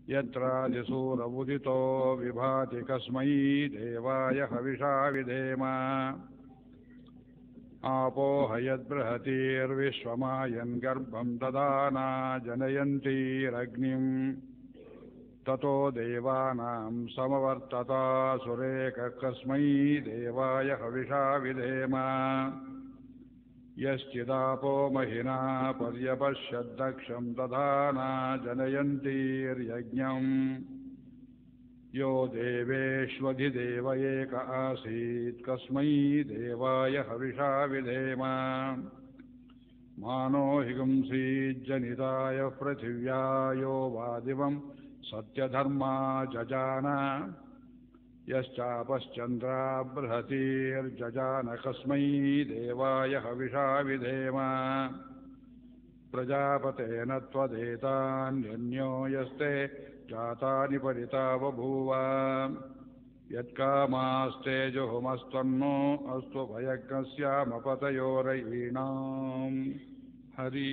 ಯತ್ರಾದಿಸೂರವುದಿತೋ ವಿಭಾತಿ ಕಸ್ಮೈ ದೇವಾಯ ಹವಿಷಾ ವಿಧೇಮ ಆಪೋ ಹಯದ್ಬೃಹತೀರ್ವಿಶ್ವಮಾಯನ್ ಗರ್ಭಂ ದದಾನಾ ಜನಯಂತೀರಗ್ನಿಂ ತತೋ ದೇವಾನಾಂ ಸಮವರ್ತತಾಸುರೇಕ ಕಸ್ಮೈ ದೇವಾಯ ಹವಿಷಾ ವಿಧೇಮ ಯಶ್ಚಿದಾಪೋ ಮಹಿನಾ ಪರ್ಯಪಶ್ಯದ್ದಕ್ಷಂ ದಧಾನಾ ಜನಯಂತೀರ್ಯಜ್ಞಂ ಯೋ ದೇವೇಶ್ವಧಿದೇವ ಏಕ ಆಸೀತ್ ಕಸ್ಮೈ ದೇವಾಯ ಹವಿಷಾ ವಿಧೇಮ ಮಾನೋ ಹಿಗುಂಸೀಜ್ಜನಿತಾಯ ಪೃಥಿವ್ಯಾ ಯೋ ವಾದಿವಂ ಸತ್ಯಧರ್ಮಾ ಜಜಾನ ಯಶ್ಚಾಪಶ್ಚಂದ್ರಾ ಬೃಹತೀರ್ಜಜಾನ ಕಸ್ಮೈ ದೇವಾಯ ಹವಿಷಾ ವಿಧೇಮ ಪ್ರಜಾಪತೇನ ತ್ವದೇತಾನ್ಯನ್ಯೋ ಯಸ್ತೆ ಜಾತಾನಿ ಪರಿತಾ ಬಭೂವ ಯತ್ಕಾಮಾಸ್ತೆ ಜುಹುಮಸ್ತನ್ನೋ ಅಸ್ತು ಭಯಜ್ಞಸ್ಯಾಮಪತಯೋರಯೀಣಾಂ ಹರಿ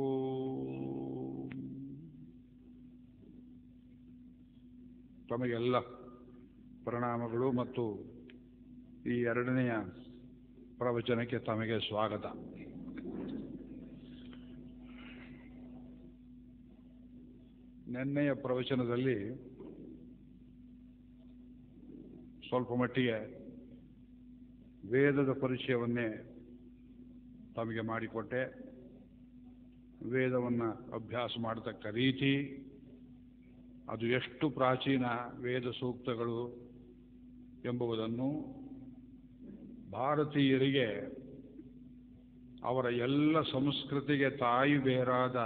ಓಂ. ತಮಗೆಲ್ಲ ಪ್ರಣಾಮಗಳು ಮತ್ತು ಈ ಎರಡನೆಯ ಪ್ರವಚನಕ್ಕೆ ತಮಗೆ ಸ್ವಾಗತ. ನಿನ್ನೆಯ ಪ್ರವಚನದಲ್ಲಿ ಸ್ವಲ್ಪ ಮಟ್ಟಿಗೆ ವೇದದ ಪರಿಚಯವನ್ನೇ ತಮಗೆ ಮಾಡಿಕೊಟ್ಟೆ. ವೇದವನ್ನು ಅಭ್ಯಾಸ ಮಾಡತಕ್ಕ ರೀತಿ, ಅದು ಎಷ್ಟು ಪ್ರಾಚೀನ ವೇದ ಸೂಕ್ತಗಳು ಎಂಬುದನ್ನು, ಭಾರತೀಯರಿಗೆ ಅವರ ಎಲ್ಲ ಸಂಸ್ಕೃತಿಗೆ ತಾಯಿ ಬೇರಾದ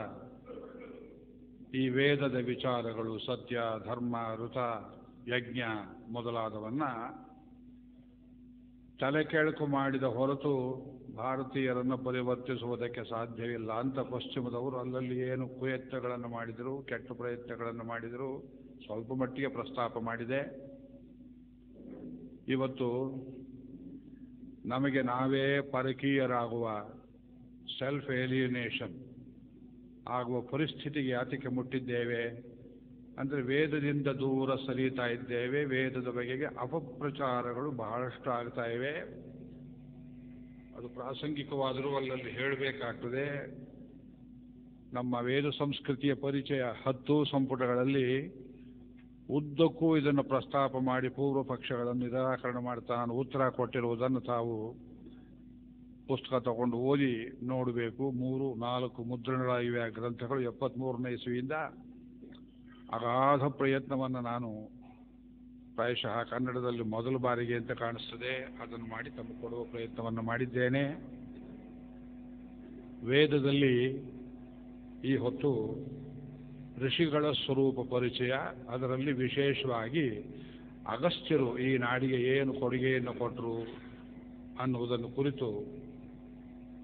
ಈ ವೇದದ ವಿಚಾರಗಳು, ಸತ್ಯ, ಧರ್ಮ, ಋತ, ಯಜ್ಞ ಮೊದಲಾದವನ್ನ ತಲೆ ಕೆಳಕು ಮಾಡಿದ ಹೊರತು ಭಾರತೀಯರನ್ನು ಪರಿವರ್ತಿಸುವುದಕ್ಕೆ ಸಾಧ್ಯವಿಲ್ಲ ಅಂತ ಪಶ್ಚಿಮದವರು ಅಲ್ಲಲ್ಲಿ ಏನು ಕುಯತ್ನಗಳನ್ನು ಮಾಡಿದರು, ಕೆಟ್ಟ ಪ್ರಯತ್ನಗಳನ್ನು ಮಾಡಿದರು, ಸ್ವಲ್ಪ ಮಟ್ಟಿಗೆ ಪ್ರಸ್ತಾಪ ಮಾಡಿದೆ. ಇವತ್ತು ನಮಗೆ ನಾವೇ ಪರಕೀಯರಾಗುವ, ಸೆಲ್ಫ್ ಏಲಿಯನೇಷನ್ ಆಗುವ ಪರಿಸ್ಥಿತಿಗೆ ಯಾತಕ್ಕೆ ಮುಟ್ಟಿದ್ದೇವೆ ಅಂದರೆ ವೇದದಿಂದ ದೂರ ಸರಿತಾ ಇದ್ದೇವೆ. ವೇದದ ಬಗೆಗೆ ಅಪಪ್ರಚಾರಗಳು ಬಹಳಷ್ಟು ಆಗ್ತಾ ಇವೆ. ಅದು ಪ್ರಾಸಂಗಿಕವಾದರೂ ಅಲ್ಲಲ್ಲಿ ಹೇಳಬೇಕಾಗ್ತದೆ. ನಮ್ಮ ವೇದ ಸಂಸ್ಕೃತಿಯ ಪರಿಚಯ 10 ಸಂಪುಟಗಳಲ್ಲಿ ಉದ್ದಕ್ಕೂ ಇದನ್ನು ಪ್ರಸ್ತಾಪ ಮಾಡಿ ಪೂರ್ವ ಪಕ್ಷಗಳನ್ನು ನಿರಾಕರಣೆ ಮಾಡ್ತಾ ನಾನು ಉತ್ತರ ಕೊಟ್ಟಿರುವುದನ್ನು ತಾವು ಪುಸ್ತಕ ತಗೊಂಡು ಓದಿ ನೋಡಬೇಕು. 3-4 ಮುದ್ರಣಗಳಾಗಿವೆ ಆ ಗ್ರಂಥಗಳು. 73ನೇ ಇಸವಿಯಿಂದ ಅಗಾಧ ಪ್ರಯತ್ನವನ್ನು ನಾನು ಪ್ರಾಯಶಃ ಕನ್ನಡದಲ್ಲಿ ಮೊದಲ ಬಾರಿಗೆ ಅಂತ ಕಾಣಿಸ್ತದೆ ಅದನ್ನು ಮಾಡಿ ತಮಗೆ ಕೊಡುವ ಪ್ರಯತ್ನವನ್ನು ಮಾಡಿದ್ದೇನೆ. ವೇದದಲ್ಲಿ ಈ ಹೊತ್ತು ಋಷಿಗಳ ಸ್ವರೂಪ ಪರಿಚಯ, ಅದರಲ್ಲಿ ವಿಶೇಷವಾಗಿ ಅಗಸ್ತ್ಯರು ಈ ನಾಡಿಗೆ ಏನು ಕೊಡುಗೆಯನ್ನು ಕೊಟ್ಟರು ಅನ್ನುವುದನ್ನು ಕುರಿತು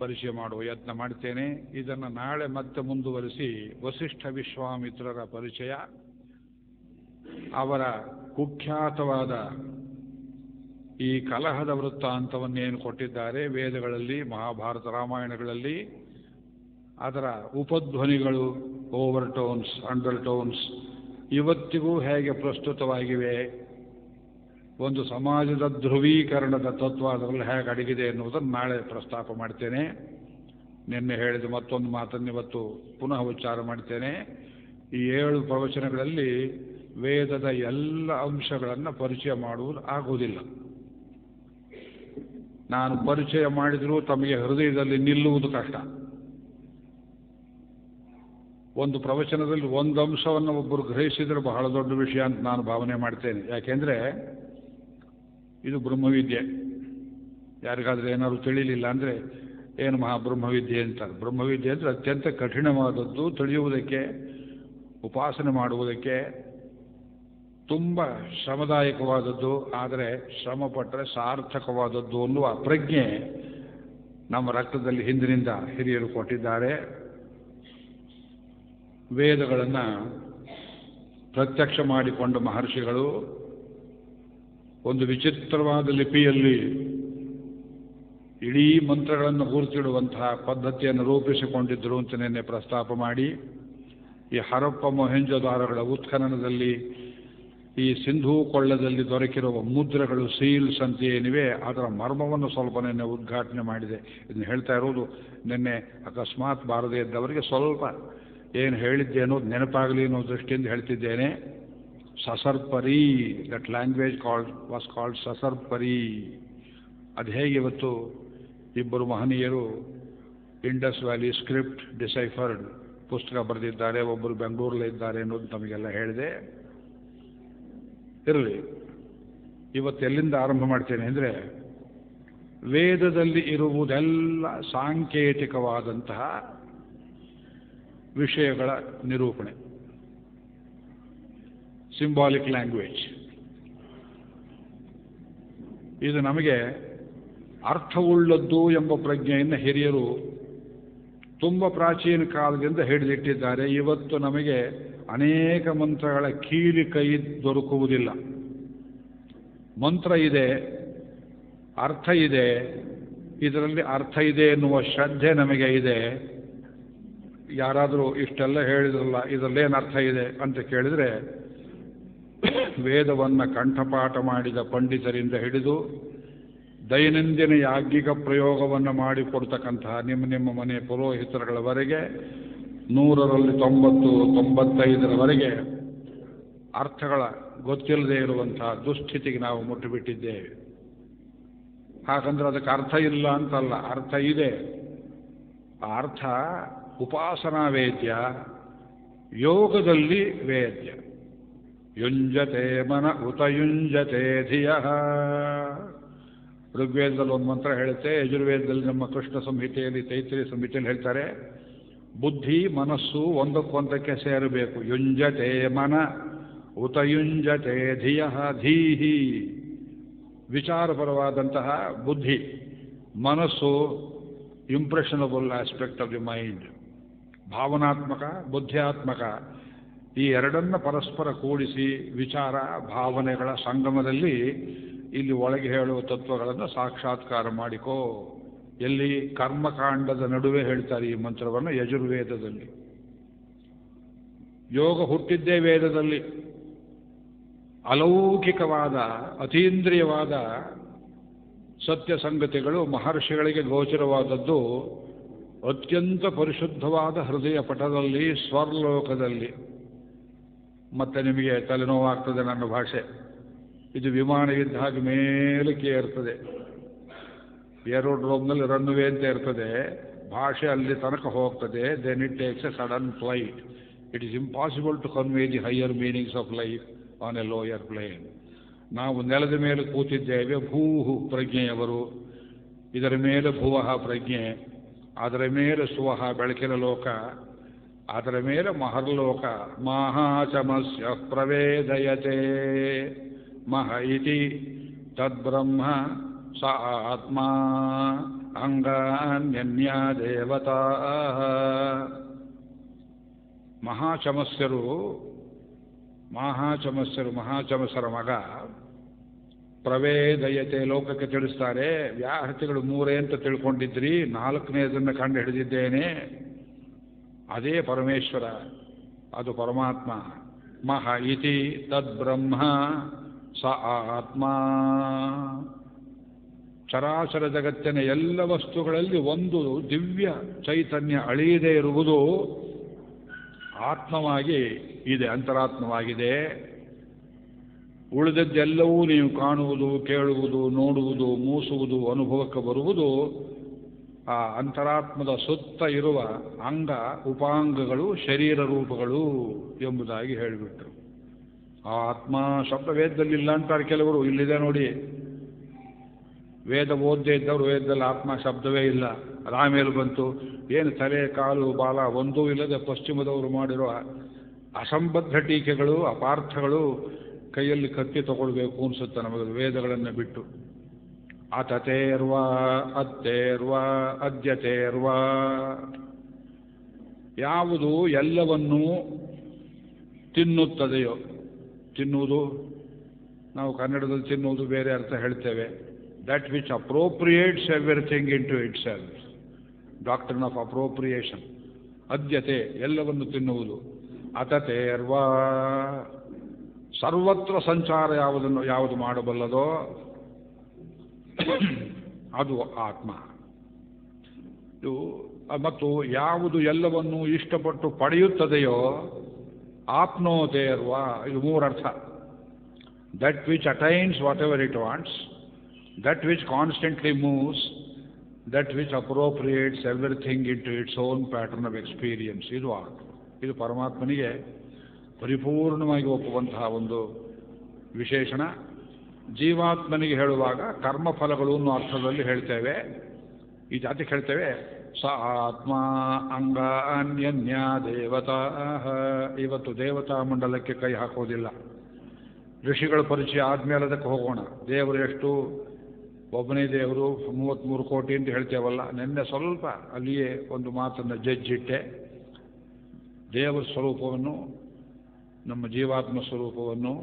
ಪರಿಚಯ ಮಾಡುವ ಯತ್ನ ಮಾಡ್ತೇನೆ. ಇದನ್ನು ನಾಳೆ ಮತ್ತೆ ಮುಂದುವರಿಸಿ ವಸಿಷ್ಠ ವಿಶ್ವಾಮಿತ್ರರ ಪರಿಚಯ, ಅವರ ಕುಖ್ಯಾತವಾದ ಈ ಕಲಹದ ವೃತ್ತಾಂತವನ್ನೇನು ಕೊಟ್ಟಿದ್ದಾರೆ ವೇದಗಳಲ್ಲಿ, ಮಹಾಭಾರತ, ರಾಮಾಯಣಗಳಲ್ಲಿ, ಅದರ ಉಪಧ್ವನಿಗಳು, ಓವರ್ ಟೋನ್ಸ್, ಅಂಡರ್ ಟೋನ್ಸ್ ಇವತ್ತಿಗೂ ಹೇಗೆ ಪ್ರಸ್ತುತವಾಗಿವೆ, ಒಂದು ಸಮಾಜದ ಧ್ರುವೀಕರಣದ ತತ್ವ ಅದರಲ್ಲಿ ಹೇಗೆ ಅಡಗಿದೆ ಎನ್ನುವುದನ್ನು ನಾಳೆ ಪ್ರಸ್ತಾಪ ಮಾಡ್ತೇನೆ. ನಿನ್ನೆ ಹೇಳಿದ ಮತ್ತೊಂದು ಮಾತನ್ನು ಇವತ್ತು ಪುನಃ ಉಚ್ಚಾರ ಮಾಡ್ತೇನೆ. ಈ 7 ಪ್ರವಚನಗಳಲ್ಲಿ ವೇದದ ಎಲ್ಲ ಅಂಶಗಳನ್ನು ಪರಿಚಯ ಮಾಡುವುದು ಆಗುವುದಿಲ್ಲ. ನಾನು ಪರಿಚಯ ಮಾಡಿದರೂ ತಮಗೆ ಹೃದಯದಲ್ಲಿ ನಿಲ್ಲುವುದು ಕಷ್ಟ. ಒಂದು ಪ್ರವಚನದಲ್ಲಿ ಒಂದು ಅಂಶವನ್ನು ಒಬ್ಬರು ಗ್ರಹಿಸಿದರೆ ಬಹಳ ದೊಡ್ಡ ವಿಷಯ ಅಂತ ನಾನು ಭಾವನೆ ಮಾಡ್ತೇನೆ. ಯಾಕೆಂದರೆ ಇದು ಬ್ರಹ್ಮವಿದ್ಯೆ. ಯಾರಿಗಾದ್ರೂ ಏನಾದ್ರು ತಿಳಿಲಿಲ್ಲ ಅಂದರೆ ಏನು ಮಹಾಬ್ರಹ್ಮವಿದ್ಯೆ ಅಂತಾರೆ. ಬ್ರಹ್ಮವಿದ್ಯೆ ಅಂದರೆ ಅತ್ಯಂತ ಕಠಿಣವಾದದ್ದು, ತಿಳಿಯುವುದಕ್ಕೆ, ಉಪಾಸನೆ ಮಾಡುವುದಕ್ಕೆ ತುಂಬ ಶ್ರಮದಾಯಕವಾದದ್ದು, ಆದರೆ ಶ್ರಮಪಟ್ಟರೆ ಸಾರ್ಥಕವಾದದ್ದು ಅನ್ನುವ ಪ್ರಜ್ಞೆ ನಮ್ಮ ರಕ್ತದಲ್ಲಿ ಹಿಂದಿನಿಂದ ಹಿರಿಯರು ಕೊಟ್ಟಿದ್ದಾರೆ. ವೇದಗಳನ್ನು ಪ್ರತ್ಯಕ್ಷ ಮಾಡಿಕೊಂಡ ಮಹರ್ಷಿಗಳು ಒಂದು ವಿಚಿತ್ರವಾದ ಲಿಪಿಯಲ್ಲಿ ಇಡೀ ಮಂತ್ರಗಳನ್ನು ಗುರುತಿಡುವಂತಹ ಪದ್ಧತಿಯನ್ನು ರೂಪಿಸಿಕೊಂಡಿದ್ದರು ಅಂತ ನಿನ್ನೆ ಪ್ರಸ್ತಾಪ ಮಾಡಿ, ಈ ಹರಪ್ಪ ಮೊಹೆಂಜೊದಾರಗಳ ಉತ್ಖನನದಲ್ಲಿ ಈ ಸಿಂಧೂ ಕೊಳ್ಳದಲ್ಲಿ ದೊರಕಿರುವ ಮುದ್ರೆಗಳು, ಸೀಲ್ಸ್ ಅಂತ ಏನಿವೆ, ಅದರ ಮರ್ಮವನ್ನು ಸ್ವಲ್ಪ ನಿನ್ನೆ ಉದ್ಘಾಟನೆ ಮಾಡಿದೆ. ಇದನ್ನು ಹೇಳ್ತಾ ಇರೋದು ನಿನ್ನೆ ಅಕಸ್ಮಾತ್ ಬಾರದೇ ಇದ್ದವರಿಗೆ ಸ್ವಲ್ಪ ಏನು ಹೇಳಿದ್ದೆ ಅನ್ನೋದು ನೆನಪಾಗಲಿ ಅನ್ನೋ ದೃಷ್ಟಿಯಿಂದ ಹೇಳ್ತಿದ್ದೇನೆ. ಸಸರ್ಪರಿ, ದಟ್ ಲ್ಯಾಂಗ್ವೇಜ್ ವಾಸ್ ಕಾಲ್ಡ್ ಸಸರ್ಪರಿ. ಅದು ಹೇಗೆ ಇವತ್ತು ಇಬ್ಬರು ಮಹನೀಯರು ಇಂಡಸ್ ವ್ಯಾಲಿ ಸ್ಕ್ರಿಪ್ಟ್ ಡಿಸೈಫರ್ಡ್ ಪುಸ್ತಕ ಬರೆದಿದ್ದಾರೆ, ಒಬ್ಬರು ಬೆಂಗಳೂರಲ್ಲೇ ಇದ್ದಾರೆ ಅನ್ನೋದು ನಮಗೆಲ್ಲ ಹೇಳಿದೆ. ಇರಲಿ, ಇವತ್ತು ಎಲ್ಲಿಂದ ಆರಂಭ ಮಾಡ್ತೇನೆ ಅಂದರೆ, ವೇದದಲ್ಲಿ ಇರುವುದೆಲ್ಲ ಸಾಂಕೇತಿಕವಾದಂತಹ ವಿಷಯಗಳ ನಿರೂಪಣೆ, ಸಿಂಬಾಲಿಕ್ ಲ್ಯಾಂಗ್ವೇಜ್. ಇದು ನಮಗೆ ಅರ್ಥವುಳ್ಳದ್ದು ಎಂಬ ಪ್ರಜ್ಞೆಯನ್ನು ಹಿರಿಯರು ತುಂಬ ಪ್ರಾಚೀನ ಕಾಲದಿಂದ ಹಿಡಿದಿಟ್ಟಿದ್ದಾರೆ. ಇವತ್ತು ನಮಗೆ ಅನೇಕ ಮಂತ್ರಗಳ ಕೀಲಿ ಕೈ ದೊರಕುವುದಿಲ್ಲ. ಮಂತ್ರ ಇದೆ, ಅರ್ಥ ಇದೆ, ಇದರಲ್ಲಿ ಅರ್ಥ ಇದೆ ಎನ್ನುವ ಶ್ರದ್ಧೆ ನಮಗೆ ಇದೆ. ಯಾರಾದರೂ ಇಷ್ಟೆಲ್ಲ ಹೇಳಿದ್ರಲ್ಲ, ಇದರಲ್ಲೇನು ಅರ್ಥ ಇದೆ ಅಂತ ಕೇಳಿದರೆ, ವೇದವನ್ನು ಕಂಠಪಾಠ ಮಾಡಿದ ಪಂಡಿತರಿಂದ ಹಿಡಿದು ದೈನಂದಿನ ಯಾಜ್ಞಿಕ ಪ್ರಯೋಗವನ್ನು ಮಾಡಿಕೊಡ್ತಕ್ಕಂತಹ ನಿಮ್ಮ ಮನೆ ಪುರೋಹಿತರುಗಳವರೆಗೆ 100ರಲ್ಲಿ 90-95ರವರೆಗೆ ಅರ್ಥಗಳ ಗೊತ್ತಿಲ್ಲದೆ ಇರುವಂತಹ ದುಸ್ಥಿತಿಗೆ ನಾವು ಮುಟ್ಟಿಬಿಟ್ಟಿದ್ದೇವೆ. ಹಾಗಂದ್ರೆ ಅದಕ್ಕೆ ಅರ್ಥ ಇಲ್ಲ ಅಂತಲ್ಲ, ಅರ್ಥ ಇದೆ. ಆ ಅರ್ಥ ಉಪಾಸನಾ ವೇದ್ಯ, ಯೋಗದಲ್ಲಿ ವೇದ್ಯ. ಯುಂಜತೆ ಮನ ಉತಯುಂಜತೆ ಧಿಯ. ಋಗ್ವೇದದಲ್ಲಿ ಒಂದು ಮಂತ್ರ ಹೇಳುತ್ತೆ, ಯಜುರ್ವೇದದಲ್ಲಿ ನಮ್ಮ ಕೃಷ್ಣ ಸಂಹಿತೆಯಲ್ಲಿ, ತೈತ್ರಿಯ ಸಂಹಿತೆಯಲ್ಲಿ ಹೇಳ್ತಾರೆ, ಬುದ್ಧಿ ಮನಸ್ಸು ಒಂದಕ್ಕೊಂದಕ್ಕೆ ಸೇರಬೇಕು. ಯುಂಜತೆ ಮನ ಉತಯುಂಜತೆ ಧಿಯ. ಧೀಹಿ ವಿಚಾರಪರವಾದಂತಹ ಬುದ್ಧಿ, ಮನಸ್ಸು ಇಂಪ್ರೆಷನಬಲ್ ಆಸ್ಪೆಕ್ಟ್ ಆಫ್ ದಿ ಮೈಂಡ್, ಭಾವನಾತ್ಮಕ ಬುದ್ಧಿಯಾತ್ಮಕ. ಈ ಎರಡನ್ನ ಪರಸ್ಪರ ಕೂಡಿಸಿ ವಿಚಾರ ಭಾವನೆಗಳ ಸಂಗಮದಲ್ಲಿ ಇಲ್ಲಿ ಒಳಗೆ ಹೇಳುವ ತತ್ವಗಳನ್ನು ಸಾಕ್ಷಾತ್ಕಾರ ಮಾಡಿಕೋ. ಎಲ್ಲಿ? ಕರ್ಮಕಾಂಡದ ನಡುವೆ ಹೇಳ್ತಾರೆ ಈ ಮಂತ್ರವನ್ನು ಯಜುರ್ವೇದದಲ್ಲಿ. ಯೋಗ ಹುಟ್ಟಿದ್ದೇ ವೇದದಲ್ಲಿ. ಅಲೌಕಿಕವಾದ ಅತೀಂದ್ರಿಯವಾದ ಸತ್ಯ ಸಂಗತಿಗಳು ಮಹರ್ಷಿಗಳಿಗೆ ಗೋಚರವಾದದ್ದು ಅತ್ಯಂತ ಪರಿಶುದ್ಧವಾದ ಹೃದಯ ಪಟದಲ್ಲಿ, ಸ್ವರ್ಲೋಕದಲ್ಲಿ. ಮತ್ತೆ ನಿಮಗೆ ತಲೆನೋವಾಗ್ತದೆ ನನ್ನ ಭಾಷೆ. ಇದು ವಿಮಾನ ಇದ್ದ ಹಾಗೆ ಮೇಲಕ್ಕೆ ಇರ್ತದೆ, ಏರೋಡ್ರೋಮ್ನಲ್ಲಿ ರನ್ವೇ ಅಂತ ಇರ್ತದೆ, ಭಾಷೆ ಅಲ್ಲಿ ತನಕ ಹೋಗ್ತದೆ. Then it takes a sudden flight. It is impossible to convey the higher meanings of life on a lower plane. ನಾವು ನೆಲದ ಮೇಲೆ ಕೂತಿದ್ದೇವೆ, ಭೂಹು ಪ್ರಜ್ಞೆಯವರು, ಇದರ ಮೇಲೆ ಭುವಃ ಪ್ರಜ್ಞೆ, ಅದರ ಮೇಲೆ ಸುವಹ ಬೆಳಕಿನ ಲೋಕ, ಅದರ ಮೇಲೆ ಮಹರ್ಲೋಕ. ಮಹಾಚಮಸ್ಯ ಪ್ರವೇದಯತೆ ಮಹ ಇತಿ ತದ್ಬ್ರಹ್ಮ ಸ ಆತ್ಮ ಅಂಗಾನ್ಯನ್ಯ ದೇವತಾ. ಮಹಾಚಮಸ್ಸರ ಮಗ ಪ್ರವೇದಯತೆ ಲೋಕಕ್ಕೆ ತಿಳಿಸ್ತಾರೆ. ವ್ಯಾಹೃತಿಗಳು 3 ಅಂತ ತಿಳ್ಕೊಂಡಿದ್ರಿ, 4ನೇದನ್ನು ಕಂಡು ಹಿಡಿದಿದ್ದೇನೆ. ಅದೇ ಪರಮೇಶ್ವರ, ಅದು ಪರಮಾತ್ಮ. ಮಹ ಇತಿ ತದ್ಬ್ರಹ್ಮ ಸ ಆತ್ಮ. ಚರಾಚರ ಜಗತ್ತಿನ ಎಲ್ಲ ವಸ್ತುಗಳಲ್ಲಿ ಒಂದು ದಿವ್ಯ ಚೈತನ್ಯ ಅಳಿಯದೇ ಇರುವುದು ಆತ್ಮವಾಗಿ ಇದೆ, ಅಂತರಾತ್ಮವಾಗಿದೆ. ಉಳಿದದ್ದೆಲ್ಲವೂ ನೀವು ಕಾಣುವುದು, ಕೇಳುವುದು, ನೋಡುವುದು, ಮೂಸುವುದು, ಅನುಭವಕ್ಕೆ ಬರುವುದು ಆ ಅಂತರಾತ್ಮದ ಸುತ್ತ ಇರುವ ಅಂಗ ಉಪಾಂಗಗಳು, ಶರೀರ ರೂಪಗಳು ಎಂಬುದಾಗಿ ಹೇಳಿಬಿಟ್ರು. ಆ ಆತ್ಮ ಶಬ್ದ ವೇದದಲ್ಲಿಲ್ಲ ಅಂತಾರೆ ಕೆಲವರು. ಇಲ್ಲಿದೆ ನೋಡಿ, ವೇದ ಓದ್ದೇ ಇದ್ದವರು ವೇದದಲ್ಲಿ ಆತ್ಮ ಶಬ್ದವೇ ಇಲ್ಲ. ಅದಾಮೇಲೆ ಬಂತು, ಏನು ತಲೆ ಕಾಲು ಬಾಲ ಒಂದೂ ಇಲ್ಲದೆ ಪಶ್ಚಿಮದವರು ಮಾಡಿರುವ ಅಸಂಬದ್ಧ ಟೀಕೆಗಳು, ಅಪಾರ್ಥಗಳು. ಕೈಯಲ್ಲಿ ಕತ್ತಿ ತಗೊಳ್ಬೇಕು ಅನಿಸುತ್ತೆ ನಮಗೆ ವೇದಗಳನ್ನು ಬಿಟ್ಟು. ಅತತೇರ್ವಾ ಅತ್ತೇರ್ವಾ ಅದ್ಯತೇರ್ವಾ. ಯಾವುದು ಎಲ್ಲವನ್ನೂ ತಿನ್ನುತ್ತದೆಯೋ, ತಿನ್ನುವುದು ನಾವು ಕನ್ನಡದಲ್ಲಿ ತಿನ್ನುವುದು ಬೇರೆ ಅರ್ಥ ಹೇಳ್ತೇವೆ. That which appropriates everything into itself, doctrine of appropriation. ಅದ್ಯತೆ ಎಲ್ಲವನ್ನು ತಿನ್ನುವುದು. ಅತತೇರ್ವಾ ಸರ್ವತ್ರ ಸಂಚಾರ ಯಾವುದು ಮಾಡಬಲ್ಲದೋ ಅದು ಆತ್ಮ. ಮತ್ತು ಯಾವುದು ಎಲ್ಲವನ್ನೂ ಇಷ್ಟಪಟ್ಟು ಪಡೆಯುತ್ತದೆಯೋ ಆಪ್ನೋತೇರ್ವಾ, ಇದು ಮೂರರ್ಥ. That which attains whatever it wants, that which constantly moves, that which appropriates everything into its own pattern of experience. ಇದು ಆತ್ಮ. ಇದು ಪರಮಾತ್ಮನಿಗೆ ಪರಿಪೂರ್ಣವಾಗಿ ಒಪ್ಪುವಂತಹ ಒಂದು ವಿಶೇಷಣ. ಜೀವಾತ್ಮನಿಗೆ ಹೇಳುವಾಗ ಕರ್ಮಫಲಗಳು ಅನ್ನೋ ಅರ್ಥದಲ್ಲಿ ಹೇಳ್ತೇವೆ. ಈ ಜಾತಿಗೆ ಹೇಳ್ತೇವೆ ಸ ಆತ್ಮ ಅಂಗ ಅನ್ಯನ್ಯ ದೇವತಾ. ಇವತ್ತು ದೇವತಾ ಮಂಡಲಕ್ಕೆ ಕೈ ಹಾಕೋದಿಲ್ಲ. ಋಷಿಗಳ ಪರಿಚಯ ಆದ್ಮೇಲೆ ಅದಕ್ಕೆ ಹೋಗೋಣ. ದೇವರು ಎಷ್ಟು, ಒಬ್ಬನೇ ದೇವರು 33 ಕೋಟಿ ಅಂತ ಹೇಳ್ತೇವಲ್ಲ. ನಿನ್ನೆ ಸ್ವಲ್ಪ ಅಲ್ಲಿಯೇ ಒಂದು ಮಾತನ್ನು ಜಜ್ಜಿಟ್ಟೆ. ದೇವರ ಸ್ವರೂಪವನ್ನು, ನಮ್ಮ ಜೀವಾತ್ಮ ಸ್ವರೂಪವನ್ನು,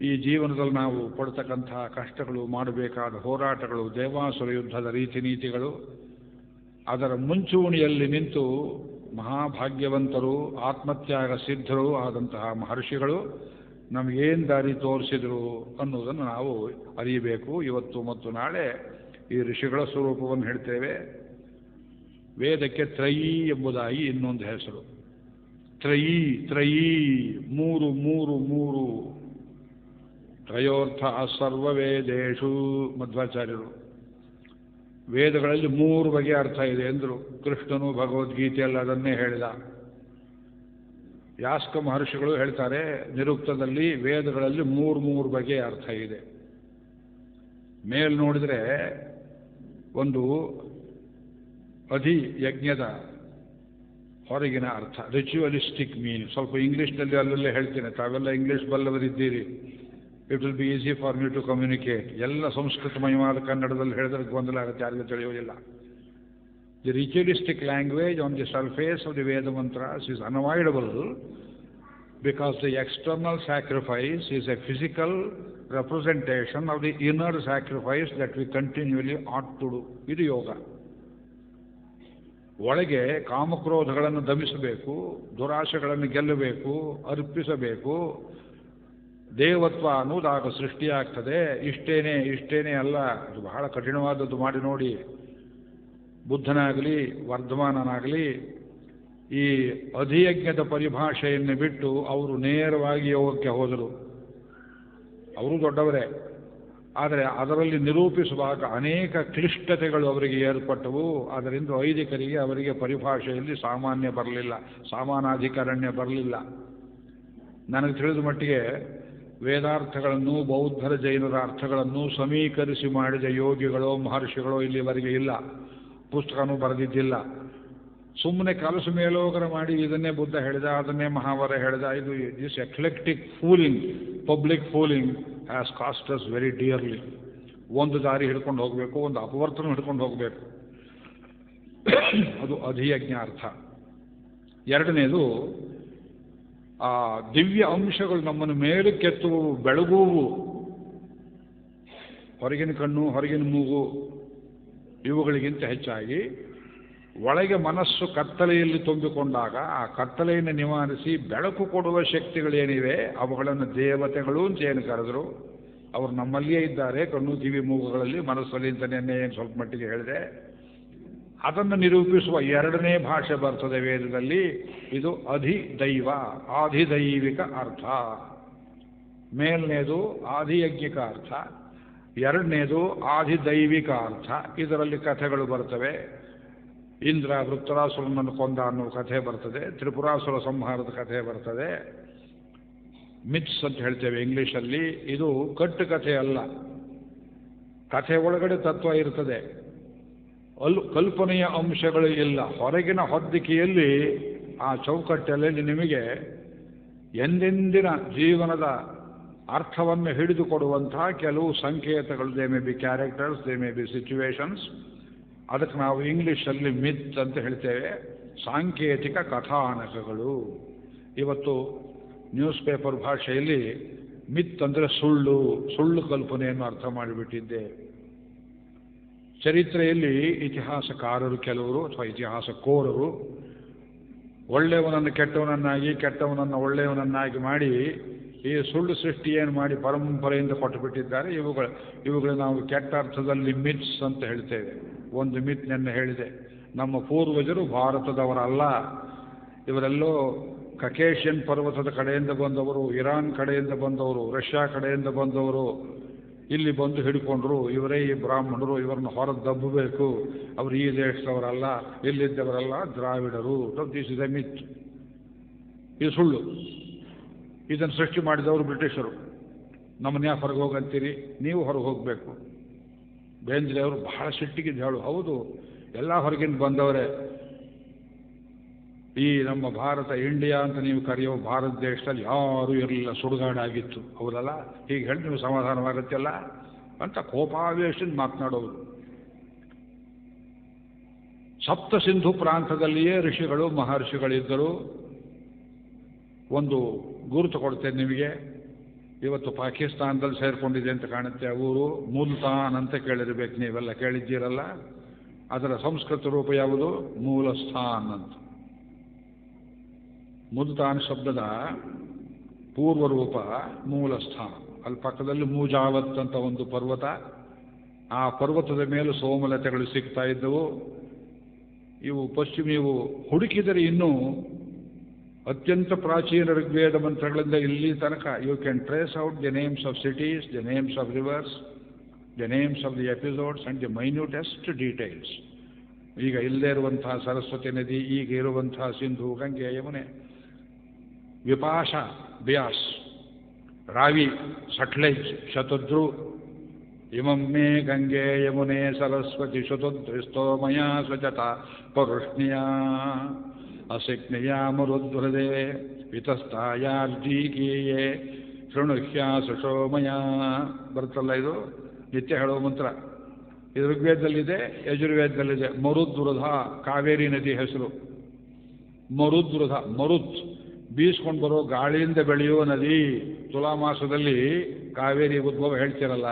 ಈ ಜೀವನದಲ್ಲಿ ನಾವು ಪಡ್ತಕ್ಕಂಥ ಕಷ್ಟಗಳು, ಮಾಡಬೇಕಾದ ಹೋರಾಟಗಳು, ದೇವಾಸುರ ಯುದ್ಧದ ರೀತಿ ನೀತಿಗಳು, ಅದರ ಮುಂಚೂಣಿಯಲ್ಲಿ ನಿಂತು ಮಹಾಭಾಗ್ಯವಂತರು, ಆತ್ಮತ್ಯಾಗ ಸಿದ್ಧರು ಆದಂತಹ ಮಹರ್ಷಿಗಳು ನಮಗೇನು ದಾರಿ ತೋರಿಸಿದರು ಅನ್ನೋದನ್ನು ನಾವು ಅರಿಯಬೇಕು. ಇವತ್ತು ಮತ್ತು ನಾಳೆ ಈ ಋಷಿಗಳ ಸ್ವರೂಪವನ್ನು ಹೇಳ್ತೇವೆ. ವೇದಕ್ಕೆ ತ್ರಯೀ ಎಂಬುದಾಗಿ ಇನ್ನೊಂದು ಹೆಸರು. ತ್ರಯೀ ತ್ರಯೀ ಮೂರು ಮೂರು ಮೂರು. ತ್ರಯೋರ್ಥ ಸರ್ವವೇದೇಶು ಮಧ್ವಾಚಾರ್ಯರು. ವೇದಗಳಲ್ಲಿ 3 ಬಗೆಯ ಅರ್ಥ ಇದೆ ಎಂದರು. ಕೃಷ್ಣನು ಭಗವದ್ಗೀತೆಯಲ್ಲಿ ಅದನ್ನೇ ಹೇಳಿದ. ಯಾಸ್ಕ ಮಹರ್ಷಿಗಳು ಹೇಳ್ತಾರೆ ನಿರುಕ್ತದಲ್ಲಿ ವೇದಗಳಲ್ಲಿ 3 ಬಗೆಯ ಅರ್ಥ ಇದೆ. ಮೇಲ್ ನೋಡಿದರೆ ಒಂದು ಅಧಿಯಜ್ಞದ ಹೊರಗಿನ ಅರ್ಥ, ರಿಚುವಲಿಸ್ಟಿಕ್ ಮೀನ್. ಸ್ವಲ್ಪ ಇಂಗ್ಲೀಷ್ನಲ್ಲಿ ಅಲ್ಲಲ್ಲೇ ಹೇಳ್ತೇನೆ, ತಾವೆಲ್ಲ ಇಂಗ್ಲೀಷ್ ಬಲ್ಲವರಿದ್ದೀರಿ. It will be easy for me to communicate. ಎಲ್ಲ ಸಂಸ್ಕೃತಮಯವಾದ ಕನ್ನಡದಲ್ಲಿ ಹೇಳಿದ್ರೆ ಗೊಂದಲ ಆಗುತ್ತೆ, ಯಾರಿಗೂ ತಿಳಿಯೋದಿಲ್ಲ. The ritualistic language on the surface of the Veda mantras is unavoidable because the external sacrifice is a physical representation of the inner sacrifice that we continually ought to do. ಇದು ಯೋಗ. ಒಳಗೆ ಕಾಮಕ್ರೋಧಗಳನ್ನು ದಮಿಸಬೇಕು, ದುರಾಶೆಗಳನ್ನು ಗೆಲ್ಲಬೇಕು, ಅರ್ಪಿಸಬೇಕು. ದೇವತ್ವ ಅನ್ನೋದಾಗ ಸೃಷ್ಟಿಯಾಗ್ತದೆ. ಇಷ್ಟೇನೇ ಅಲ್ಲ, ಇದು ಬಹಳ ಕಠಿಣವಾದದ್ದು. ಮಾಡಿ ನೋಡಿ. ಬುದ್ಧನಾಗಲಿ ವರ್ಧಮಾನನಾಗಲಿ ಈ ಅಧಿಯಜ್ಞದ ಪರಿಭಾಷೆಯನ್ನು ಬಿಟ್ಟು ಅವರು ನೇರವಾಗಿ ಯೋಗಕ್ಕೆ ಹೋದರು. ಅವರು ದೊಡ್ಡವರೇ, ಆದರೆ ಅದರಲ್ಲಿ ನಿರೂಪಿಸುವಾಗ ಅನೇಕ ಕ್ಲಿಷ್ಟತೆಗಳು ಅವರಿಗೆ ಏರ್ಪಟ್ಟವು. ಅದರಿಂದ ವೈದಿಕರಿಗೆ ಅವರಿಗೆ ಪರಿಭಾಷೆಯಲ್ಲಿ ಸಾಮಾನ್ಯ ಬರಲಿಲ್ಲ, ಸಮಾನಾಧಿಕರಣ್ಯ ಬರಲಿಲ್ಲ. ನನಗೆ ತಿಳಿದ ಮಟ್ಟಿಗೆ ವೇದಾರ್ಥಗಳನ್ನು, ಬೌದ್ಧರ ಜೈನರ ಅರ್ಥಗಳನ್ನು ಸಮೀಕರಿಸಿ ಮಾಡಿದ ಯೋಗಿಗಳೋ ಮಹರ್ಷಿಗಳೋ ಇಲ್ಲಿವರೆಗೆ ಇಲ್ಲ. ಪುಸ್ತಕನೂ ಬರೆದಿದ್ದಿಲ್ಲ. ಸುಮ್ಮನೆ ಕಲಸು ಮೇಲೋಗರ ಮಾಡಿ ಇದನ್ನೇ ಬುದ್ಧ ಹೇಳಿದ, ಅದನ್ನೇ ಮಹಾವರ ಹೇಳಿದ. ಇದು this eclectic fooling, public fooling has cost us very dearly. ಒಂದು ದಾರಿ ಹಿಡ್ಕೊಂಡು ಹೋಗಬೇಕು, ಒಂದು ಅಪವರ್ತನ ಹಿಡ್ಕೊಂಡು ಹೋಗಬೇಕು. ಅದು ಅಧಿಯಜ್ಞ ಅರ್ಥ. ಎರಡನೇದು, ಆ ದಿವ್ಯ ಅಂಶಗಳು ನಮ್ಮನ್ನು ಮೇಲಕ್ಕೆತ್ತುವು, ಬೆಳಗುವು. ಹೊರಗಿನ ಕಣ್ಣು, ಹೊರಗಿನ ಮೂಗು ಇವುಗಳಿಗಿಂತ ಹೆಚ್ಚಾಗಿ ಒಳಗೆ ಮನಸ್ಸು ಕತ್ತಲೆಯಲ್ಲಿ ತುಂಬಿಕೊಂಡಾಗ ಆ ಕತ್ತಲೆಯನ್ನು ನಿವಾರಿಸಿ ಬೆಳಕು ಕೊಡುವ ಶಕ್ತಿಗಳೇನಿವೆ ಅವುಗಳನ್ನು ದೇವತೆಗಳು ಅಂತ ಏನು ಕರೆದರು. ಅವರು ನಮ್ಮಲ್ಲಿಯೇ ಇದ್ದಾರೆ, ಕಣ್ಣು ಕಿವಿ ಮೂಗುಗಳಲ್ಲಿ, ಮನಸ್ಸಲ್ಲಿ ಅಂತ ನೆನ್ನೆ ಏನು ಸ್ವಲ್ಪ ಮಟ್ಟಿಗೆ ಹೇಳಿದೆ. ಅದನ್ನು ನಿರೂಪಿಸುವ ಎರಡನೇ ಭಾಷೆ ಬರ್ತದೆ ವೇದದಲ್ಲಿ. ಇದು ಅಧಿದೈವ, ಆಧಿದೈವಿಕ ಅರ್ಥ. ಮೇಲ್ನೇದು ಆಧಿಯಜ್ಞಿಕ ಅರ್ಥ, ಎರಡನೇದು ಆಧಿದೈವಿಕ ಅರ್ಥ. ಇದರಲ್ಲಿ ಕಥೆಗಳು ಬರ್ತವೆ. ಇಂದ್ರ ವೃತ್ತರಾಸುರನನ್ನು ಕೊಂದ ಅನ್ನೋ ಕಥೆ ಬರ್ತದೆ, ತ್ರಿಪುರಾಸುರ ಸಂಹಾರದ ಕಥೆ ಬರ್ತದೆ. ಮಿತ್ಸ್ ಅಂತ ಹೇಳ್ತೇವೆ ಇಂಗ್ಲೀಷಲ್ಲಿ. ಇದು ಕಟ್ಟು ಕಥೆ ಅಲ್ಲ, ಕಥೆ ಒಳಗಡೆ ತತ್ವ ಇರ್ತದೆ. ಕಲ್ಪನೆಯ ಅಂಶಗಳು ಇಲ್ಲ. ಹೊರಗಿನ ಹೊದ್ದಿಕೆಯಲ್ಲಿ ಆ ಚೌಕಟ್ಟಲ್ಲಿ ನಿಮಗೆ ಎಂದೆಂದಿನ ಜೀವನದ ಅರ್ಥವನ್ನು ಹಿಡಿದುಕೊಡುವಂತಹ ಕೆಲವು ಸಂಕೇತಗಳು, they may be characters, they may be situations. ಅದಕ್ಕೆ ನಾವು ಇಂಗ್ಲೀಷಲ್ಲಿ ಮಿತ್ ಅಂತ ಹೇಳ್ತೇವೆ. ಸಾಂಕೇತಿಕ ಕಥಾನಕಗಳು. ಇವತ್ತು ನ್ಯೂಸ್ ಪೇಪರ್ ಭಾಷೆಯಲ್ಲಿ ಮಿತ್ ಅಂದರೆ ಸುಳ್ಳು, ಸುಳ್ಳು ಕಲ್ಪನೆಯನ್ನು ಅರ್ಥ ಮಾಡಿಬಿಟ್ಟಿದ್ದೆ. ಚರಿತ್ರೆಯಲ್ಲಿ ಇತಿಹಾಸಕಾರರು ಕೆಲವರು ಅಥವಾ ಇತಿಹಾಸಕೋರರು ಒಳ್ಳೆಯವನನ್ನು ಕೆಟ್ಟವನನ್ನಾಗಿ ಕೆಟ್ಟವನನ್ನು ಒಳ್ಳೆಯವನನ್ನಾಗಿ ಮಾಡಿ ಈ ಸುಳ್ಳು ಸೃಷ್ಟಿ ಏನು ಮಾಡಿ ಪರಂಪರೆಯಿಂದ ಕೊಟ್ಟುಬಿಟ್ಟಿದ್ದಾರೆ. ಇವುಗಳು ನಾವು ಕೆಟ್ಟ ಅರ್ಥದಲ್ಲಿ ಮಿತ್ಸ್ ಅಂತ ಹೇಳ್ತೇವೆ. ಒಂದು ಮಿತ್ ನೆನ್ನೆ ಹೇಳಿದೆ, ನಮ್ಮ ಪೂರ್ವಜರು ಭಾರತದವರಲ್ಲ, ಇವರೆಲ್ಲೋ ಕಕೇಶಿಯನ್ ಪರ್ವತದ ಕಡೆಯಿಂದ ಬಂದವರು, ಇರಾನ್ ಕಡೆಯಿಂದ ಬಂದವರು, ರಷ್ಯಾ ಕಡೆಯಿಂದ ಬಂದವರು, ಇಲ್ಲಿ ಬಂದು ಹಿಡ್ಕೊಂಡ್ರು, ಇವರೇ ಈ ಬ್ರಾಹ್ಮಣರು, ಇವರನ್ನು ಹೊರದಬ್ಬಬೇಕು, ಅವರು ಈ ದೇಶದವರಲ್ಲ, ಇಲ್ಲಿದ್ದವರಲ್ಲ, ದ್ರಾವಿಡರು. ದಿಸ್ ಇಸ್ ಎ ಮಿತ್. ಇದು ಸುಳ್ಳು. ಇದನ್ನು ಸೃಷ್ಟಿ ಮಾಡಿದವರು ಬ್ರಿಟಿಷರು. ನಮ್ಮನ್ನ ಯಾಕೆ ಹೊರಗೆ ಹೋಗಂತೀರಿ, ನೀವು ಹೊರಗೆ ಹೋಗಬೇಕು. ಬೇಂದ್ರೆ ಅವರು ಬಹಳ ಸಿಟ್ಟಿಗಿದ್ದು ಹೇಳು, ಹೌದು ಎಲ್ಲ ಹೊರಗಿಂದ ಬಂದವರೇ, ಈ ನಮ್ಮ ಭಾರತ ಇಂಡಿಯಾ ಅಂತ ನೀವು ಕರೆಯೋ ಭಾರತ ದೇಶದಲ್ಲಿ ಯಾರೂ ಇರಲಿಲ್ಲ, ಸುಡುಗಾಡಾಗಿತ್ತು, ಹೌದಲ್ಲ, ಹೀಗೆ ಹೇಳಿ ನೀವು ಸಮಾಧಾನವಾಗುತ್ತಲ್ಲ ಅಂತ ಕೋಪಾವೇಶದಿಂದ ಮಾತನಾಡೋರು. ಸಪ್ತ ಸಿಂಧು ಪ್ರಾಂತದಲ್ಲಿಯೇ ಋಷಿಗಳು ಮಹರ್ಷಿಗಳಿದ್ದರು. ಒಂದು ಗುರುತು ಕೊಡ್ತೇನೆ ನಿಮಗೆ. ಇವತ್ತು ಪಾಕಿಸ್ತಾನದಲ್ಲಿ ಸೇರಿಕೊಂಡಿದೆ ಅಂತ ಕಾಣುತ್ತೆ ಆ ಊರು, ಮುಲ್ತಾನ್ ಅಂತ ಕೇಳಿರ್ಬೇಕು, ನೀವೆಲ್ಲ ಕೇಳಿದ್ದೀರಲ್ಲ. ಅದರ ಸಂಸ್ಕೃತ ರೂಪ ಯಾವುದು? ಮೂಲಸ್ಥಾನ್ ಅಂತ. ಮುಲ್ತಾನ್ ಶಬ್ದದ ಪೂರ್ವ ರೂಪ ಮೂಲಸ್ಥಾನ. ಅಲ್ಲಿ ಪಕ್ಕದಲ್ಲಿ ಮೂಜಾವತ್ ಅಂತ ಒಂದು ಪರ್ವತ, ಆ ಪರ್ವತದ ಮೇಲೆ ಸೋಮಲತೆಗಳು ಸಿಗ್ತಾ ಇದ್ದವು. ಇವು ಹುಡುಕಿದರೆ ಇನ್ನೂ ಅತ್ಯಂತ ಪ್ರಾಚೀನ ಋಗ್ವೇದ ಮಂತ್ರಗಳಿಂದ ಇಲ್ಲಿ ತನಕ you can trace out the names of cities, the names of rivers, the names of the episodes and the minutest details. ಈಗ ಇಲ್ಲದೇ ಇರುವಂತಹ ಸರಸ್ವತಿ ನದಿ, ಈಗ ಇರುವಂತಹ ಸಿಂಧು, ಗಂಗೆ, ಯಮುನೆ, ವಿಪಾಶ, ಬ್ಯಾಸ್, ರಾವಿ, ಸಟ್ಲೇಜ್, ಶತದ್ರು, ಇಮಮ್ಮೆ ಗಂಗೆ ಯಮುನೆ ಸರಸ್ವತಿ ಶತದ್ರಿಸ್ತೋ ಮಯಾ ಸ್ವಚತ ಪರುಷ್ಣಿಯ ಅಸಿಕ್ನಿಯ ಮರುದ್ವೃದೆ ವಿತಸ್ತಾಯಾರ್ಜೀಕೀಯೇ ಶೃಣುಹ್ಯ ಸುಷೋಮಯ. ಬರುತ್ತಲ್ಲ, ಇದು ನಿತ್ಯ ಹೇಳುವ ಮಂತ್ರ. ಇದು ಋಗ್ವೇದದಲ್ಲಿದೆ, ಯಜುರ್ವೇದದಲ್ಲಿದೆ. ಮರುದ್ವೃಧ ಕಾವೇರಿ ನದಿ ಹೆಸರು. ಮರುದ್ವೃಧ, ಮರುತ್ ಬೀಸ್ಕೊಂಡು ಬರೋ ಗಾಳಿಯಿಂದ ಬೆಳೆಯುವ ನದಿ. ತುಲಾಮಾಸದಲ್ಲಿ ಕಾವೇರಿ ಉದ್ಭವ ಹೇಳ್ತಿರಲ್ಲ,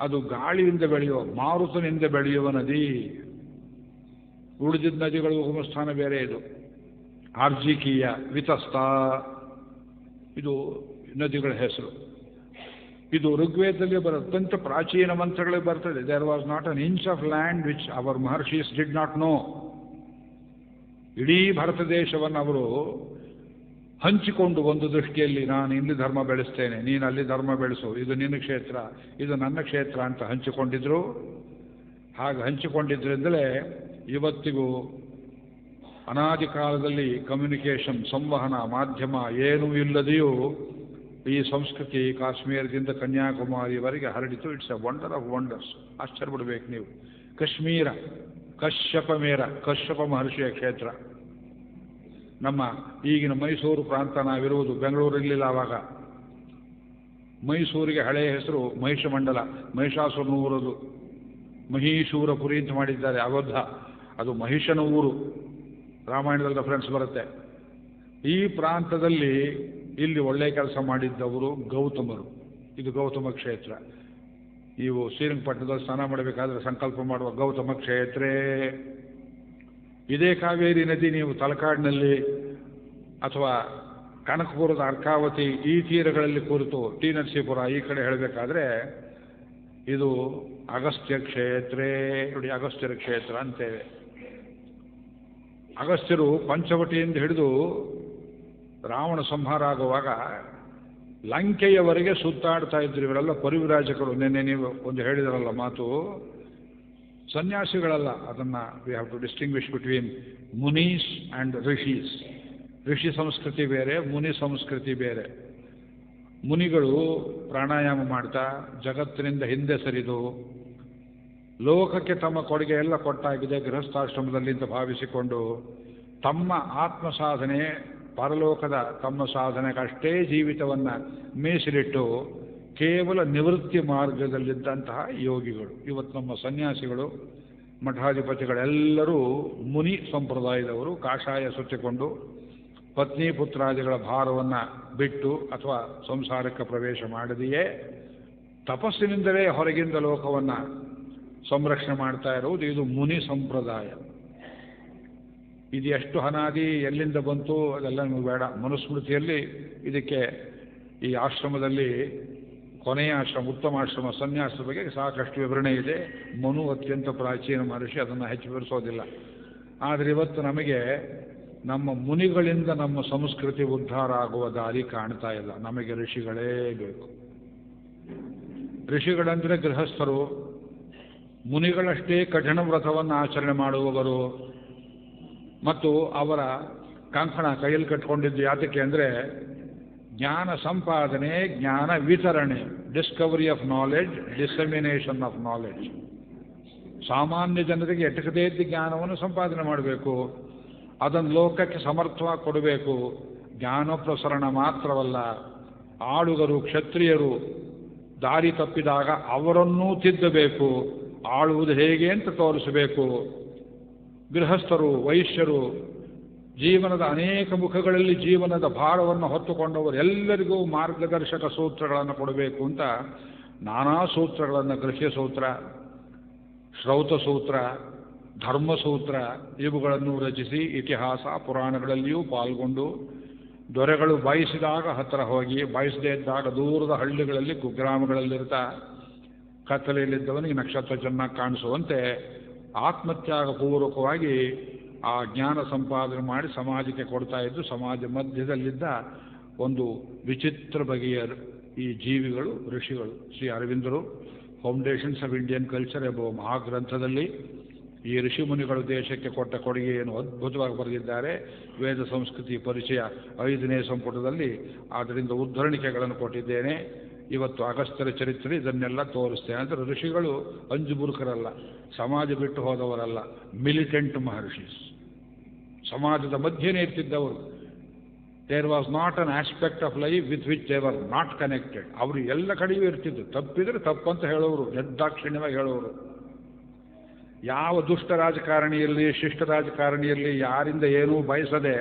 ಅದು ಗಾಳಿಯಿಂದ ಬೆಳೆಯುವ, ಮಾರುತನಿಂದ ಬೆಳೆಯುವ ನದಿ. ಉಳಿದಿದ್ದ ನದಿಗಳು ಉಗಮ ಸ್ಥಾನ ಬೇರೆ. ಇದು ಆರ್ಜಿಕೀಯ, ವಿತಸ್ತ, ಇದು ನದಿಗಳ ಹೆಸರು. ಇದು ಋಗ್ವೇದದಲ್ಲಿ ಅತ್ಯಂತ ಪ್ರಾಚೀನ ಮಂತ್ರಗಳಿಗೆ ಬರ್ತದೆ. There was not an inch of land which our maharshis did not know. ಇಡೀ ಭಾರತ ದೇಶವನ್ನು ಅವರು ಹಂಚಿಕೊಂಡು ಒಂದು ದೃಷ್ಟಿಯಲ್ಲಿ, ನಾನು ಇಲ್ಲಿ ಧರ್ಮ ಬೆಳೆಸ್ತೇನೆ, ನೀನು ಅಲ್ಲಿ ಧರ್ಮ ಬೆಳೆಸು, ಇದು ನಿನ್ನ ಕ್ಷೇತ್ರ, ಇದು ನನ್ನ ಕ್ಷೇತ್ರ ಅಂತ ಹಂಚಿಕೊಂಡಿದ್ರು. ಹಾಗೆ ಹಂಚಿಕೊಂಡಿದ್ದರಿಂದಲೇ ಇವತ್ತಿಗೂ ಅನಾದಿ ಕಾಲದಲ್ಲಿ ಕಮ್ಯುನಿಕೇಷನ್, ಸಂವಹನ ಮಾಧ್ಯಮ ಏನೂ ಇಲ್ಲದೆಯೂ ಈ ಸಂಸ್ಕೃತಿ ಕಾಶ್ಮೀರದಿಂದ ಕನ್ಯಾಕುಮಾರಿವರೆಗೆ ಹರಡಿತು. It's a wonder of wonders. ಆಶ್ಚರ್ಯಪಡಬೇಕು ನೀವು. ಕಾಶ್ಮೀರ, ಕಶ್ಯಪ ಮಹರ್ಷಿಯ ಕ್ಷೇತ್ರ. ನಮ್ಮ ಈಗಿನ ಮೈಸೂರು ಪ್ರಾಂತ ನಾವಿರುವುದು, ಬೆಂಗಳೂರಿರಲಿಲ್ಲ ಆವಾಗ. ಮೈಸೂರಿಗೆ ಹಳೆಯ ಹೆಸರು ಮಹಿಷಮಂಡಲ, ಮಹಿಷಾಸುರನ ಊರದು. ಮಹೀಶೂರಪುರಿ ಅಂತ ಮಾಡಿದ್ದಾರೆ ಅವಧ, ಅದು ಮಹಿಷನ ಊರು. ರಾಮಾಯಣದಲ್ಲಿ ರೆಫರೆನ್ಸ್ ಬರುತ್ತೆ. ಈ ಪ್ರಾಂತದಲ್ಲಿ ಇಲ್ಲಿ ಒಳ್ಳೆ ಕೆಲಸ ಮಾಡಿದ್ದವರು ಗೌತಮರು. ಇದು ಗೌತಮ ಕ್ಷೇತ್ರ. ನೀವು ಶ್ರೀರಂಗಪಟ್ಟಣದಲ್ಲಿ ಸ್ನಾನ ಮಾಡಬೇಕಾದ್ರೆ ಸಂಕಲ್ಪ ಮಾಡುವ ಗೌತಮ ಕ್ಷೇತ್ರೇ. ಇದೇ ಕಾವೇರಿ ನದಿ ನೀವು ತಲಕಾಡಿನಲ್ಲಿ ಅಥವಾ ಕನಕಪುರದ ಅರ್ಕಾವತಿ ಈ ತೀರಗಳಲ್ಲಿ ಕುರಿತು ಟಿ ನರಸೀಪುರ ಈ ಕಡೆ ಹೇಳಬೇಕಾದ್ರೆ ಇದು ಅಗಸ್ತ್ಯ ಕ್ಷೇತ್ರೇ. ನೋಡಿ, ಅಗಸ್ತ್ಯರ ಕ್ಷೇತ್ರ ಅಂತೇವೆ. ಅಗಸ್ತ್ಯರು ಪಂಚವಟಿಯಿಂದ ಹಿಡಿದು ರಾವಣ ಸಂಹಾರ ಆಗುವಾಗ ಲಂಕೆಯವರೆಗೆ ಸುತ್ತಾಡ್ತಾ ಇದ್ರು. ಇವರೆಲ್ಲ ಪರಿವಿರಾಜಕರು. ನಿನ್ನೆ ನೀವು ಒಂದು ಹೇಳಿದರಲ್ಲ ಮಾತು, ಸನ್ಯಾಸಿಗಳಲ್ಲ. ಅದನ್ನು we have to distinguish between munis and rishis. ಋಷಿ ಸಂಸ್ಕೃತಿ ಬೇರೆ, ಮುನಿ ಸಂಸ್ಕೃತಿ ಬೇರೆ. ಮುನಿಗಳು ಪ್ರಾಣಾಯಾಮ ಮಾಡ್ತಾ ಜಗತ್ತಿನಿಂದ ಹಿಂದೆ ಸರಿದು ಲೋಕಕ್ಕೆ ತಮ್ಮ ಕೊಡುಗೆ ಎಲ್ಲ ಕೊಟ್ಟಾಗಿದೆ ಗೃಹಸ್ಥಾಶ್ರಮದಲ್ಲಿ ಅಂತ ಭಾವಿಸಿಕೊಂಡು ತಮ್ಮ ಆತ್ಮ ಸಾಧನೆ, ಪರಲೋಕದ ತಮ್ಮ ಸಾಧನೆಗಷ್ಟೇ ಜೀವಿತವನ್ನು ಮೀಸಲಿಟ್ಟು ಕೇವಲ ನಿವೃತ್ತಿ ಮಾರ್ಗದಲ್ಲಿದ್ದಂತಹ ಯೋಗಿಗಳು. ಇವತ್ತು ನಮ್ಮ ಸನ್ಯಾಸಿಗಳು, ಮಠಾಧಿಪತಿಗಳೆಲ್ಲರೂ ಮುನಿ ಸಂಪ್ರದಾಯದವರು. ಕಾಷಾಯ ಸುತ್ತಿಕೊಂಡು ಪತ್ನಿ ಪುತ್ರಾದಿಗಳ ಭಾರವನ್ನು ಬಿಟ್ಟು ಅಥವಾ ಸಂಸಾರಕ್ಕೆ ಪ್ರವೇಶ ಮಾಡದೆಯೇ ತಪಸ್ಸಿನಿಂದಲೇ ಹೊರಗಿಂದ ಲೋಕವನ್ನು ಸಂರಕ್ಷಣೆ ಮಾಡ್ತಾ ಇರುವುದು ಇದು ಮುನಿ ಸಂಪ್ರದಾಯ. ಇದು ಎಷ್ಟು ಅನಾದಿ, ಎಲ್ಲಿಂದ ಬಂತು ಅದೆಲ್ಲ ನಮಗೆ ಬೇಡ. ಮನುಸ್ಮೃತಿಯಲ್ಲಿ ಇದಕ್ಕೆ ಈ ಆಶ್ರಮದಲ್ಲಿ ಕೊನೆಯ ಆಶ್ರಮ, ಉತ್ತಮ ಆಶ್ರಮ, ಸನ್ಯಾಸದ ಬಗ್ಗೆ ಸಾಕಷ್ಟು ವಿವರಣೆ ಇದೆ. ಮನು ಅತ್ಯಂತ ಪ್ರಾಚೀನ ಮಹರ್ಷಿ, ಅದನ್ನು ಹೆಚ್ಚು ವಿವರಿಸೋದಿಲ್ಲ. ಆದರೆ ಇವತ್ತು ನಮಗೆ ನಮ್ಮ ಮುನಿಗಳಿಂದ ನಮ್ಮ ಸಂಸ್ಕೃತಿ ಉದ್ಧಾರ ಆಗುವ ದಾರಿ ಕಾಣ್ತಾ ಇಲ್ಲ. ನಮಗೆ ಋಷಿಗಳೇ ಬೇಕು. ಋಷಿಗಳಂದರೆ ಗೃಹಸ್ಥರು, ಮುನಿಗಳಷ್ಟೇ ಕಠಿಣ ವ್ರತವನ್ನು ಆಚರಣೆ ಮಾಡುವವರು ಮತ್ತು ಅವರ ಕಂಕಣ ಕೈಯಲ್ಲಿ ಕಟ್ಕೊಂಡಿದ್ದು ಯಾತಕ್ಕೆ ಅಂದರೆ ಜ್ಞಾನ ಸಂಪಾದನೆ, ಜ್ಞಾನ ವಿತರಣೆ, discovery of knowledge, dissemination of knowledge. ಸಾಮಾನ್ಯ ಜನರಿಗೆ ಎಟಕದೇ ಇದ್ದ ಜ್ಞಾನವನ್ನು ಸಂಪಾದನೆ ಮಾಡಬೇಕು, ಅದನ್ನು ಲೋಕಕ್ಕೆ ಸಮರ್ಥವಾಗಿ ಕೊಡಬೇಕು. ಜ್ಞಾನ ಪ್ರಸರಣ ಮಾತ್ರವಲ್ಲ, ಆಳುಗರು ಕ್ಷತ್ರಿಯರು ದಾರಿ ತಪ್ಪಿದಾಗ ಅವರನ್ನೂ ತಿದ್ದಬೇಕು, ಆಳುವುದು ಹೇಗೆ ಅಂತ ತೋರಿಸಬೇಕು. ಗೃಹಸ್ಥರು, ವೈಶ್ಯರು, ಜೀವನದ ಅನೇಕ ಮುಖಗಳಲ್ಲಿ ಜೀವನದ ಭಾರವನ್ನು ಹೊತ್ತುಕೊಂಡವರು ಎಲ್ಲರಿಗೂ ಮಾರ್ಗದರ್ಶಕ ಸೂತ್ರಗಳನ್ನು ಕೊಡಬೇಕು ಅಂತ ನಾನಾ ಸೂತ್ರಗಳನ್ನು, ಗೃಹ್ಯ ಸೂತ್ರ, ಶ್ರೌತ ಸೂತ್ರ, ಧರ್ಮಸೂತ್ರ ಇವುಗಳನ್ನು ರಚಿಸಿ ಇತಿಹಾಸ ಪುರಾಣಗಳಲ್ಲಿಯೂ ಪಾಲ್ಗೊಂಡು ದೊರೆಗಳು ಬಯಸಿದಾಗ ಹತ್ತಿರ ಹೋಗಿ, ಬಯಸದೇ ಇದ್ದಾಗ ದೂರದ ಹಳ್ಳಿಗಳಲ್ಲಿ ಕುಗ್ರಾಮಗಳಲ್ಲಿರ್ತಾ ಕತ್ತಲೆಯಲ್ಲಿದ್ದವನಿಗೆ ನಕ್ಷತ್ರ ಚೆನ್ನಾಗಿ ಕಾಣಿಸುವಂತೆ ಆತ್ಮತ್ಯಾಗಪೂರ್ವಕವಾಗಿ ಆ ಜ್ಞಾನ ಸಂಪಾದನೆ ಮಾಡಿ ಸಮಾಜಕ್ಕೆ ಕೊಡ್ತಾ ಇದ್ದು, ಸಮಾಜ ಮಧ್ಯದಲ್ಲಿದ್ದ ಒಂದು ವಿಚಿತ್ರ ಬಗೆಯ ಈ ಜೀವಿಗಳು ಋಷಿಗಳು. ಶ್ರೀ ಅರವಿಂದರು ಫೌಂಡೇಶನ್ಸ್ ಆಫ್ ಇಂಡಿಯನ್ ಕಲ್ಚರ್ ಎಂಬ ಮಹಾಗ್ರಂಥದಲ್ಲಿ ಈ ಋಷಿ ಮುನಿಗಳು ದೇಶಕ್ಕೆ ಕೊಟ್ಟ ಕೊಡುಗೆಯನ್ನು ಅದ್ಭುತವಾಗಿ ಬರೆದಿದ್ದಾರೆ. ವೇದ ಸಂಸ್ಕೃತಿ ಪರಿಚಯ 5ನೇ ಸಂಪುಟದಲ್ಲಿ ಅದರಿಂದ ಉದ್ಧರಣಿಕೆಗಳನ್ನು ಕೊಟ್ಟಿದ್ದೇನೆ. ಇವತ್ತು ಅಗಸ್ತ್ಯರ ಚರಿತ್ರೆ ಇದನ್ನೆಲ್ಲ ತೋರಿಸ್ತೇನೆ. ಅಂದರೆ ಋಷಿಗಳು ಅಂಜುಬುರುಕರಲ್ಲ, ಸಮಾಜ ಬಿಟ್ಟು ಹೋದವರಲ್ಲ, ಮಿಲಿಟೆಂಟ್ ಮಹರ್ಷಿಸ್, ಸಮಾಜದ ಮಧ್ಯೆನೇ ಇರ್ತಿದ್ದವರು. There was not an aspect of life with which they were not connected. ಅವರು ಎಲ್ಲ ಕಡೆಯೂ ಇರ್ತಿದ್ರು. ತಪ್ಪಿದ್ರೆ ತಪ್ಪಂತ ಹೇಳೋರು, ನಿರ್ದಾಕ್ಷಿಣ್ಯವಾಗಿ ಹೇಳೋರು. ಯಾವ ದುಷ್ಟ ರಾಜಕಾರಣಿ ಇರಲಿ, ಶಿಷ್ಟ ರಾಜಕಾರಣಿ ಇರಲಿ, ಯಾರಿಂದ ಏನೂ ಬಯಸದೆ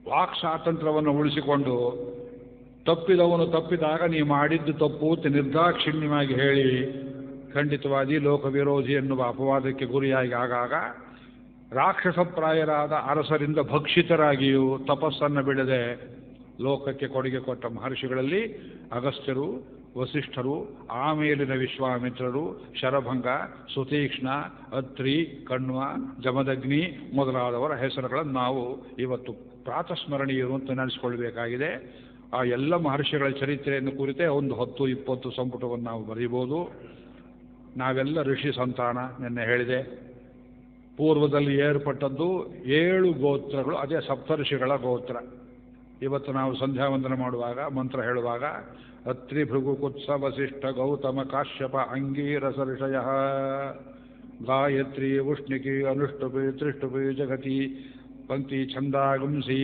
ವಾಕ್ ಸ್ವಾತಂತ್ರ್ಯವನ್ನು ಉಳಿಸಿಕೊಂಡು ತಪ್ಪಿದವನು ತಪ್ಪಿದಾಗ ನೀ ಮಾಡಿದ್ದು ತಪ್ಪು ಅಂತ ನಿರ್ದಾಕ್ಷಿಣ್ಯವಾಗಿ ಹೇಳಿ ಖಂಡಿತವಾಗಿ ಲೋಕವಿರೋಧಿ ಎನ್ನುವ ಅಪವಾದಕ್ಕೆ ಗುರಿಯಾಗಿ ಆಗಾಗ ರಾಕ್ಷಸಪ್ರಾಯರಾದ ಅರಸರಿಂದ ಭಕ್ಷಿತರಾಗಿಯೂ ತಪಸ್ಸನ್ನು ಬಿಡದೆ ಲೋಕಕ್ಕೆ ಕೊಡುಗೆ ಕೊಟ್ಟ ಮಹರ್ಷಿಗಳಲ್ಲಿ ಅಗಸ್ತ್ಯರು, ವಸಿಷ್ಠರು, ಆಮೇಲಿನ ವಿಶ್ವಾಮಿತ್ರರು, ಶರಭಂಗ, ಸುತೀಕ್ಷ್ಣ, ಅತ್ರಿ, ಕಣ್ವ, ಜಮದಗ್ನಿ ಮೊದಲಾದವರ ಹೆಸರುಗಳನ್ನು ನಾವು ಇವತ್ತು ಪ್ರಾತಸ್ಮರಣೀಯರು ಅಂತ ನೆನೆಸ್ಕೊಳ್ಬೇಕಾಗಿದೆ. ಆ ಎಲ್ಲ ಮಹರ್ಷಿಗಳ ಚರಿತ್ರೆಯನ್ನು ಕುರಿತೇ ಒಂದು 10-20 ಸಂಪುಟವನ್ನು ನಾವು ಬರೀಬೋದು. ನಾವೆಲ್ಲ ಋಷಿ ಸಂತಾನ. ನಿನ್ನೆ ಹೇಳಿದೆ, ಪೂರ್ವದಲ್ಲಿ ಏರ್ಪಟ್ಟದ್ದು 7 ಗೋತ್ರಗಳು, ಅದೇ ಸಪ್ತಋಷಿಗಳ ಗೋತ್ರ. ಇವತ್ತು ನಾವು ಸಂಧ್ಯಾವಂದನ ಮಾಡುವಾಗ ಮಂತ್ರ ಹೇಳುವಾಗ ಅತ್ರಿ, ಭೃಗು, ಕುತ್ಸ, ವಸಿಷ್ಠ, ಗೌತಮ, ಕಾಶ್ಯಪ, ಅಂಗೀರಸ ಋಷಯ, ಗಾಯತ್ರಿ, ಉಷ್ಣಿಕಿ, ಅನುಷ್ಟುಪಿ, ತ್ರಿಷ್ಟುಪಿ, ಜಗತಿ, ಪಂಕ್ತಿ, ಛಂದಾಗುಂಸಿ,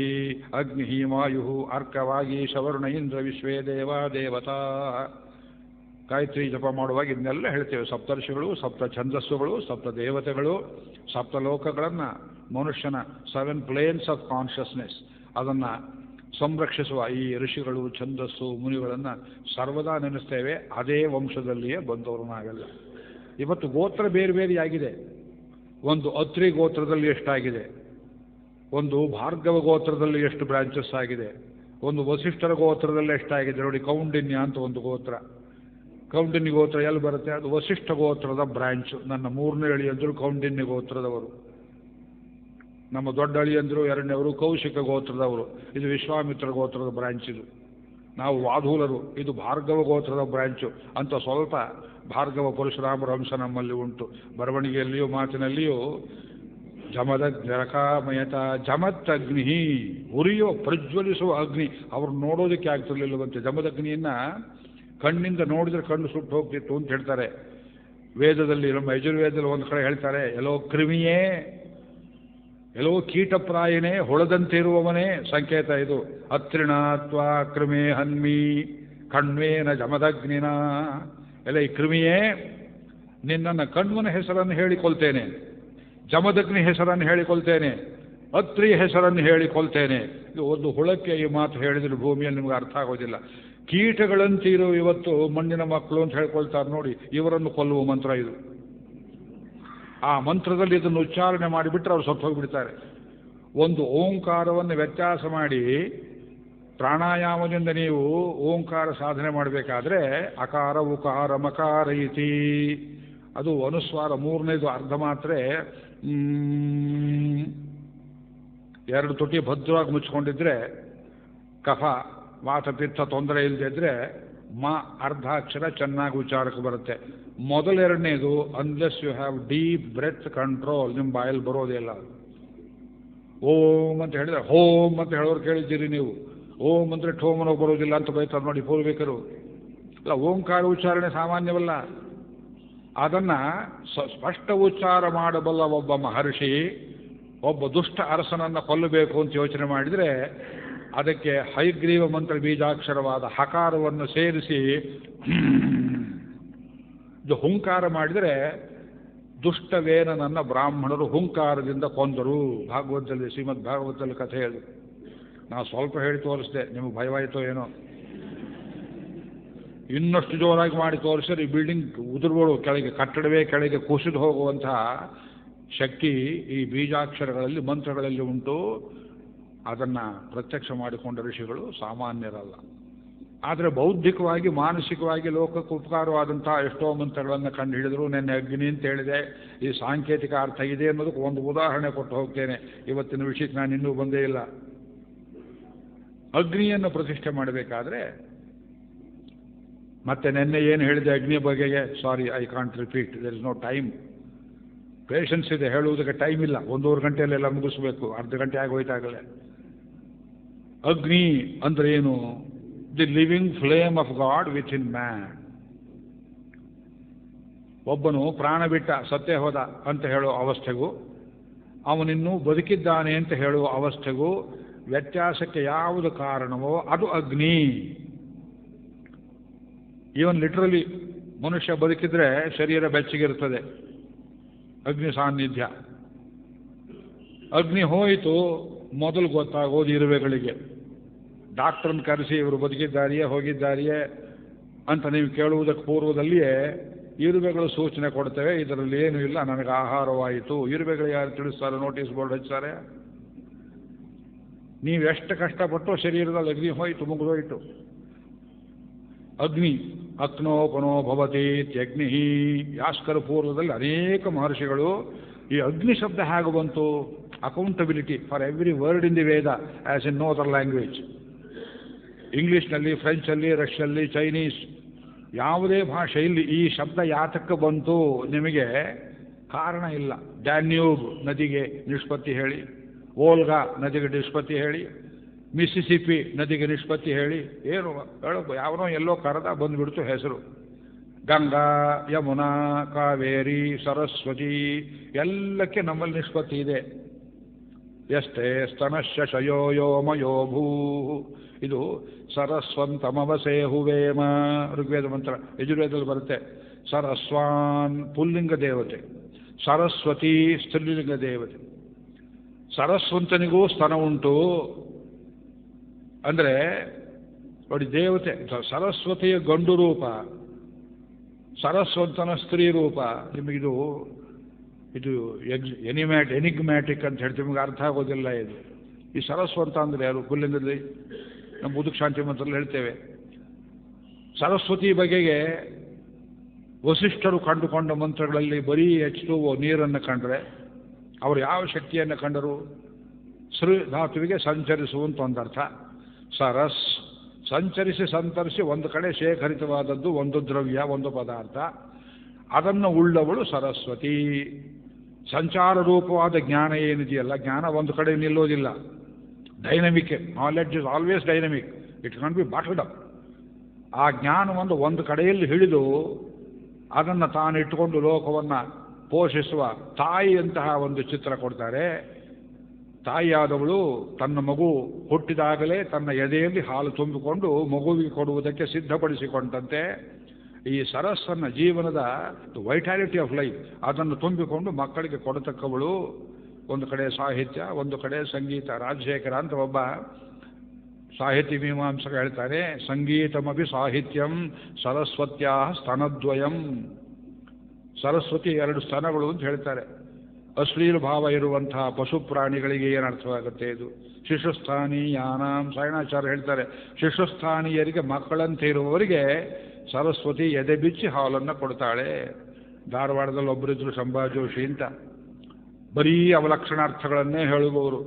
ಅಗ್ನಿ, ವಾಯು, ಅರ್ಕವಾಗಿ, ಶವರ್ಣ, ಇಂದ್ರ, ವಿಶ್ವೇ ದೇವ ದೇವತಾ. ಗಾಯತ್ರಿ ಜಪ ಮಾಡುವಾಗ ಇದನ್ನೆಲ್ಲ ಹೇಳ್ತೇವೆ. ಸಪ್ತರ್ಷಿಗಳು, ಸಪ್ತ ಛಂದಸ್ಸುಗಳು, ಸಪ್ತ ದೇವತೆಗಳು, ಸಪ್ತ ಲೋಕಗಳನ್ನು, ಮನುಷ್ಯನ 7 ಪ್ಲೇನ್ಸ್ ಆಫ್ ಕಾನ್ಷಿಯಸ್ನೆಸ್ ಅದನ್ನು ಸಂರಕ್ಷಿಸುವ ಈ ಋಷಿಗಳು, ಛಂದಸ್ಸು, ಮುನಿಗಳನ್ನು ಸರ್ವದಾ ನೆನೆಸ್ತೇವೆ. ಅದೇ ವಂಶದಲ್ಲಿಯೇ ಬಂದವರು ನಾವೆಲ್ಲ. ಇವತ್ತು ಗೋತ್ರ ಬೇರೆ ಬೇರೆಯಾಗಿದೆ. ಒಂದು ಅತ್ರಿ ಗೋತ್ರದಲ್ಲಿ ಎಷ್ಟಾಗಿದೆ, ಒಂದು ಭಾರ್ಗವ ಗೋತ್ರದಲ್ಲಿ ಎಷ್ಟು ಬ್ರಾಂಚಸ್ ಆಗಿದೆ, ಒಂದು ವಸಿಷ್ಠರ ಗೋತ್ರದಲ್ಲಿ ಎಷ್ಟಾಗಿದೆ ನೋಡಿ. ಕೌಂಡಿನ್ಯ ಅಂತ ಒಂದು ಗೋತ್ರ. ಕೌಂಡಿನ್ಯ ಗೋತ್ರ ಎಲ್ಲಿ ಬರುತ್ತೆ? ಅದು ವಸಿಷ್ಠ ಗೋತ್ರದ ಬ್ರಾಂಚು. ನನ್ನ 3ನೇ ಅಳಿಯಂದರು ಕೌಂಡಿನ್ಯ ಗೋತ್ರದವರು. ನಮ್ಮ ದೊಡ್ಡ ಅಳಿಯಂದರು 2ನೇವರು ಕೌಶಿಕ ಗೋತ್ರದವರು. ಇದು ವಿಶ್ವಾಮಿತ್ರ ಗೋತ್ರದ ಬ್ರಾಂಚ್. ಇದು ನಾವು ವಾಧೂಲರು, ಇದು ಭಾರ್ಗವ ಗೋತ್ರದ ಬ್ರಾಂಚು ಅಂತ ಸ್ವಲ್ಪ ಭಾರ್ಗವ ಪರಶುರಾಮರ ಅಂಶ ನಮ್ಮಲ್ಲಿ ಉಂಟು. ಬರವಣಿಗೆಯಲ್ಲಿಯೂ ಮಾತಿನಲ್ಲಿಯೂ ಜಮದಗ್ನಿರಕಾಮಯತ, ಜಮತ್ತಗ್ನಿ, ಉರಿಯುವ ಪ್ರಜ್ವಲಿಸುವ ಅಗ್ನಿ. ಅವ್ರು ನೋಡೋದಕ್ಕೆ ಆಗ್ತಿರ್ಲಿಲ್ಲವಂತೆ. ಜಮದಗ್ನಿಯನ್ನು ಕಣ್ಣಿಂದ ನೋಡಿದ್ರೆ ಕಣ್ಣು ಸುಟ್ಟು ಹೋಗ್ತಿತ್ತು ಅಂತ ಹೇಳ್ತಾರೆ. ವೇದದಲ್ಲಿ, ನಮ್ಮ ಯಜುರ್ವೇದದಲ್ಲಿ ಒಂದು ಕಡೆ ಹೇಳ್ತಾರೆ, ಎಲ್ಲೋ ಕ್ರಿಮಿಯೇ, ಎಲ್ಲೋ ಕೀಟಪ್ರಾಯನೇ, ಹೊಳದಂತಿರುವವನೇ ಸಂಕೇತ ಇದು. ಅತ್ರಿಣಾತ್ವಾ ಕ್ರಿಮೇ ಹನ್ಮಿ ಕಣ್ವೇನ ಜಮದಗ್ನಿನ. ಎಲ್ಲ ಈ ಕ್ರಿಮಿಯೇ, ನಿನ್ನನ್ನು ಕಣ್ವನ ಹೆಸರನ್ನು ಹೇಳಿಕೊಳ್ತೇನೆ, ಜಮದಗ್ನಿ ಹೆಸರನ್ನು ಹೇಳಿಕೊಳ್ತೇನೆ, ಅತ್ರಿ ಹೆಸರನ್ನು ಹೇಳಿಕೊಳ್ತೇನೆ. ಇದು ಒಂದು ಹುಳಕ್ಕೆ ಈ ಮಾತು ಹೇಳಿದ್ರೆ ಭೂಮಿಯಲ್ಲಿ ನಿಮ್ಗೆ ಅರ್ಥ ಆಗೋದಿಲ್ಲ. ಕೀಟಗಳಂತೀರು ಇವತ್ತು ಮಣ್ಣಿನ ಮಕ್ಕಳು ಅಂತ ಹೇಳ್ಕೊಳ್ತಾರೆ ನೋಡಿ, ಇವರನ್ನು ಕೊಲ್ಲುವ ಮಂತ್ರ ಇದು. ಆ ಮಂತ್ರದಲ್ಲಿ ಇದನ್ನು ಉಚ್ಚಾರಣೆ ಮಾಡಿಬಿಟ್ರೆ ಅವ್ರು ಸತ್ತು ಹೋಗಿಬಿಡ್ತಾರೆ. ಒಂದು ಓಂಕಾರವನ್ನು ವ್ಯತ್ಯಾಸ ಮಾಡಿ ಪ್ರಾಣಾಯಾಮದಿಂದ ನೀವು ಓಂಕಾರ ಸಾಧನೆ ಮಾಡಬೇಕಾದ್ರೆ ಅಕಾರ ಉಕಾರ ಮಕಾರ ಇತಿ, ಅದು ಅನುಸ್ವಾರ ಮೂರನೇದು ಅರ್ಧ ಮಾತ್ರ, ಎರಡು ತುಟಿ ಭದ್ರವಾಗಿ ಮುಚ್ಕೊಂಡಿದ್ರೆ ಕಫ ವಾತ ಪಿತ್ತ ತೊಂದರೆ ಇಲ್ಲದಿದ್ರೆ ಅರ್ಧಾಕ್ಷರ ಚೆನ್ನಾಗಿ ಉಚ್ಚಾರಕ್ಕೆ ಬರುತ್ತೆ. ಮೊದಲೆರಡನೇದು unless you have deep breath control ನಿಮ್ಮ ಬಾಯಲ್ಲಿ ಬರೋದಿಲ್ಲ. ಓಂ ಅಂತ ಹೇಳಿದ್ರೆ ಹೋಮ್ ಅಂತ ಹೇಳೋರು ಕೇಳಿದ್ದೀರಿ ನೀವು. ಓಂ ಅಂದರೆ ಠೋಮನೋ ಬರೋದಿಲ್ಲ ಅಂತ ಬೈತಾರೆ ನೋಡಿ ಪೂರ್ವಿಕರು. ಅಲ್ಲ, ಓಂಕಾರ ಉಚ್ಚಾರಣೆ ಸಾಮಾನ್ಯವಲ್ಲ. ಅದನ್ನು ಸ್ಪಷ್ಟ ಉಚ್ಚಾರ ಮಾಡಬಲ್ಲ ಒಬ್ಬ ಮಹರ್ಷಿ ಒಬ್ಬ ದುಷ್ಟ ಅರಸನನ್ನು ಕೊಲ್ಲಬೇಕು ಅಂತ ಯೋಚನೆ ಮಾಡಿದರೆ ಅದಕ್ಕೆ ಹಯಗ್ರೀವ ಮಂತ್ರ ಬೀಜಾಕ್ಷರವಾದ ಹಕಾರವನ್ನು ಸೇರಿಸಿ ಹುಂಕಾರ ಮಾಡಿದರೆ ದುಷ್ಟವೇನನನ್ನು ಬ್ರಾಹ್ಮಣರು ಹುಂಕಾರದಿಂದ ಕೊಂದರು. ಭಾಗವತದಲ್ಲಿ, ಶ್ರೀಮದ್ ಭಾಗವತದಲ್ಲಿ ಕಥೆ ಹೇಳಿ ನಾವು ಸ್ವಲ್ಪ ಹೇಳಿ ತೋರಿಸಿದೆ, ನಿಮಗೆ ಭಯವಾಯಿತೋ ಏನೋ. ಇನ್ನಷ್ಟು ಜೋರಾಗಿ ಮಾಡಿ ತೋರಿಸಿದ್ರೆ ಈ ಬಿಲ್ಡಿಂಗ್ ಉದುರುಗಳು ಕೆಳಗೆ, ಕಟ್ಟಡವೇ ಕೆಳಗೆ ಕುಸಿದು ಹೋಗುವಂತಹ ಶಕ್ತಿ ಈ ಬೀಜಾಕ್ಷರಗಳಲ್ಲಿ ಮಂತ್ರಗಳಲ್ಲಿ ಉಂಟು. ಅದನ್ನು ಪ್ರತ್ಯಕ್ಷ ಮಾಡಿಕೊಂಡ ಋಷಿಗಳು ಸಾಮಾನ್ಯರಲ್ಲ. ಆದರೆ ಬೌದ್ಧಿಕವಾಗಿ ಮಾನಸಿಕವಾಗಿ ಲೋಕಕ್ಕೆ ಉಪಕಾರವಾದಂತಹ ಎಷ್ಟೋ ಮಂತ್ರಗಳನ್ನು ಕಂಡು ಹಿಡಿದ್ರು. ನೆನ್ನೆ ಅಗ್ನಿ ಅಂತ ಹೇಳಿದೆ, ಈ ಸಾಂಕೇತಿಕ ಅರ್ಥ ಇದೆ ಅನ್ನೋದಕ್ಕೆ ಒಂದು ಉದಾಹರಣೆ ಕೊಟ್ಟು ಹೋಗ್ತೇನೆ. ಇವತ್ತಿನ ವಿಷಯಕ್ಕೆ ನಾನು ಇನ್ನೂ ಬಂದೇ ಇಲ್ಲ. ಅಗ್ನಿಯನ್ನು ಪ್ರತಿಷ್ಠೆ ಮಾಡಬೇಕಾದ್ರೆ ಮತ್ತೆ ನೆನ್ನೆ ಏನು ಹೇಳಿದೆ ಅಗ್ನಿ ಬಗೆಗೆ, sorry I can't repeat, there is no time. Patience ಇದೆ, ಹೇಳುವುದಕ್ಕೆ ಟೈಮ್ ಇಲ್ಲ. 1.5 ಗಂಟೆಯಲ್ಲೆಲ್ಲ ಮುಗಿಸ್ಬೇಕು, ಅರ್ಧ ಗಂಟೆ ಆಗೋಯ್ತಾಗಲೇ. ಅಗ್ನಿ ಅಂದ್ರೆ ಏನು? The living flame of god with in man. ಒಬ್ಬನು ಪ್ರಾಣ ಬಿಟ್ಟ, ಸತ್ತೇ ಹೋದ ಅಂತ ಹೇಳೋ ಅವಸ್ಥೆಗೂ ಅವನಿನ್ನೂ ಬದುಕಿದ್ದಾನೆ ಅಂತ ಹೇಳುವ ಅವಸ್ಥೆಗೂ ವ್ಯತ್ಯಾಸಕ್ಕೆ ಯಾವುದು ಕಾರಣವೋ ಅದು ಅಗ್ನಿ. ಈವನ್ ಲಿಟ್ರಲಿ ಮನುಷ್ಯ ಬದುಕಿದ್ರೆ ಶರೀರ ಬೆಚ್ಚಗಿರುತ್ತದೆ, ಅಗ್ನಿ ಸಾನ್ನಿಧ್ಯ. ಅಗ್ನಿ ಹೋಯಿತು ಮೊದಲು ಗೊತ್ತಾಗೋದು ಇರುವೆಗಳಿಗೆ. ಡಾಕ್ಟ್ರನ್ನ ಕರೆಸಿ ಇವರು ಬದುಕಿದ್ದಾರೆಯೇ ಹೋಗಿದ್ದಾರೆಯೇ ಅಂತ ನೀವು ಕೇಳುವುದಕ್ಕೆ ಪೂರ್ವದಲ್ಲಿಯೇ ಇರುವೆಗಳು ಸೂಚನೆ ಕೊಡ್ತವೆ, ಇದರಲ್ಲಿ ಏನೂ ಇಲ್ಲ, ನನಗೆ ಆಹಾರವಾಯಿತು. ಇರುವೆಗಳು ಯಾರು ತಿಳಿಸ್ತಾರೆ? ನೋಟಿಸ್ ಬೋರ್ಡ್ ಹಚ್ತಾರೆ. ನೀವೆಷ್ಟು ಕಷ್ಟಪಟ್ಟು ಶರೀರದಲ್ಲಿ ಅಗ್ನಿ ಹೋಯಿತು, ಮುಗಿದೋಯಿತು. ಅಗ್ನಿ ಅಗ್ನೋಪನೋ ಭವತಿ ತ್ಯಗ್ನಿ. ಯಾಸ್ಕರ ಪೂರ್ವದಲ್ಲಿ ಅನೇಕ ಮಹರ್ಷಿಗಳು ಈ ಅಗ್ನಿ ಶಬ್ದ ಹೇಗೆ ಬಂತು, accountability for every word in the Veda as in no other language. ಇಂಗ್ಲೀಷ್ನಲ್ಲಿ, ಫ್ರೆಂಚಲ್ಲಿ, ರಷ್ಯಲ್ಲಿ, ಚೈನೀಸ್, ಯಾವುದೇ ಭಾಷೆಯಲ್ಲಿ ಈ ಶಬ್ದ ಯಾತಕ್ಕೆ ಬಂತು ನಿಮಗೆ ಕಾರಣ ಇಲ್ಲ. ಡ್ಯಾನ್ಯೂಬ್ ನದಿಗೆ ನಿಷ್ಪತ್ತಿ ಹೇಳಿ, ವೋಲ್ಗಾ ನದಿಗೆ ನಿಷ್ಪತ್ತಿ ಹೇಳಿ, ಮಿಸಿಸಿಪಿ ನದಿಗೆ ನಿಷ್ಪತ್ತಿ ಹೇಳಿ, ಏನು ಯಾವನೋ ಎಲ್ಲೋ ಕರೆದ ಬಂದುಬಿಡ್ತು ಹೆಸರು. ಗಂಗಾ, ಯಮುನಾ, ಕಾವೇರಿ, ಸರಸ್ವತಿ ಎಲ್ಲಕ್ಕೆ ನಮ್ಮಲ್ಲಿ ನಿಷ್ಪತ್ತಿ ಇದೆ. ಎಷ್ಟೇ ಸ್ತನಶ್ಯ ಶಯೋಯೋ ಮಯೋ ಭೂ. ಇದು ಸರಸ್ವಂತಮವಸೇಹುವೇಮ ಋಗ್ವೇದ ಮಂತ್ರ. ಯಜುರ್ವೇದದಲ್ಲಿ ಬರುತ್ತೆ. ಸರಸ್ವಾನ್ ಪುಲ್ಲಿಂಗ ದೇವತೆ, ಸರಸ್ವತಿ ಸ್ತ್ರೀಲಿಂಗ ದೇವತೆ. ಸರಸ್ವಂತನಿಗೂ ಸ್ತನ ಉಂಟು ಅಂದರೆ ನೋಡಿ, ದೇವತೆ ಸರಸ್ವತಿಯ ಗಂಡು ರೂಪ, ಸರಸ್ವಂತನ ಸ್ತ್ರೀ ರೂಪ. ನಿಮಗಿದು ಎನಿಗ್ಮ್ಯಾಟಿಕ್ ಅಂತ ಹೇಳ್ತೀವಿ, ನಿಮಗೆ ಅರ್ಥ ಆಗೋದಿಲ್ಲ ಇದು. ಈ ಸರಸ್ವಂತ ಅಂದರೆ ಯಾರು? ಪುಲ್ಲಿಂಗದಲ್ಲಿ ನಮ್ಮ ಬುದುಕ್ ಶಾಂತಿ ಮಂತ್ರದಲ್ಲಿ ಹೇಳ್ತೇವೆ. ಸರಸ್ವತಿ ಬಗೆಗೆ ವಸಿಷ್ಠರು ಕಂಡುಕೊಂಡ ಮಂತ್ರಗಳಲ್ಲಿ ಬರೀ H2O ನೀರನ್ನು ಕಂಡ್ರೆ ಅವರು ಯಾವ ಶಕ್ತಿಯನ್ನು ಕಂಡರು? ಸೃ ಧಾತುವಿಗೆ ಸಂಚರಿಸುವಂತ ಒಂದರ್ಥ. ಸರಸ್ ಸಂಚರಿಸಿ ಸಂತರಿಸಿ ಒಂದು ಕಡೆ ಶೇಖರಿತವಾದದ್ದು ಒಂದು ದ್ರವ್ಯ, ಒಂದು ಪದಾರ್ಥ, ಅದನ್ನು ಉಳ್ಳವಳು ಸರಸ್ವತಿ. ಸಂಚಾರ ರೂಪವಾದ ಜ್ಞಾನ ಏನಿದೆಯಲ್ಲ, ಜ್ಞಾನ ಒಂದು ಕಡೆ ನಿಲ್ಲೋದಿಲ್ಲ. Dynamic knowledge is always dynamic, it can't be bottled up. ಆ ಜ್ಞಾನವನ್ನು ಒಂದು ಕಡೆಯಲ್ಲಿ ಹಿಡಿದು ಅದನ್ನು ತಾನು ಇಟ್ಟುಕೊಂಡು ಲೋಕವನ್ನು ಪೋಷಿಸುವ ತಾಯಿಯಂತಹ ಒಂದು ಚಿತ್ರ ಕೊಡ್ತಾರೆ. ತಾಯಿಯಾದವಳು ತನ್ನ ಮಗು ಹುಟ್ಟಿದಾಗಲೇ ತನ್ನ ಎದೆಯಲ್ಲಿ ಹಾಲು ತುಂಬಿಕೊಂಡು ಮಗುವಿಗೆ ಕೊಡುವುದಕ್ಕೆ ಸಿದ್ಧಪಡಿಸಿಕೊಂಡಂತೆ ಈ ಸರಸ್ಸನ್ನ ಜೀವನದ ವೈಟಾಲಿಟಿ ಆಫ್ ಲೈಫ್ ಅದನ್ನು ತುಂಬಿಕೊಂಡು ಮಕ್ಕಳಿಗೆ ಕೊಡತಕ್ಕವಳು. ಒಂದು ಕಡೆ ಸಾಹಿತ್ಯ, ಒಂದು ಕಡೆ ಸಂಗೀತ. ರಾಜಶೇಖರ ಅಂತ ಒಬ್ಬ ಸಾಹಿತ್ಯ ಮೀಮಾಂಸಕ ಹೇಳ್ತಾರೆ, ಸಂಗೀತಮಪಿ ಸಾಹಿತ್ಯಂ ಸರಸ್ವತ್ಯಾ ಸ್ತನದ್ವಯಂ. ಸರಸ್ವತಿ 2 ಸ್ತನಗಳು ಅಂತ ಹೇಳ್ತಾರೆ. ಅಶ್ಲೀಲ ಭಾವ ಇರುವಂತಹ ಪಶು ಪ್ರಾಣಿಗಳಿಗೆ ಏನು ಅರ್ಥವಾಗುತ್ತೆ ಇದು? ಶಿಶುಸ್ಥಾನೀಯಾನಾಂ, ಸಾಯಣಾಚಾರ್ಯ ಹೇಳ್ತಾರೆ, ಶಿಶುಸ್ಥಾನೀಯರಿಗೆ ಮಕ್ಕಳಂತೆ ಇರುವವರಿಗೆ ಸರಸ್ವತಿ ಎದೆ ಬಿಚ್ಚಿ ಹಾಲನ್ನು ಕೊಡ್ತಾಳೆ. ಧಾರವಾಡದಲ್ಲಿ ಒಬ್ಬರಿದ್ರು ಸಂಭಾಜೋಶಿ ಅಂತ, ಬರೀ ಅವಲಕ್ಷಣಾರ್ಥಗಳನ್ನೇ ಹೇಳುವವರು.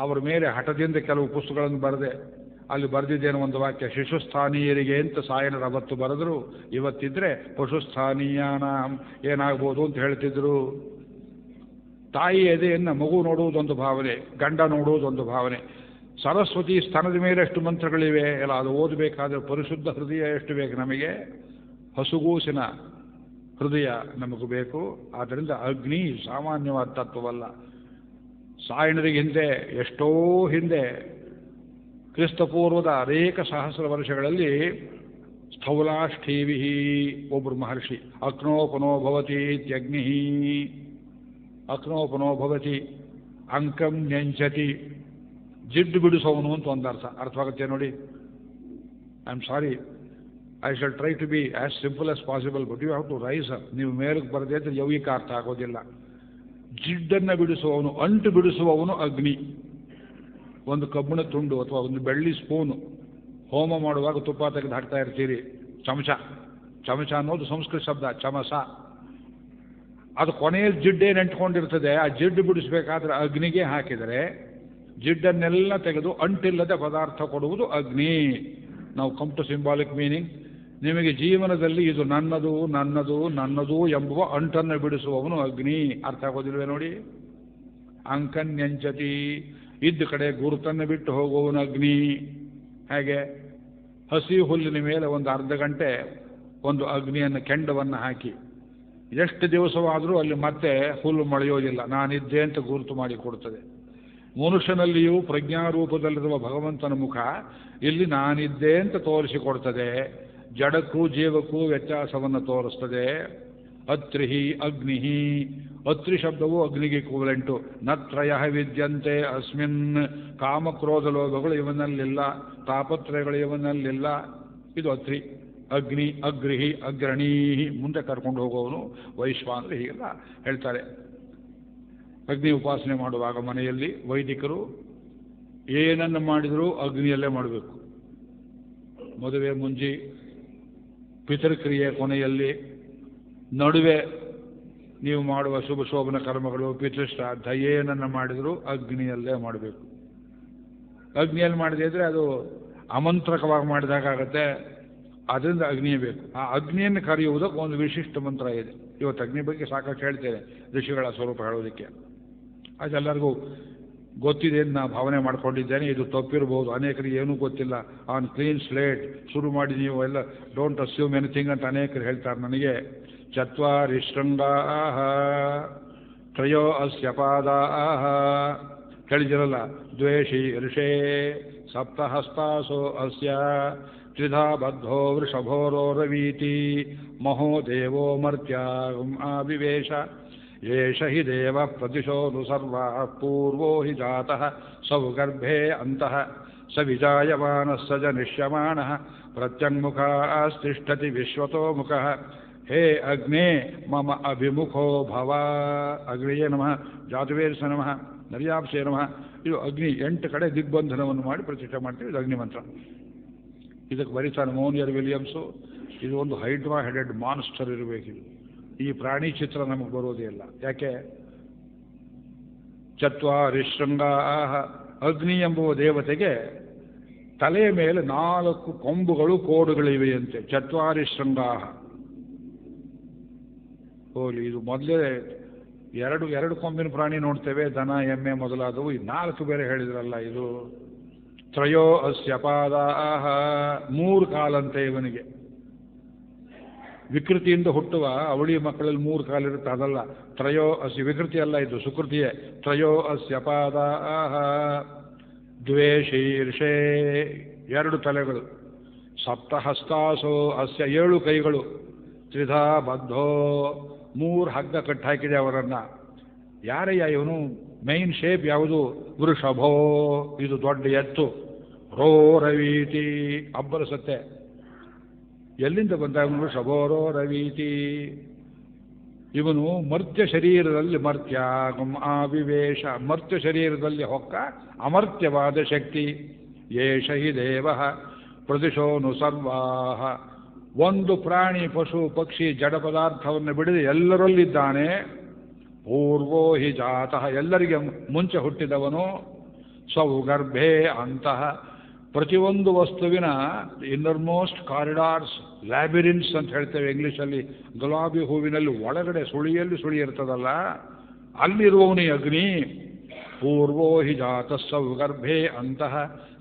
ಅವರ ಮೇಲೆ ಹಠದಿಂದ ಕೆಲವು ಪುಸ್ತಕಗಳನ್ನು ಬರೆದೆ. ಅಲ್ಲಿ ಬರೆದಿದ್ದೇನು ಒಂದು ವಾಕ್ಯ, ಶಿಶುಸ್ಥಾನೀಯರಿಗೆ ಅಂತ ಸಾಯಣರು ಅವತ್ತು ಬರೆದ್ರು. ಇವತ್ತಿದ್ರೆ ಪಶುಸ್ಥಾನೀಯಾನ ಏನಾಗ್ಬೋದು ಅಂತ ಹೇಳ್ತಿದ್ರು. ತಾಯಿ ಎದೆಯನ್ನು ಮಗು ನೋಡುವುದೊಂದು ಭಾವನೆ, ಗಂಡ ನೋಡುವುದೊಂದು ಭಾವನೆ. ಸರಸ್ವತಿ ಸ್ತನದ ಮೇಲೆ ಎಷ್ಟು ಮಂತ್ರಗಳಿವೆ ಎಲ್ಲ, ಅದು ಓದಬೇಕಾದ್ರೆ ಪರಿಶುದ್ಧ ಹೃದಯ ಎಷ್ಟು ಬೇಕು ನಮಗೆ? ಹಸುಗೂಸಿನ ಹೃದಯ ನಮಗೂ ಬೇಕು. ಆದ್ದರಿಂದ ಅಗ್ನಿ ಸಾಮಾನ್ಯವಾದ ತತ್ವವಲ್ಲ. ಸಾಯಣರಿಗೆ ಹಿಂದೆ, ಎಷ್ಟೋ ಹಿಂದೆ, ಕ್ರಿಸ್ತಪೂರ್ವದ ಅನೇಕ ಸಹಸ್ರ ವರ್ಷಗಳಲ್ಲಿ ಸ್ಥೌಲಾಷ್ಠೀವಿ ಒಬ್ಬರು ಮಹರ್ಷಿ, ಅಕ್ನೋಪನೋ ಭವತಿ ಇತ್ಯಗ್ನಿ, ಅಕ್ನೋಪನೋ ಭವತಿ ಅಂಕಂ ನೆಂಚತಿ, ಜಿಡ್ಡು ಬಿಡಿಸೋವನು ಅಂತ ಒಂದು ಅರ್ಥವಾಗುತ್ತೆ ನೋಡಿ. I am sorry, I shall try to be as simple as possible, but you have to rise up. ನೀವು ಮೇಲಕ್ಕೆ ಬರದೇ ಅಂತ ಯೌಗಿಕ ಅರ್ಥ ಆಗೋದಿಲ್ಲ. ಜಿಡ್ಡನ್ನು ಬಿಡಿಸುವವನು, ಅಂಟು ಬಿಡಿಸುವವನು ಅಗ್ನಿ. ಒಂದು ಕಬ್ಬಿಣ ತುಂಡು ಅಥವಾ ಒಂದು ಬೆಳ್ಳಿ ಸ್ಪೂನು ಹೋಮ ಮಾಡುವಾಗ ತುಪ್ಪ ತೆಗೆದು ಹಾಕ್ತಾ ಇರ್ತೀರಿ, ಚಮಚ. ಚಮಚ ಅನ್ನೋದು ಸಂಸ್ಕೃತ ಶಬ್ದ, ಚಮಸ. ಅದು ಕೊನೆಯಲ್ಲಿ ಜಿಡ್ಡೇನು ಅಂಟ್ಕೊಂಡಿರ್ತದೆ, ಆ ಜಿಡ್ಡು ಬಿಡಿಸಬೇಕಾದ್ರೆ ಅಗ್ನಿಗೆ ಹಾಕಿದರೆ ಜಿಡ್ಡನ್ನೆಲ್ಲ ತೆಗೆದು ಅಂಟಿಲ್ಲದೆ ಪದಾರ್ಥ ಕೊಡುವುದು ಅಗ್ನಿ. ನಾವು ಕಮ್ ಟು ಸಿಂಬಾಲಿಕ್ ಮೀನಿಂಗ್. ನಿಮಗೆ ಜೀವನದಲ್ಲಿ ಇದು ನನ್ನದು ನನ್ನದು ನನ್ನದು ಎಂಬುವ ಅಂಟನ್ನು ಬಿಡಿಸುವವನು ಅಗ್ನಿ. ಅರ್ಥ ಆಗೋದಿಲ್ವೇ ನೋಡಿ. ಅಂಕನ್ಯಂಚತಿ, ಇದ್ದ ಕಡೆ ಗುರುತನ್ನು ಬಿಟ್ಟು ಹೋಗುವವನು ಅಗ್ನಿ. ಹೇಗೆ? ಹಸಿ ಹುಲ್ಲಿನ ಮೇಲೆ ಒಂದು ಅರ್ಧ ಗಂಟೆ ಒಂದು ಅಗ್ನಿಯನ್ನು, ಕೆಂಡವನ್ನು ಹಾಕಿ ಎಷ್ಟು ದಿವಸವಾದರೂ ಅಲ್ಲಿ ಮತ್ತೆ ಹುಲ್ಲು ಮೊಳೆಯೋದಿಲ್ಲ, ನಾನಿದ್ದೆ ಅಂತ ಗುರುತು ಮಾಡಿ ಕೊಡುತ್ತದೆ. ಮನುಷ್ಯನಲ್ಲಿಯೂ ಪ್ರಜ್ಞಾರೂಪದಲ್ಲಿರುವ ಭಗವಂತನ ಮುಖ ಇಲ್ಲಿ ನಾನಿದ್ದೆ ಅಂತ ತೋರಿಸಿಕೊಡ್ತದೆ. ಜಡಕ್ಕೂ ಜೀವಕ್ಕೂ ವ್ಯತ್ಯಾಸವನ್ನು ತೋರಿಸ್ತದೆ. ಅತ್ರಿಹಿ ಅಗ್ನಿಹಿ, ಅತ್ರಿ ಶಬ್ದವು ಅಗ್ನಿಗೆ ಈಕ್ವಲೆಂಟು. ನತ್ರಯ ವಿದ್ಯಂತೆ ಅಸ್ಮಿನ್, ಕಾಮಕ್ರೋಧ ಲೋಭಗಳು ಇವನಲ್ಲಿಲ್ಲ, ತಾಪತ್ರಯಗಳು ಇವನಲ್ಲಿಲ್ಲ. ಇದು ಅತ್ರಿ. ಅಗ್ನಿ, ಅಗ್ರಿಹಿ, ಅಗ್ರಣೀಹಿ, ಮುಂದೆ ಕರ್ಕೊಂಡು ಹೋಗೋವನು ವೈಶ್ವಾನರು, ಹೀಗೆಲ್ಲ ಹೇಳ್ತಾರೆ. ಅಗ್ನಿ ಉಪಾಸನೆ ಮಾಡುವಾಗ ಮನೆಯಲ್ಲಿ ವೈದಿಕರು ಏನನ್ನು ಮಾಡಿದರೂ ಅಗ್ನಿಯಲ್ಲೇ ಮಾಡಬೇಕು. ಮದುವೆ ಮುಂಜಿ, ಪಿತೃಕ್ರಿಯೆ ಕೊನೆಯಲ್ಲಿ, ನಡುವೆ ನೀವು ಮಾಡುವ ಶುಭ ಶೋಭನ ಕರ್ಮಗಳು, ಪಿತೃಶ್ರಾದ್ದ ಏನನ್ನು ಮಾಡಿದರೂ ಅಗ್ನಿಯಲ್ಲೇ ಮಾಡಬೇಕು. ಅಗ್ನಿಯಲ್ಲಿ ಮಾಡದೇ ಇದ್ರೆ ಅದು ಅಮಂತ್ರಕವಾಗಿ ಮಾಡಿದಾಗತ್ತೆ. ಅದರಿಂದ ಅಗ್ನಿಯೇ ಬೇಕು. ಆ ಅಗ್ನಿಯನ್ನು ಕರೆಯುವುದಕ್ಕೆ ಒಂದು ವಿಶಿಷ್ಟ ಮಂತ್ರ ಇದೆ. ಇವತ್ತು ಅಗ್ನಿ ಬಗ್ಗೆ ಸಾಕಷ್ಟು ಹೇಳ್ತೇನೆ, ಋಷಿಗಳ ಸ್ವರೂಪ ಹೇಳೋದಕ್ಕೆ. ಅದೆಲ್ಲರಿಗೂ ಗೊತ್ತಿದೆ ಅಂತ ನಾನು ಭಾವನೆ ಮಾಡ್ಕೊಂಡಿದ್ದೇನೆ. ಇದು ತಪ್ಪಿರ್ಬೋದು, ಅನೇಕರಿಗೆ ಏನೂ ಗೊತ್ತಿಲ್ಲ. ಆನ್ ಕ್ಲೀನ್ ಸ್ಲೇಟ್ ಶುರು ಮಾಡಿ ನೀವು ಎಲ್ಲ ಡೋಂಟ್ ಅಸ್ಯೂಮ್ ಎನಿಥಿಂಗ್ ಅಂತ ಅನೇಕರು ಹೇಳ್ತಾರೆ ನನಗೆ. ಚತ್ವಾರಿ ಶೃಂಗಾಃ ತ್ರಯೋ ಅಸ್ಯ ಪಾದಾಃ, ಹೇಳಿದಿರಲ್ಲ, ದ್ವೇಷಿ ಋಷೇ ಸಪ್ತಹಸ್ತಾಸೋ ಅಸ್ಯ ತ್ರಿಧಾ ಬದ್ಧೋ ವೃಷಭೋರೋ ರವೀತಿ ಮಹೋ ದೇವೋ ಮರ್ತ್ಯಾಂ ಆವಿವೇಶ ಏಷ ಹಿ ದೇವ ಪ್ರತಿಶೋನು ಸರ್ವಾಃ ಪೂರ್ವೋ ಹಿ ಜಾತಃ ಸೌಗರ್ಭೇ ಅಂತಃ ಸ ವಿಜಾಯಮಾನಃ ಸ ಜನಿಷ್ಯಮಾಣಃ ಪ್ರತ್ಯಂಗುಖಾಸ್ತಿಷ್ಠತಿ ವಿಶ್ವತೋ ಮುಖಃ ಹೇ ಅಗ್ನೇ ಮಮ ಅಭಿಮುಖೋ ಭವ. ಅಗ್ನಿಯೇ ನಮಃ, ಜಾತವೇರ್ಸ ನಮಃ, ನರ್ಯಾಪ್ಸೇ ನಮಃ. ಇದು ಅಗ್ನಿ 8 ಕಡೆ ದಿಗ್ಬಂಧನವನ್ನು ಮಾಡಿ ಪ್ರತಿಷ್ಠೆ ಮಾಡ್ತೀವಿ. ಇದು ಅಗ್ನಿ ಮಂತ್ರ. ಇದಕ್ಕೆ ಬರೀತಾನೆ ಮೋನಿಯರ್ ವಿಲಿಯಮ್ಸು. ಇದು ಒಂದು ಹೈಡ್ರಾ ಹೆಡೆಡ್ ಮಾನ್ಸ್ಟರ್ ಇರಬೇಕಿದು. ಈ ಪ್ರಾಣಿ ಚಿತ್ರ ನಮಗೆ ಬರೋದೇ ಇಲ್ಲ. ಯಾಕೆ? ಚತ್ವಾರಿ ಶೃಂಗಾಃ, ಅಗ್ನಿ ಎಂಬುವ ದೇವತೆಗೆ ತಲೆಯ ಮೇಲೆ 4 ಕೊಂಬುಗಳು, ಕೋಡುಗಳಿವೆಯಂತೆ. ಚತ್ವಾರಿ ಶೃಂಗಾಃ. ಹೋಲಿ, ಇದು ಮೊದಲೇ ಎರಡು ಕೊಂಬಿನ ಪ್ರಾಣಿ ನೋಡ್ತೇವೆ, ದನ ಎಮ್ಮೆ ಮೊದಲಾದವು. ಈ 4 ಬೇರೆ ಹೇಳಿದ್ರಲ್ಲ. ಇದು ತ್ರಯೋ ಅಸ್ಯ ಪಾದಾಃ, 3 ಕಾಲಂತೆ ಇವನಿಗೆ. ವಿಕೃತಿಯಿಂದ ಹುಟ್ಟುವ ಅವಳಿ ಮಕ್ಕಳಲ್ಲಿ 3 ಕಾಲಿರುತ್ತೆ, ಅದಲ್ಲ. ತ್ರಯೋ ಅಸ್ಯ, ವಿಕೃತಿ ಅಲ್ಲ ಇದು, ಸುಕೃತಿಯೇ. ತ್ರಯೋ ಅಸ್ಯ ಪಾದಾಃ ದ್ವೇಷೀರ್ಷೇ, 2 ತಲೆಗಳು. ಸಪ್ತಹಸ್ತಾಸೋ ಅಸ್ಯ, 7 ಕೈಗಳು. ತ್ರಿಧಾ ಬದ್ಧೋ, 3 ಹಗ್ಗ ಕಟ್ಟಾಕಿದೆ ಅವರನ್ನ. ಯಾರಯ್ಯ ಇವನು? ಮೈನ್ ಶೇಪ್ ಯಾವುದು? ವೃಷಭೋ, ಇದು ದೊಡ್ಡ ಎತ್ತು. ರೋ ರವೀತಿ, ಅಬ್ಬರಸತ್ತೆ. ಎಲ್ಲಿಂದ ಬಂದ ವೃಷಭೋ ರೋ ರವೀತಿ? ಇವನು ಮರ್ತ್ಯ ಶರೀರದಲ್ಲಿ ಆವಿವೇಶ, ಮರ್ತ್ಯ ಶರೀರದಲ್ಲಿ ಹೊಕ್ಕ ಅಮರ್ತ್ಯವಾದ ಶಕ್ತಿ. ಯೇಷ ಹಿ ದೇವ ಪ್ರದಿಶೋನು ಸರ್ವಾಹ. ಒಂದು ಪ್ರಾಣಿ, ಪಶು, ಪಕ್ಷಿ, ಜಡ ಪದಾರ್ಥವನ್ನು ಬಿಡದೆ ಎಲ್ಲರಲ್ಲಿದ್ದಾನೆ. ಪೂರ್ವೋ ಹಿ ಜಾತಃ, ಎಲ್ಲರಿಗೆ ಮುಂಚೆ ಹುಟ್ಟಿದವನು. ಸೌಗರ್ಭೆ ಅಂತಃ, ಪ್ರತಿಯೊಂದು ವಸ್ತುವಿನ ಇನ್ನರ್ಮೋಸ್ಟ್ ಕಾರಿಡಾರ್ಸ್, ಲ್ಯಾಬಿರಿನ್ಸ್ ಅಂತ ಹೇಳ್ತೇವೆ ಇಂಗ್ಲೀಷಲ್ಲಿ. ಗುಲಾಬಿ ಹೂವಿನಲ್ಲಿ ಒಳಗಡೆ ಸುಳಿಯಲ್ಲಿ ಸುಳಿ ಇರ್ತದಲ್ಲ, ಅಲ್ಲಿರುವವನಿ ಅಗ್ನಿ. ಪೂರ್ವೋ ಹಿ ಜಾತ ಸೌಗರ್ಭೆ ಅಂತಃ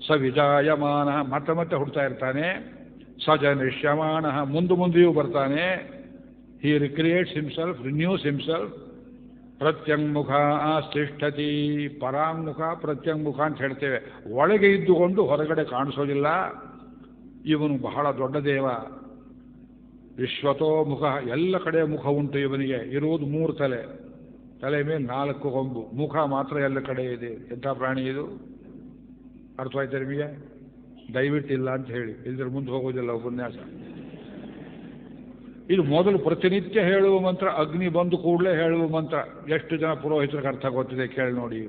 ಸ ವಿಜಾಯಮಾನ, ಮತ್ತೆ ಮತ್ತೆ ಹುಡ್ತಾ ಇರ್ತಾನೆ. ಸಜನಿಷ್ಯಮಾನ, ಮುಂದೆಯೂ ಬರ್ತಾನೆ. ಹಿ ರಿಕ್ರಿಯೇಟ್ಸ್ ಹಿಮ್ಸೆಲ್ಫ್, ರಿನ್ಯೂಸ್ ಹಿಮ್ಸೆಲ್ಫ್. ಪ್ರತ್ಯಂಗುಖ ತಿಷ್ಠತಿ, ಪರಾಂಗುಖ ಪ್ರತ್ಯಂಗುಖ ಅಂತ ಹೇಳ್ತೇವೆ. ಒಳಗೆ ಇದ್ದುಕೊಂಡು ಹೊರಗಡೆ ಕಾಣಿಸೋದಿಲ್ಲ. ಇವನು ಬಹಳ ದೊಡ್ಡ ದೇವ. ವಿಶ್ವತೋ ಮುಖ, ಎಲ್ಲ ಕಡೆ ಮುಖ ಉಂಟು ಇವನಿಗೆ. ಇರುವುದು 3 ತಲೆ, ತಲೆ ಮೇಲೆ 4 ಕೊಂಬು, ಮುಖ ಮಾತ್ರ ಎಲ್ಲ ಕಡೆ ಇದೆ. ಎಂಥ ಪ್ರಾಣಿ ಇದು? ಅರ್ಥವಾಯ್ತು ನಿಮಗೆ? ದಯವಿಟ್ಟು ಇಲ್ಲ ಅಂತ ಹೇಳಿ, ಇಲ್ಲದ್ರೆ ಮುಂದೆ ಹೋಗೋದಿಲ್ಲ ಉಪನ್ಯಾಸ. ಇದು ಮೊದಲು ಪ್ರತಿನಿತ್ಯ ಹೇಳುವ ಮಂತ್ರ, ಅಗ್ನಿ ಬಂದು ಕೂಡಲೇ ಹೇಳುವ ಮಂತ್ರ. ಎಷ್ಟು ಜನ ಪುರೋಹಿತರಿಗೆ ಅರ್ಥ ಗೊತ್ತಿದೆ ಕೇಳಿ ನೋಡಿ.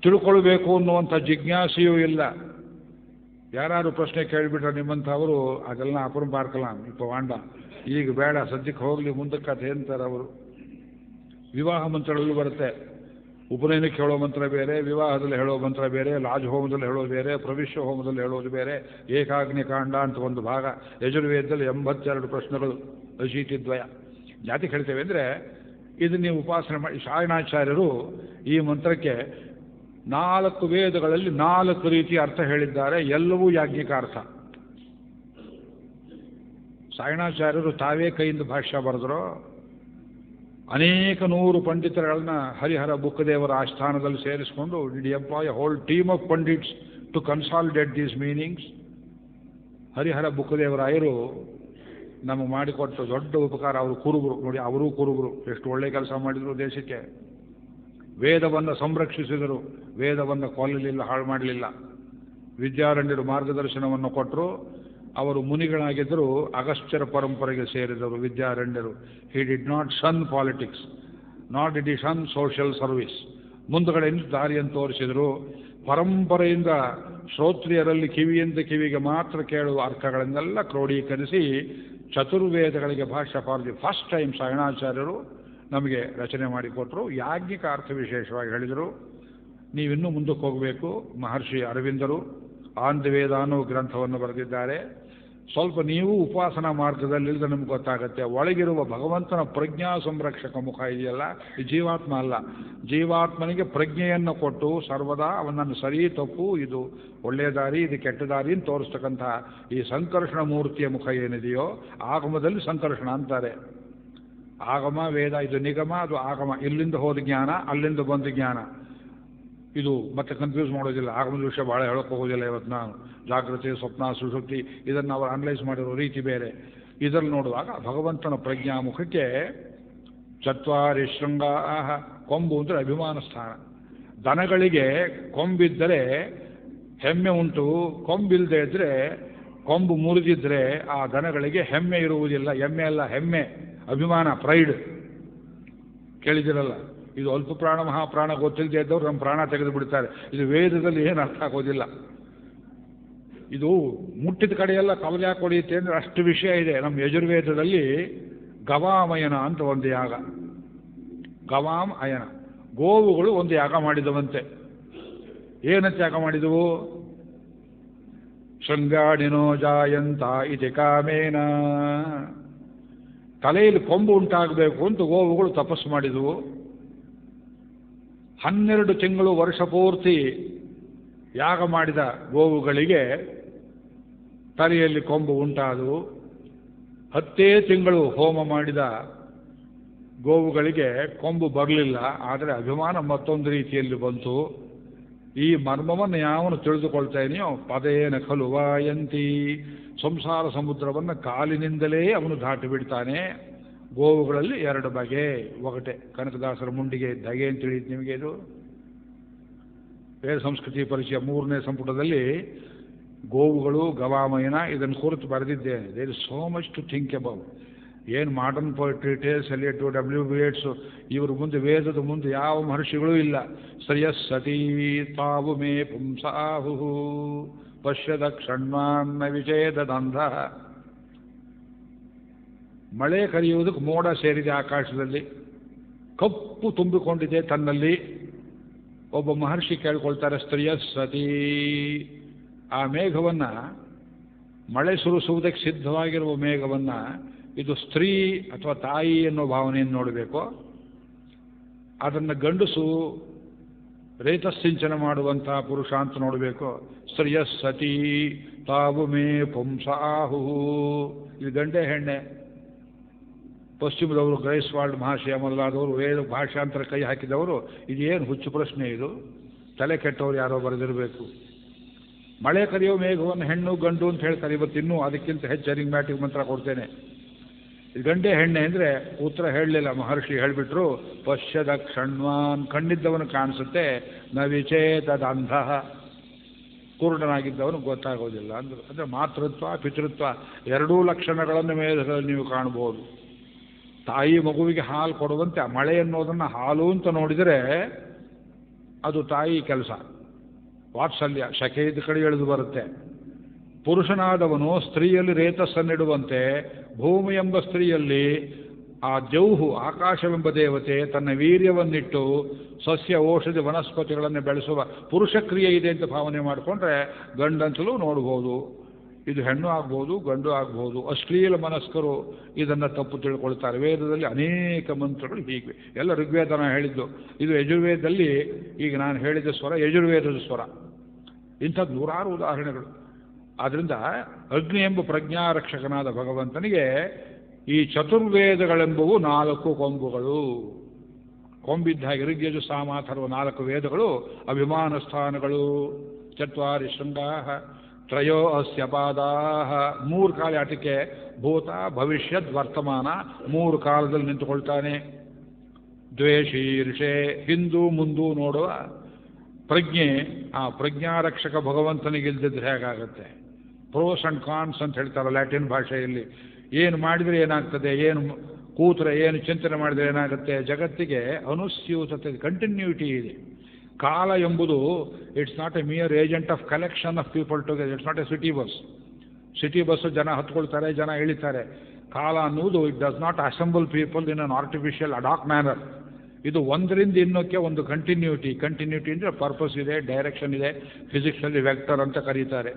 ತಿಳ್ಕೊಳ್ಬೇಕು ಅನ್ನುವಂಥ ಜಿಜ್ಞಾಸೆಯೂ ಇಲ್ಲ. ಯಾರು ಪ್ರಶ್ನೆ ಕೇಳಿಬಿಟ್ರೆ ನಿಮ್ಮಂಥವರು ಅದೆಲ್ಲ ಅಪರಂ ಪಾರ್ಕಲಾಂ ಇಪ್ಪ ವಾಂಡ, ಈಗ ಬೇಡ, ಸದ್ಯಕ್ಕೆ ಹೋಗಲಿ, ಮುಂದಕ್ಕೆ ಅದು ಅಂತಾರೆ ಅವರು. ವಿವಾಹ ಮಂತ್ರಗಳು ಬರುತ್ತೆ. ಉಪನಯನಕ್ಕೆ ಹೇಳೋ ಮಂತ್ರ ಬೇರೆ, ವಿವಾಹದಲ್ಲಿ ಹೇಳೋ ಮಂತ್ರ ಬೇರೆ, ಲಾಜ್ ಹೋಮದಲ್ಲಿ ಹೇಳೋದು ಬೇರೆ, ಪ್ರವಿಶ್ಯ ಹೋಮದಲ್ಲಿ ಹೇಳೋದು ಬೇರೆ. ಏಕಾಗ್ನಿ ಕಾಂಡ ಅಂತ ಒಂದು ಭಾಗ. ಯಜುರ್ವೇದದಲ್ಲಿ 82 ಪ್ರಶ್ನೆಗಳು, ಅಶೀತಿದ್ವಯ. ಜಾತಿ ಹೇಳ್ತೇವೆ ಅಂದರೆ ಇದು ನೀವು ಉಪಾಸನೆ ಮಾಡಿ. ಶಾಯಣಾಚಾರ್ಯರು ಈ ಮಂತ್ರಕ್ಕೆ 4 ವೇದಗಳಲ್ಲಿ 4 ರೀತಿಯ ಅರ್ಥ ಹೇಳಿದ್ದಾರೆ. ಎಲ್ಲವೂ ಯಾಜ್ಞಿಕ ಅರ್ಥ. ಶಾಯಣಾಚಾರ್ಯರು ತಾವೇ ಕೈಯಿಂದ ಭಾಷ್ಯ ಬರೆದರು. ಅನೇಕ 100 ಪಂಡಿತರನ್ನ ಹರಿಹರ ಬುಕ್ಕದೇವರ ಆಸ್ಥಾನದಲ್ಲಿ ಸೇರಿಸಿಕೊಂಡು the employ whole team of pundits to consolidate these meanings. Harihara ಬುಕ್ಕದೇವರಾಯರು ನಮಗೆ ಮಾಡಿಕೊಟ್ಟು ದೊಡ್ಡ ಉಪಕಾರ. ಅವರು ಕುರುಬರು ನೋಡಿ, ಅವರೂ ಕುರುಬರು. ಎಷ್ಟು ಒಳ್ಳೆ ಕೆಲಸ ಮಾಡಿದರು ದೇಶಕ್ಕೆ. ವೇದವನ್ನು ಸಂರಕ್ಷಿಸಿದರು, ವೇದವನ್ನು ಕೊಲ್ಲಲಿಲ್ಲ, ಹಾಳು ಮಾಡಲಿಲ್ಲ. ವಿದ್ಯಾರಣ್ಯರು ಮಾರ್ಗದರ್ಶನವನ್ನು ಕೊಟ್ಟರು. ಅವರು ಮುನಿಗಳಾಗಿದ್ದರು, ಅಗಸ್ತ್ಯರ ಪರಂಪರೆಗೆ ಸೇರಿದವರು ವಿದ್ಯಾರಣ್ಯರು. He did not shun politics, not did he shun social service. ಮುಂದುಗಡೆ ದಾರಿಯನ್ನು ತೋರಿಸಿದರು. ಪರಂಪರೆಯಿಂದ ಶ್ರೋತ್ರಿಯರಲ್ಲಿ ಕಿವಿಯಿಂದ ಕಿವಿಗೆ ಮಾತ್ರ ಕೇಳುವ ಅರ್ಥಗಳನ್ನೆಲ್ಲ ಕ್ರೋಢೀಕರಿಸಿ ಚತುರ್ವೇದಗಳಿಗೆ ಭಾಷ್ಯ ಫಾರ್ ದಿ ಫಸ್ಟ್ ಟೈಮ್ ಶಾಯಣಾಚಾರ್ಯರು ನಮಗೆ ರಚನೆ ಮಾಡಿಕೊಟ್ರು. ಯಾಜ್ಞಿಕ ಅರ್ಥ ವಿಶೇಷವಾಗಿ ಹೇಳಿದರು. ನೀವಿನ್ನೂ ಮುಂದಕ್ಕೆ ಹೋಗಬೇಕು. ಮಹರ್ಷಿ ಅರವಿಂದರು ಆಂಧವೇದ ಅನ್ನೋ ಗ್ರಂಥವನ್ನು ಬರೆದಿದ್ದಾರೆ. ಸ್ವಲ್ಪ ನೀವು ಉಪಾಸನಾ ಮಾರ್ಗದಲ್ಲಿಲ್ಲದೆ ನಮ್ಗೆ ಗೊತ್ತಾಗುತ್ತೆ. ಒಳಗಿರುವ ಭಗವಂತನ ಪ್ರಜ್ಞಾ ಸಂರಕ್ಷಕ ಮುಖ ಇದೆಯಲ್ಲ, ಈ ಜೀವಾತ್ಮ ಅಲ್ಲ. ಜೀವಾತ್ಮನಿಗೆ ಪ್ರಜ್ಞೆಯನ್ನು ಕೊಟ್ಟು ಸರ್ವದಾ ಅವನನ್ನು ಸರಿ ತಪ್ಪು, ಇದು ಒಳ್ಳೆಯ ದಾರಿ, ಇದು ಕೆಟ್ಟ ದಾರಿ ಅಂತ ತೋರಿಸ್ತಕ್ಕಂಥ ಈ ಸಂಕರ್ಷಣ ಮೂರ್ತಿಯ ಮುಖ ಏನಿದೆಯೋ, ಆಗಮದಲ್ಲಿ ಸಂಕರ್ಷಣ ಅಂತಾರೆ. ಆಗಮ ವೇದ, ಇದು ನಿಗಮ, ಅದು ಆಗಮ. ಇಲ್ಲಿಂದ ಹೋದ ಜ್ಞಾನ, ಅಲ್ಲಿಂದ ಬಂದ ಜ್ಞಾನ. ಇದು ಮತ್ತೆ ಕನ್ಫ್ಯೂಸ್ ಮಾಡೋದಿಲ್ಲ. ಆಗಮದ ವಿಷಯ ಭಾಳ ಹೇಳೋಕೆ ಹೋಗೋದಿಲ್ಲ ಇವತ್ತು ನಾನು. ಜಾಗೃತಿ, ಸ್ವಪ್ನ, ಸುಷುಪ್ತಿ ಇದನ್ನು ಅವರು ಅನಲೈಸ್ ಮಾಡಿರೋ ರೀತಿ ಬೇರೆ. ಇದರಲ್ಲಿ ನೋಡುವಾಗ ಭಗವಂತನ ಪ್ರಜ್ಞಾ ಮುಖಕ್ಕೆ 4 ಶೃಂಗಾಹ, ಕೊಂಬು ಅಂದರೆ ಅಭಿಮಾನ ಸ್ಥಾನ. ದನಗಳಿಗೆ ಕೊಂಬಿದ್ದರೆ ಹೆಮ್ಮೆ ಉಂಟು, ಕೊಂಬಿಲ್ಲದೆ ಇದ್ದರೆ, ಕೊಂಬು ಮುರಿದಿದ್ರೆ ಆ ದನಗಳಿಗೆ ಹೆಮ್ಮೆ ಇರುವುದಿಲ್ಲ. ಎಮ್ಮೆ ಅಲ್ಲ, ಹೆಮ್ಮೆ, ಅಭಿಮಾನ, ಪ್ರೈಡ್. ಕೇಳಿದಿರಲ್ಲ? ಇದು ಅಲ್ಪ ಪ್ರಾಣ ಮಹಾಪ್ರಾಣ ಗೊತ್ತಿಲ್ಲದೆ ಇದ್ದವ್ರು ನಮ್ಮ ಪ್ರಾಣ ತೆಗೆದು ಬಿಡ್ತಾರೆ. ಇದು ವೇದದಲ್ಲಿ ಏನು ಅರ್ಥ ಆಗೋದಿಲ್ಲ. ಇದು ಮುಟ್ಟಿದ ಕಡೆಯೆಲ್ಲ ಕವಲ್ಯಾಕೆ ಹೊಡೆಯುತ್ತೆ ಅಂದರೆ ಅಷ್ಟು ವಿಷಯ ಇದೆ. ನಮ್ಮ ಯಜುರ್ವೇದದಲ್ಲಿ ಗವಾಮಯನ ಅಂತ ಒಂದು ಯಾಗ, ಗವಾಮ್ ಅಯನ, ಗೋವುಗಳು ಒಂದು ಯಾಗ ಮಾಡಿದವಂತೆ. ಏನಂತ ಯಾಗ ಮಾಡಿದವು? ಶೃಂಗಾಡಿನೋ ಜಾಯಂತ ಇತಿ ಕಾಮೇನ, ತಲೆಯಲ್ಲಿ ಕೊಂಬು ಉಂಟಾಗಬೇಕು ಅಂತ ಗೋವುಗಳು ತಪಸ್ಸು ಮಾಡಿದವು. 12 ತಿಂಗಳು ವರ್ಷ ಪೂರ್ತಿ ಯಾಗ ಮಾಡಿದ ಗೋವುಗಳಿಗೆ ತಲೆಯಲ್ಲಿ ಕೊಂಬು ಉಂಟಾದವು. 10 ತಿಂಗಳು ಹೋಮ ಮಾಡಿದ ಗೋವುಗಳಿಗೆ ಕೊಂಬು ಬರಲಿಲ್ಲ. ಆದರೆ ಅಭಿಮಾನ ಮತ್ತೊಂದು ರೀತಿಯಲ್ಲಿ ಬಂತು. ಈ ಮರ್ಮವನ್ನು ಯಾವನು ತಿಳಿದುಕೊಳ್ತೇನೆಯೋ ಪದೇನ ಖಲು ವಾಯಂತಿ, ಸಂಸಾರ ಸಮುದ್ರವನ್ನು ಕಾಲಿನಿಂದಲೇ ಅವನು ದಾಟಿ ಬಿಡ್ತಾನೆ. ಗೋವುಗಳಲ್ಲಿ 2 ಬಗೆ. ಒಗಟೆ ಕನಕದಾಸರ ಮುಂಡಿಗೆ ಧಗೆ ಅಂತ ತಿಳಿಯುತ್ತೆ ನಿಮಗೆ. ಇದು ವೇದ ಸಂಸ್ಕೃತಿ ಪರಿಚಯ 3ನೇ ಸಂಪುಟದಲ್ಲಿ ಗೋವುಗಳು, ಗವಾಮಯನ ಇದನ್ನು ಕುರಿತು ಬರೆದಿದ್ದೇನೆ. There is so much to think about. ಏನು ಮಾಡರ್ನ್ ಪೊಯಿಟ್ರಿ, ಟೇಲ್ಸ್ ಎಲಿಯಟ್, W.B. ಯೇಟ್ಸು ಇವ್ರ ಮುಂದೆ, ವೇದದ ಮುಂದೆ ಯಾವ ಮಹರ್ಷಿಗಳೂ ಇಲ್ಲ. ಶ್ರೇಯಸ್ ಸತೀ ತಾವು ಮೇ ಪುಂಸಾಹು ಪಶ್ಯದ ಕ್ಷಣ್ವಾನ್ನ ವಿಚೇದದಂಧ. ಮಳೆ ಕರೆಯುವುದಕ್ಕೆ ಮೋಡ ಸೇರಿದೆ ಆಕಾಶದಲ್ಲಿ, ಕಪ್ಪು ತುಂಬಿಕೊಂಡಿದೆ ತನ್ನಲ್ಲಿ. ಒಬ್ಬ ಮಹರ್ಷಿ ಕೇಳ್ಕೊಳ್ತಾರೆ, ಶ್ರೇಯಸ್ ಸತೀ, ಆ ಮೇಘವನ್ನು, ಮಳೆ ಸುರಿಸುವುದಕ್ಕೆ ಸಿದ್ಧವಾಗಿರುವ ಮೇಘವನ್ನು ಇದು ಸ್ತ್ರೀ ಅಥವಾ ತಾಯಿ ಅನ್ನೋ ಭಾವನೆಯನ್ನು ನೋಡಬೇಕು, ಅದನ್ನು ಗಂಡಸು ರೇತಸ್ಸಿಂಚನ ಮಾಡುವಂತಹ ಪುರುಷ ಅಂತ ನೋಡಬೇಕು. ಶ್ರೇಯಸ್ ಸತೀ ತಾವು ಮೇ ಪುಂಸಾಹು, ಇದು ಗಂಡೆ ಹೆಣ್ಣೆ. ಪಶ್ಚಿಮದವರು ಗ್ರೈಸ್ವಾಲ್ಡ್ ಮಹಾಶಯ ಮೊದಲಾದವರು ವೇದ ಭಾಷಾಂತರ ಕೈ ಹಾಕಿದವರು ಇದೇನು ಹುಚ್ಚು ಪ್ರಶ್ನೆ ಇದು, ತಲೆ ಕೆಟ್ಟವರು ಯಾರೋ ಬರೆದಿರಬೇಕು. ಮಳೆ ಕರೆಯೋ ಮೇಘವನ್ನು ಹೆಣ್ಣು ಗಂಡು ಅಂತ ಹೇಳ್ತಾರೆ. ಇವತ್ತಿನ್ನೂ ಅದಕ್ಕಿಂತ ಹೆಚ್ಚು ಅರಿಮ್ಯಾಟಿಕ್ ಮಂತ್ರ ಕೊಡ್ತೇನೆ. ಗಂಡೆ ಹೆಣ್ಣೆ ಅಂದರೆ ಉತ್ತರ ಹೇಳಲಿಲ್ಲ, ಮಹರ್ಷಿ ಹೇಳಿಬಿಟ್ರು. ಪಶ್ಯದ ಕ್ಷಣ್ವಾನ್, ಕಣ್ಣಿದ್ದವನು ಕಾಣಿಸುತ್ತೆ, ನ ವಿಚೇತದ ಅಂಧ, ಕುರುಡನಾಗಿದ್ದವನು ಗೊತ್ತಾಗೋದಿಲ್ಲ ಅಂದರು. ಅಂದರೆ ಮಾತೃತ್ವ ಪಿತೃತ್ವ ಎರಡೂ ಲಕ್ಷಣಗಳನ್ನು ಮೇಘದಲ್ಲಿ ನೀವು ಕಾಣಬಹುದು. ತಾಯಿ ಮಗುವಿಗೆ ಹಾಲು ಕೊಡುವಂತೆ ಮಳೆ ಅನ್ನೋದನ್ನು ಹಾಲು ಅಂತ ನೋಡಿದರೆ ಅದು ತಾಯಿ ಕೆಲಸ, ವಾತ್ಸಲ್ಯ, ಶಕೆಯದ ಕಡೆ ಎಳೆದು ಬರುತ್ತೆ. ಪುರುಷನಾದವನು ಸ್ತ್ರೀಯಲ್ಲಿ ರೇತಸ್ಸನ್ನಿಡುವಂತೆ ಭೂಮಿ ಎಂಬ ಸ್ತ್ರೀಯಲ್ಲಿ ಆ ಜೌಹು ಆಕಾಶವೆಂಬ ದೇವತೆ ತನ್ನ ವೀರ್ಯವನ್ನಿಟ್ಟು ಸಸ್ಯ ಔಷಧಿ ವನಸ್ಪತಿಗಳನ್ನು ಬೆಳೆಸುವ ಪುರುಷ ಕ್ರಿಯೆ ಇದೆ ಅಂತ ಭಾವನೆ ಮಾಡಿಕೊಂಡ್ರೆ ಗಂಡಂತಲೂ ನೋಡ್ಬೋದು. ಇದು ಹೆಣ್ಣು ಆಗ್ಬೋದು, ಗಂಡು ಆಗ್ಬೋದು. ಅಶ್ಲೀಲ ಮನಸ್ಕರು ಇದನ್ನು ತಪ್ಪು ತಿಳ್ಕೊಳ್ತಾರೆ. ವೇದದಲ್ಲಿ ಅನೇಕ ಮಂತ್ರಗಳು ಹೀಗೆ, ಎಲ್ಲ ಋಗ್ವೇದನ ಹೇಳಿದ್ದು. ಇದು ಯಜುರ್ವೇದದಲ್ಲಿ ಈಗ ನಾನು ಹೇಳಿದ ಸ್ವರ ಯಜುರ್ವೇದದ ಸ್ವರ. ಇಂಥದ್ದು ನೂರಾರು ಉದಾಹರಣೆಗಳು. ಆದ್ದರಿಂದ ಅಗ್ನಿ ಎಂಬ ಪ್ರಜ್ಞಾರಕ್ಷಕನಾದ ಭಗವಂತನಿಗೆ ಈ ಚತುರ್ವೇದಗಳೆಂಬುವು 4 ಕೊಂಬುಗಳು. ಕೊಂಬಿದ್ದ ಹಾಗೆ ಋಗ್ಯಜು ಸಾಮ ಅಥರ್ವ 4 ವೇದಗಳು ಅಭಿಮಾನ ಸ್ಥಾನಗಳು. ಚತ್ವಾರಿ ಶೃಂಗಾಹ ತ್ರಯೋ ಅಸ್ಯ ಪಾದಾಹ, 3 ಕಾಲ ಆಟಕ್ಕೆ ಭೂತ ಭವಿಷ್ಯದ್ ವರ್ತಮಾನ 3 ಕಾಲದಲ್ಲಿ ನಿಂತುಕೊಳ್ತಾನೆ. ದ್ವೇಷೀರ್ಷೆ, ಹಿಂದೂ ಮುಂದೂ ನೋಡುವ ಪ್ರಜ್ಞೆ. ಆ ಪ್ರಜ್ಞಾರಕ್ಷಕ ಭಗವಂತನಿಗಿಲ್ದಿದ್ರೆ ಹೇಗಾಗತ್ತೆ? ಪ್ರೋಸ್ ಅಂಡ್ ಕಾನ್ಸ್ ಅಂತ ಹೇಳ್ತಾರೆ ಲ್ಯಾಟಿನ್ ಭಾಷೆಯಲ್ಲಿ. ಏನು ಮಾಡಿದರೆ ಏನಾಗ್ತದೆ, ಏನು ಕೂತ್ರೆ ಏನು ಚಿಂತನೆ ಮಾಡಿದರೆ ಏನಾಗುತ್ತೆ? ಜಗತ್ತಿಗೆ ಅನುಸ್ಯೂತತೆ, ಕಂಟಿನ್ಯೂಟಿ ಇದೆ. ಕಾಲ ಎಂಬುದು it's not A mere agent of collection of people together. It's not A city bus. City bus ಜನ ಹತ್ಕೊಳ್ತಾರೆ, ಜನ ಇಳಿತಾರೆ. ಕಾಲ ಅನ್ನುವುದು it does not assemble people in an artificial ad hoc manner. ಇದು ಒಂದರಿಂದ ಇನ್ನೊಕ್ಕೆ ಒಂದು ಕಂಟಿನ್ಯೂಟಿ. ಕಂಟಿನ್ಯೂಟಿ ಅಂದರೆ ಪರ್ಪಸ್ ಇದೆ, ಡೈರೆಕ್ಷನ್ ಇದೆ. ಫಿಸಿಕ್ಸಲ್ಲಿ ವೆಕ್ಟರ್ ಅಂತ ಕರೀತಾರೆ.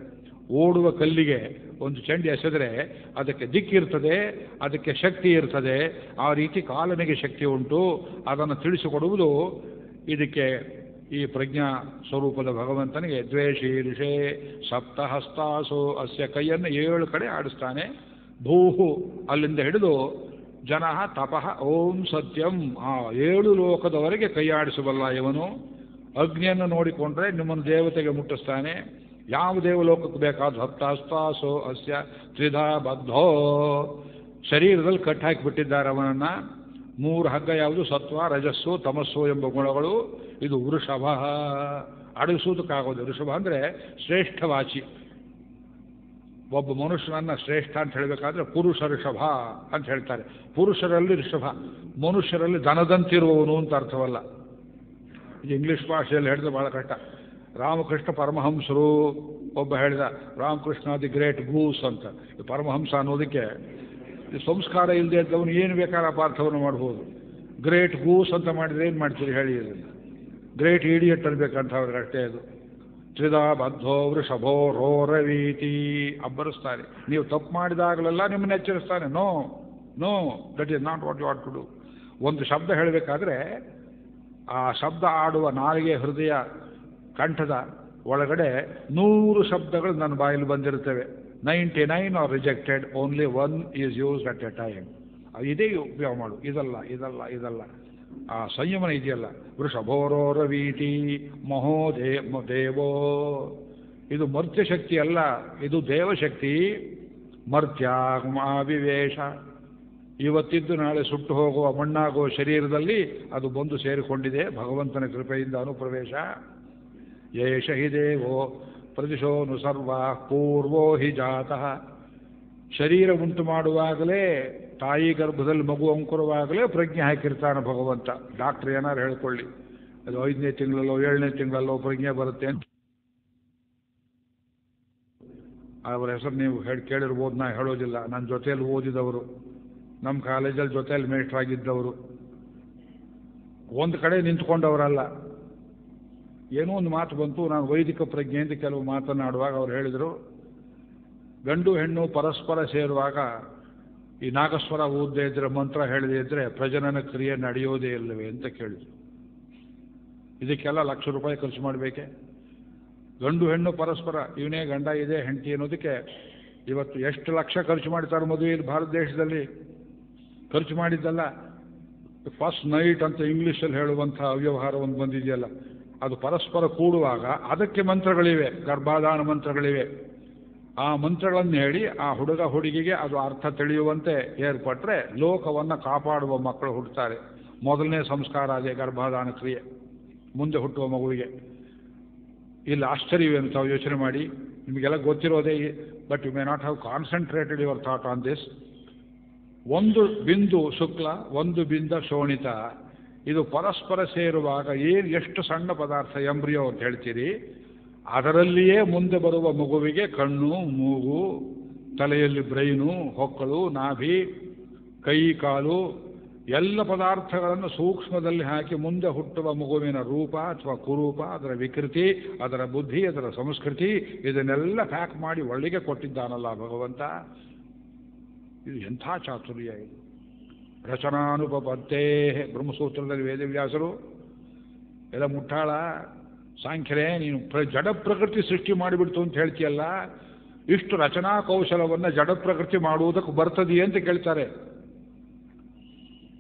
ಓಡುವ ಕಲ್ಲಿಗೆ ಒಂದು ಚೆಂಡು ಎಸೆದರೆ ಅದಕ್ಕೆ ದಿಕ್ಕಿರ್ತದೆ, ಅದಕ್ಕೆ ಶಕ್ತಿ ಇರ್ತದೆ. ಆ ರೀತಿ ಕಾಲನಿಗೆ ಶಕ್ತಿ ಉಂಟು. ಅದನ್ನು ತಿಳಿಸಿಕೊಡುವುದು ಇದಕ್ಕೆ ಈ ಪ್ರಜ್ಞಾ ಸ್ವರೂಪದ ಭಗವಂತನಿಗೆ. ದ್ವೇಷೀರ್ಷೆ ಸಪ್ತಹಸ್ತಾಸು, ಅಸ್ಯ ಕೈಯನ್ನು 7 ಕಡೆ ಆಡಿಸ್ತಾನೆ. ಭೂಹು ಅಲ್ಲಿಂದ ಹಿಡಿದು ಜನಃ ತಪಃ ಓಂ ಸತ್ಯಂ, ಆ 7 ಲೋಕದವರೆಗೆ ಕೈಯಾಡಿಸಬಲ್ಲ ಇವನು. ಅಗ್ನಿಯನ್ನು ನೋಡಿಕೊಂಡ್ರೆ ನಿಮ್ಮನ್ನು ದೇವತೆಗೆ ಮುಟ್ಟಿಸ್ತಾನೆ. ಯಾವ ದೇವಲೋಕಕ್ಕೆ ಬೇಕಾದ ಹಸ್ತಾಸು ಅಸ್ಯ ತ್ರಿಧಾ ಬದ್ಧೋ, ಶರೀರದಲ್ಲಿ ಕಟ್ಟಿ ಹಾಕಿಬಿಟ್ಟಿದ್ದಾರೆ ಅವನನ್ನು. 3 ಹಗ್ಗ ಯಾವುದು? ಸತ್ವ ರಜಸ್ಸು ತಮಸ್ಸು ಎಂಬ ಗುಣಗಳು. ಇದು ವೃಷಭ, ಅಡಿಸುವುದಕ್ಕಾಗೋದು. ವೃಷಭ ಅಂದರೆ ಶ್ರೇಷ್ಠವಾಚಿ. ಒಬ್ಬ ಮನುಷ್ಯನನ್ನು ಶ್ರೇಷ್ಠ ಅಂತ ಹೇಳಬೇಕಾದ್ರೆ ಪುರುಷ ಋಷಭ ಅಂತ ಹೇಳ್ತಾರೆ. ಪುರುಷರಲ್ಲಿ ಋಷಭ, ಮನುಷ್ಯರಲ್ಲಿ ದನದಂತಿರುವವನು ಅಂತ ಅರ್ಥವಲ್ಲ. ಇದು ಇಂಗ್ಲೀಷ್ ಭಾಷೆಯಲ್ಲಿ ಹೇಳಿದ್ರೆ ಬಹಳ ಕಷ್ಟ. ರಾಮಕೃಷ್ಣ ಪರಮಹಂಸರು ಒಬ್ಬ ಹೇಳಿದ, ರಾಮಕೃಷ್ಣ ದಿ ಗ್ರೇಟ್ ಗೂಸ್ ಅಂತ. ಪರಮಹಂಸ ಅನ್ನೋದಕ್ಕೆ ಸಂಸ್ಕಾರ ಇಲ್ಲದೆ ಇದ್ದವನು ಏನು ಬೇಕಾದ ಅಪಾರ್ಥವನ್ನು ಮಾಡ್ಬೋದು. ಗ್ರೇಟ್ ಗೂಸ್ ಅಂತ ಮಾಡಿದರೆ ಏನು ಮಾಡ್ತೀರಿ ಹೇಳಿ? ಇದನ್ನು ಗ್ರೇಟ್ ಈಡಿಯಟ್ ಅನ್ಬೇಕಂತ ಅವ್ರಿಗೆ ಅಷ್ಟೇ. ಅದು ತ್ರಿಧಾ ಬದ್ಧೋ ವೃಷಭೋ ರೋರವೀತಿ ಅಬ್ಬರಿಸ್ತಾರೆ. ನೀವು ತಪ್ಪು ಮಾಡಿದಾಗಲೆಲ್ಲ ನಿಮ್ಮನ್ನು ಎಚ್ಚರಿಸ್ತಾನೆ. No no, that is not what you want to do. ಒಂದು ಶಬ್ದ ಹೇಳಬೇಕಾದ್ರೆ ಆ ಶಬ್ದ ಆಡುವ ನಾಲಿಗೆ, ಹೃದಯ, ಕಂಠದ ಒಳಗಡೆ 100 ಶಬ್ದಗಳು ನನ್ನ ಬಾಯಲ್ಲಿ ಬಂದಿರುತ್ತವೆ. 99 R rejected, only 1 is used at A time. ಇದೇ ಉಪಯೋಗ ಮಾಡು, ಇದಲ್ಲ ಇದಲ್ಲ ಇದಲ್ಲ. ಆ ಸಂಯಮನ ಇದೆಯಲ್ಲ. ವೃಷಭೋರೋರವೀತಿ ಮಹೋ ದೇವೋ, ಇದು ಮರ್ತ್ಯ ಶಕ್ತಿ ಅಲ್ಲ, ಇದು ದೇವಶಕ್ತಿ. ಮರ್ತ್ಯಾವಿವೇಶ, ಇವತ್ತಿದ್ದು ನಾಳೆ ಸುಟ್ಟು ಹೋಗುವ ಮಣ್ಣಾಗುವ ಶರೀರದಲ್ಲಿ ಅದು ಬಂದು ಸೇರಿಕೊಂಡಿದೆ ಭಗವಂತನ ಕೃಪೆಯಿಂದ ಅನುಪ್ರವೇಶ. ಯೇಷ ಹಿ ದೇವೋ ಪ್ರದಿಶೋನು ಸರ್ವ ಪೂರ್ವೋ ಹಿ ಜಾತಃ. ಶರೀರ ಉಂಟು ಮಾಡುವಾಗಲೇ ತಾಯಿ ಗರ್ಭದಲ್ಲಿ ಮಗು ಅಂಕುರವಾಗಲೇ ಪ್ರಜ್ಞೆ ಹಾಕಿರ್ತಾನೆ ಭಗವಂತ. ಡಾಕ್ಟ್ರ್ ಏನಾರು ಹೇಳ್ಕೊಳ್ಳಿ, ಅದು 5ನೇ ತಿಂಗಳಲ್ಲೋ 7ನೇ ತಿಂಗಳಲ್ಲೋ ಪ್ರಜ್ಞೆ ಬರುತ್ತೆ ಅಂತ. ಅವರ ಹೆಸರು ನೀವು ಕೇಳಿರ್ಬೋದು, ನಾ ಹೇಳೋದಿಲ್ಲ. ನನ್ನ ಜೊತೆಯಲ್ಲಿ ಓದಿದವರು, ನಮ್ಮ ಕಾಲೇಜಲ್ಲಿ ಜೊತೆಯಲ್ಲಿ ಮೇಷ್ಟ್ರಾಗಿದ್ದವರು, ಒಂದು ಕಡೆ ನಿಂತ್ಕೊಂಡವರಲ್ಲ. ಏನೋ ಒಂದು ಮಾತು ಬಂತು, ನಾನು ವೈದಿಕ ಪ್ರಜ್ಞೆ ಅಂತ ಕೆಲವು ಮಾತನಾಡುವಾಗ ಅವ್ರು ಹೇಳಿದರು, ಗಂಡು ಹೆಣ್ಣು ಪರಸ್ಪರ ಸೇರುವಾಗ ಈ ನಾಗಸ್ವರ ಓದದೇ ಇದ್ರೆ, ಮಂತ್ರ ಹೇಳದೇ ಇದ್ರೆ ಪ್ರಜನನ ಕ್ರಿಯೆ ನಡೆಯೋದೇ ಇಲ್ಲವೇ ಅಂತ ಕೇಳಿದರು. ಇದಕ್ಕೆಲ್ಲ ₹1,00,000 ಖರ್ಚು ಮಾಡಬೇಕೆ? ಗಂಡು ಹೆಣ್ಣು ಪರಸ್ಪರ, ಇವನೇ ಗಂಡ ಇದೆ ಹೆಂಡತಿ ಅನ್ನೋದಕ್ಕೆ ಇವತ್ತು ಎಷ್ಟು ಲಕ್ಷ ಖರ್ಚು ಮಾಡ್ತಾರೆ ಮದುವೆಯಲ್ಲಿ ಭಾರತ ದೇಶದಲ್ಲಿ. ಖರ್ಚು ಮಾಡಿದ್ದಲ್ಲ, ಫಸ್ಟ್ ನೈಟ್ ಅಂತ ಇಂಗ್ಲೀಷಲ್ಲಿ ಹೇಳುವಂಥ ಅವ್ಯವಹಾರ ಒಂದು ಬಂದಿದೆಯಲ್ಲ, ಅದು ಪರಸ್ಪರ ಕೂಡುವಾಗ ಅದಕ್ಕೆ ಮಂತ್ರಗಳಿವೆ, ಗರ್ಭಾಧಾನ ಮಂತ್ರಗಳಿವೆ. ಆ ಮಂತ್ರಗಳನ್ನು ಹೇಳಿ ಆ ಹುಡುಗ ಹುಡುಗಿಗೆ ಅದು ಅರ್ಥ ತಿಳಿಯುವಂತೆ ಏರ್ಪಟ್ಟರೆ ಲೋಕವನ್ನು ಕಾಪಾಡುವ ಮಕ್ಕಳು ಹುಟ್ಟುತ್ತಾರೆ. ಮೊದಲನೇ ಸಂಸ್ಕಾರ ಅದೇ ಗರ್ಭಾಧಾನ ಕ್ರಿಯೆ, ಮುಂದೆ ಹುಟ್ಟುವ ಮಗುವಿಗೆ. ಇಲ್ಲಿ ಆಶ್ಚರ್ಯವೇನು ತಾವು ಯೋಚನೆ ಮಾಡಿ, ನಿಮಗೆಲ್ಲ ಗೊತ್ತಿರೋದೇ. But you may not have concentrated your thought on this. ಒಂದು ಬಿಂದು ಶುಕ್ಲ, ಒಂದು ಬಿಂದು ಶೋಣಿತ, ಇದು ಪರಸ್ಪರ ಸೇರುವಾಗ ಎಷ್ಟು ಸಣ್ಣ ಪದಾರ್ಥ ಎಂಬ್ರಿಯೋ ಅಂತ ಹೇಳ್ತೀರಿ, ಅದರಲ್ಲಿಯೇ ಮುಂದೆ ಬರುವ ಮಗುವಿಗೆ ಕಣ್ಣು, ಮೂಗು, ತಲೆಯಲ್ಲಿ ಬ್ರೈನು, ಹೊಕ್ಕಳು, ನಾಭಿ, ಕೈ, ಕಾಲು ಎಲ್ಲ ಪದಾರ್ಥಗಳನ್ನು ಸೂಕ್ಷ್ಮದಲ್ಲಿ ಹಾಕಿ ಮುಂದೆ ಹುಟ್ಟುವ ಮಗುವಿನ ರೂಪ ಅಥವಾ ಕುರೂಪ, ಅದರ ವಿಕೃತಿ, ಅದರ ಬುದ್ಧಿ, ಅದರ ಸಂಸ್ಕೃತಿ, ಇದನ್ನೆಲ್ಲ ಪ್ಯಾಕ್ ಮಾಡಿ ಒಳ್ಳೆಗೆ ಕೊಟ್ಟಿದ್ದಾನಲ್ಲ ಭಗವಂತ. ಇದು ಎಂಥ ಚಾತುರ್ಯ ಇದು. ರಚನಾನುಪತ್ತೇ ಬ್ರಹ್ಮಸೂತ್ರದಲ್ಲಿ ವೇದವ್ಯಾಸರು ಎಲ್ಲ ಮುಟ್ಟಾಳ ಸಾಂಖ್ಯರೇ, ನೀನು ಜಡ ಪ್ರಕೃತಿ ಸೃಷ್ಟಿ ಮಾಡಿಬಿಡ್ತು ಅಂತ ಹೇಳ್ತೀಯಲ್ಲ, ಇಷ್ಟು ರಚನಾ ಕೌಶಲವನ್ನು ಜಡ ಪ್ರಕೃತಿ ಮಾಡುವುದಕ್ಕೆ ಬರ್ತದೆಯೇ ಅಂತ ಕೇಳ್ತಾರೆ.